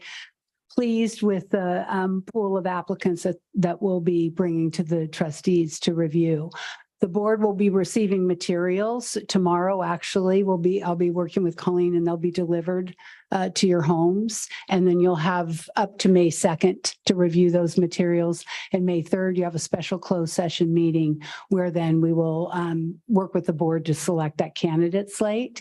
pleased with the pool of applicants that we'll be bringing to the trustees to review. The board will be receiving materials tomorrow. Actually, I'll be working with Colleen and they'll be delivered to your homes. And then you'll have up to May 2nd to review those materials. And May 3rd, you have a special closed session meeting where then we will work with the board to select that candidate slate.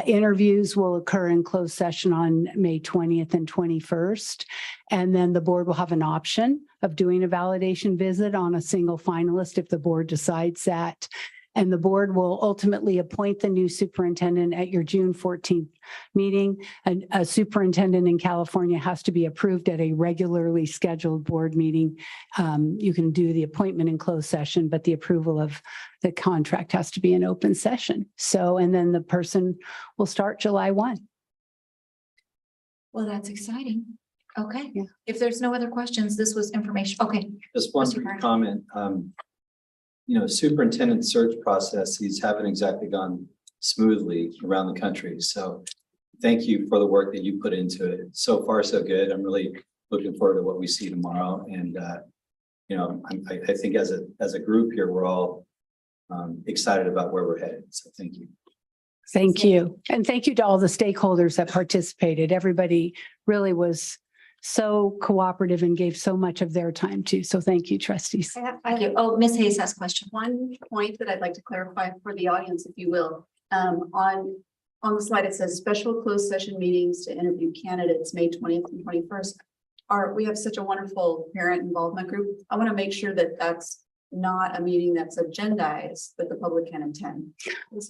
Interviews will occur in closed session on May 20th and 21st. And then the board will have an option of doing a validation visit on a single finalist if the board decides that. And the board will ultimately appoint the new superintendent at your June 14th meeting. And a superintendent in California has to be approved at a regularly scheduled board meeting. You can do the appointment in closed session, but the approval of the contract has to be in open session. So, and then the person will start July 1. Well, that's exciting. Okay, Yeah. if there's no other questions, this was information. Okay, Just one Mr. brief Carter. comment. Superintendent search processes haven't exactly gone smoothly around the country. So thank you for the work that you put into it. So far, so good. I'm really looking forward to what we see tomorrow. And, I think as a group here, we're all excited about where we're headed. So thank you. Thank you. And thank you to all the stakeholders that participated. Everybody really was so cooperative and gave so much of their time too. So thank you, trustees. Thank you. Oh, Ms. Hayes has a question. One point that I'd like to clarify for the audience, if you will, on the slide, it says special closed session meetings to interview candidates, May 20th and 21st. We have such a wonderful parent involvement group. I want to make sure that that's not a meeting that's agendized, that the public can attend.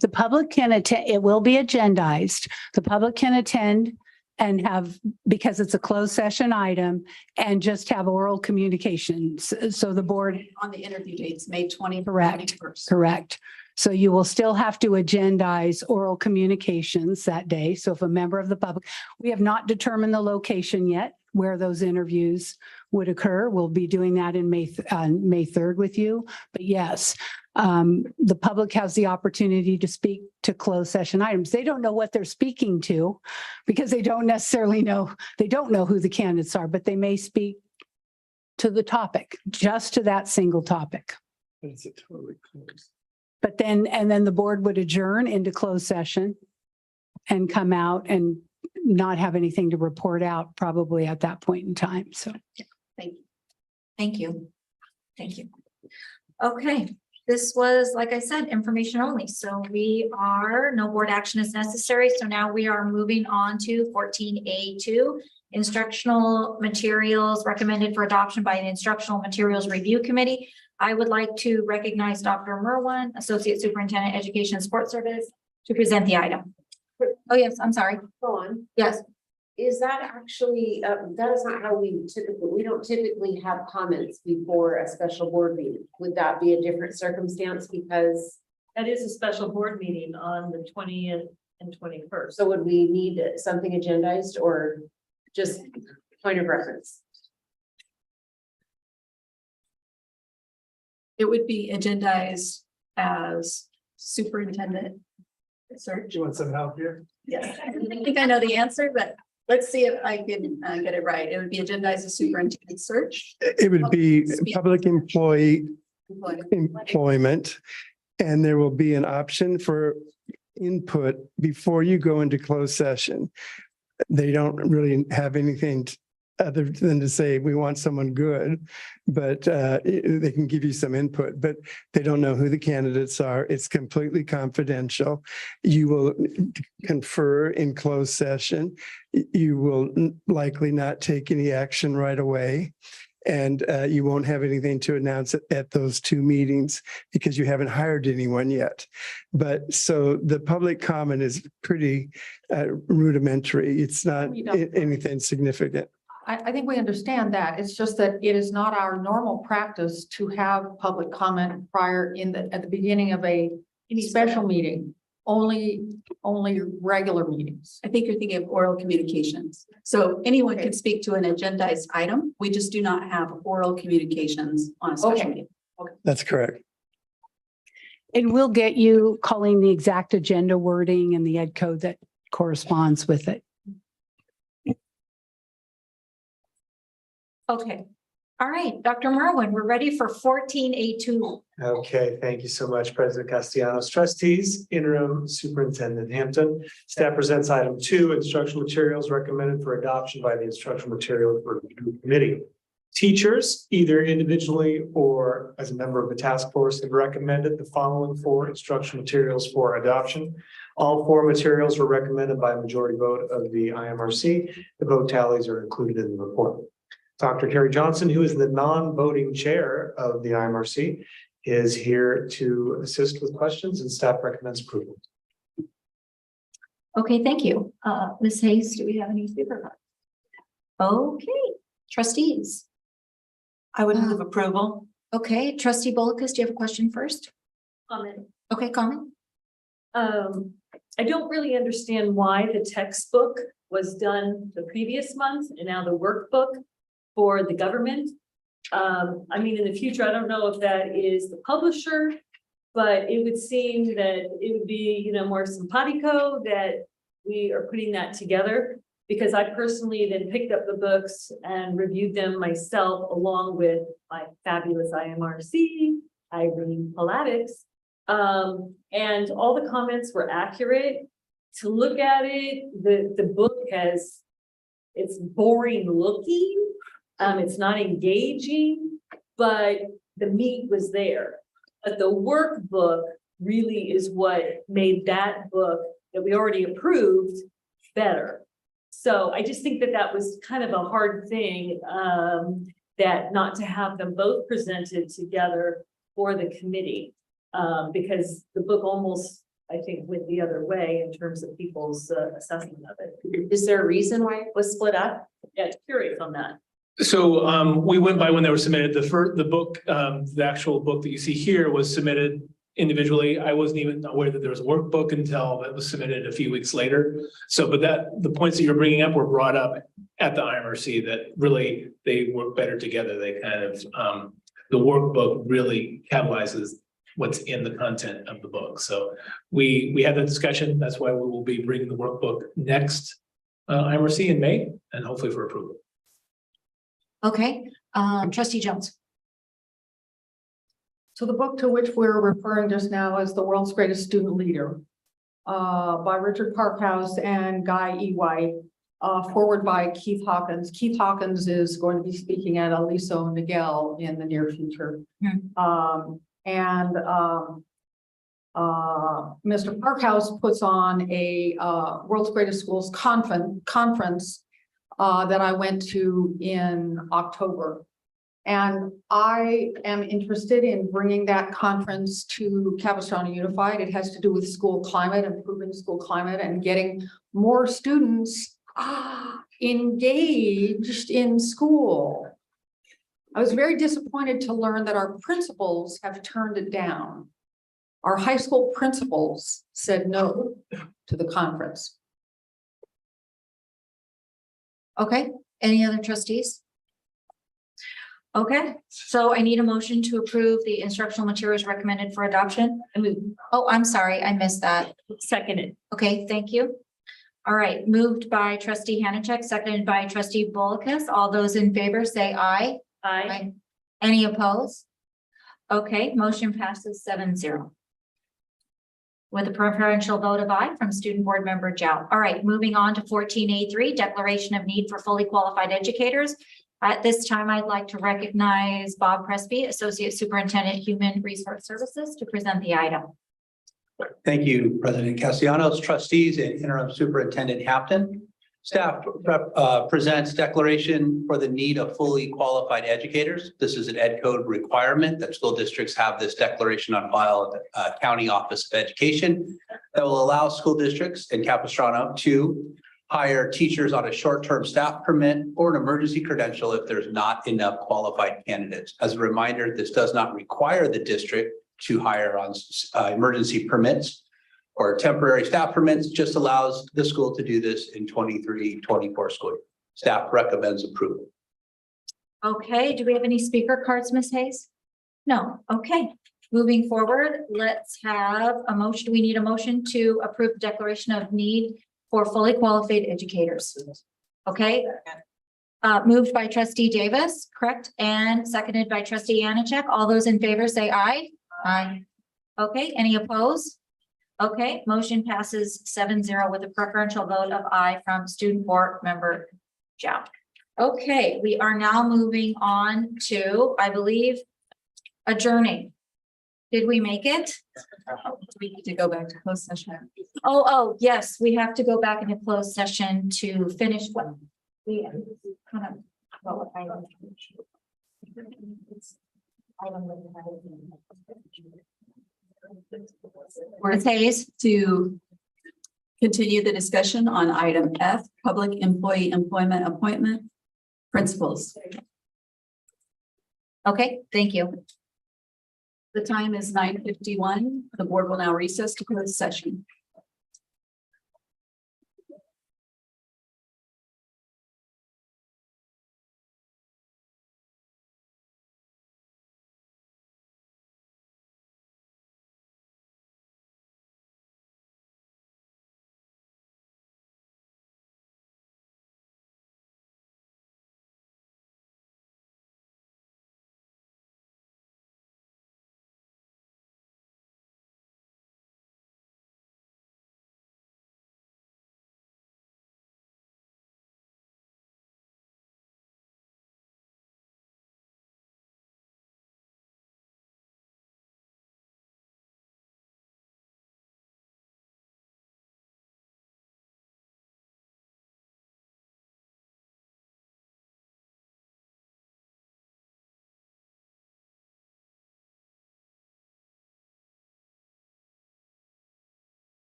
The public can attend, it will be agendized. The public can attend and have, because it's a closed session item, and just have oral communications. So the board. On the interview dates, May 20th. Correct. 21st. Correct. So you will still have to agendize oral communications that day. So if a member of the public, we have not determined the location yet where those interviews would occur. We'll be doing that in May 3rd with you. But yes, the public has the opportunity to speak to closed session items. They don't know what they're speaking to because they don't necessarily know, they don't know who the candidates are, but they may speak to the topic, just to that single topic. It's a totally closed. But then, and then the board would adjourn into closed session and come out and not have anything to report out probably at that point in time. So. Thank you. Thank you. Thank you. Okay, this was, like I said, information only. So no board action is necessary. So now we are moving on to 14A2, instructional materials recommended for adoption by an instructional materials review committee. I would like to recognize Dr. Merwin, Associate Superintendent, Education and Sports Service, to present the item. Oh, yes, I'm sorry. Go on. Yes. Is that actually, that is not how we don't typically have comments before a special board meeting. Would that be a different circumstance because? That is a special board meeting on the 20th and 21st. So would we need something agendized or just point of reference? It would be agendized as superintendent search. You want some help here? Yes, I think I know the answer, but let's see if I can get it right. It would be agendized as superintendent search. It would be public employee Employment. employment. And there will be an option for input before you go into closed session. They don't really have anything other than to say, we want someone good, but they can give you some input, but they don't know who the candidates are. It's completely confidential. You will confer in closed session. You will likely not take any action right away. And you won't have anything to announce at those two meetings because you haven't hired anyone yet. But so the public comment is pretty rudimentary. It's not anything significant. I think we understand that. It's just that it is not our normal practice to have public comment at the beginning of a special meeting. Only regular meetings. I think you're thinking of oral communications. So anyone can speak to an agendized item. We just do not have oral communications on a special meeting. That's correct. And we'll get you calling the exact agenda wording and the ed code that corresponds with it. Okay. All right, Dr. Merwin, we're ready for 14A2. Okay, thank you so much, President Castellanos. Trustees, Interim Superintendent Hampton. Staff presents item 2, instructional materials recommended for adoption by the Instructional Materials Review Committee. Teachers, either individually or as a member of the task force, have recommended the following 4 instructional materials for adoption. All 4 materials were recommended by a majority vote of the IMRC. The vote tallies are included in the report. Dr. Carrie Johnson, who is the non-voting chair of the IMRC, is here to assist with questions, and staff recommends approval. Okay, thank you. Ms. Hayes, do we have any speaker? Okay, trustees. I would move approval. Okay, trustee Bolkus, do you have a question first? Comment. Okay, comment. I don't really understand why the textbook was done the previous month and now the workbook for the government. I mean, in the future, I don't know if that is the publisher, but it would seem that it would be, more simpatico that we are putting that together, because I personally then picked up the books and reviewed them myself along with my fabulous IMRC, Irene Paladix. And all the comments were accurate. To look at it, the book it's boring looking. It's not engaging, but the meat was there. But the workbook really is what made that book that we already approved better. So I just think that was kind of a hard thing, that not to have them both presented together for the committee, because the book almost, I think, went the other way in terms of people's assessment of it. Is there a reason why it was split up? Yeah, curious on that. So we went by when they were submitted. The book, the actual book that you see here was submitted individually. I wasn't even aware that there was a workbook until it was submitted a few weeks later. So, but the points that you're bringing up were brought up at the IMRC that really they work better together. They kind of, the workbook really catalyzes what's in the content of the book. So we had that discussion. That's why we will be bringing the workbook next IMRC in May, and hopefully for approval. Okay, trustee Jones. So the book to which we're referring just now is The World's Greatest Student Leader by Richard Parkhouse and Guy E. White, forward by Keith Hawkins. Keith Hawkins is going to be speaking at Aliso Miguel in the near future. Mr. Parkhouse puts on a World's Greatest Schools conference that I went to in October. And I am interested in bringing that conference to Capistrano Unified. It has to do with school climate, improving school climate, and getting more students engaged in school. I was very disappointed to learn that our principals have turned it down. Our high school principals said no to the conference. Okay, any other trustees? Okay, so I need a motion to approve the instructional materials recommended for adoption. Oh, I'm sorry, I missed that. Seconded. Okay, thank you. All right, moved by trustee Hanachek, seconded by trustee Bolkus. All those in favor say aye. Aye. Any opposed? Okay, motion passes 7-0. With a preferential vote of aye from student board member Jow. All right, moving on to 14A3, declaration of need for fully qualified educators. At this time, I'd like to recognize Bob Presby, Associate Superintendent, Human Resource Services, to present the item. Thank you, President Castellanos, trustees, and Interim Superintendent Hampton. Staff presents declaration for the need of fully qualified educators. This is an ed code requirement that school districts have this declaration on file at the County Office of Education that will allow school districts in Capistrano to hire teachers on a short-term staff permit or an emergency credential if there's not enough qualified candidates. As a reminder, this does not require the district to hire on emergency permits or temporary staff permits, just allows the school to do this in 23-24 school year. Staff recommends approval. Okay, do we have any speaker cards, Ms. Hayes? No, okay. Moving forward, let's have a motion. We need a motion to approve the declaration of need for fully qualified educators. Okay. Moved by trustee Davis, correct? And seconded by trustee Anachek. All those in favor say aye. Aye. Okay, any opposed? Okay, motion passes 7-0 with a preferential vote of aye from student board member Zhao. Okay, we are now moving on to, I believe, adjourning. Did we make it? We need to go back to closed session. Oh, yes, we have to go back into closed session to finish what we kind of. Well, Ms. Hayes, To continue the discussion on item F, public employee employment appointment principles. okay, thank you. The time is 9:51. The board will now recess to close session.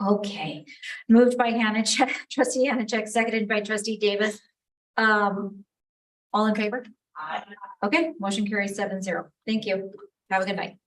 Okay, moved by trustee Hannah, seconded by trustee Davis. All in favor? Okay, motion carries 7-0. Thank you. Have a good night.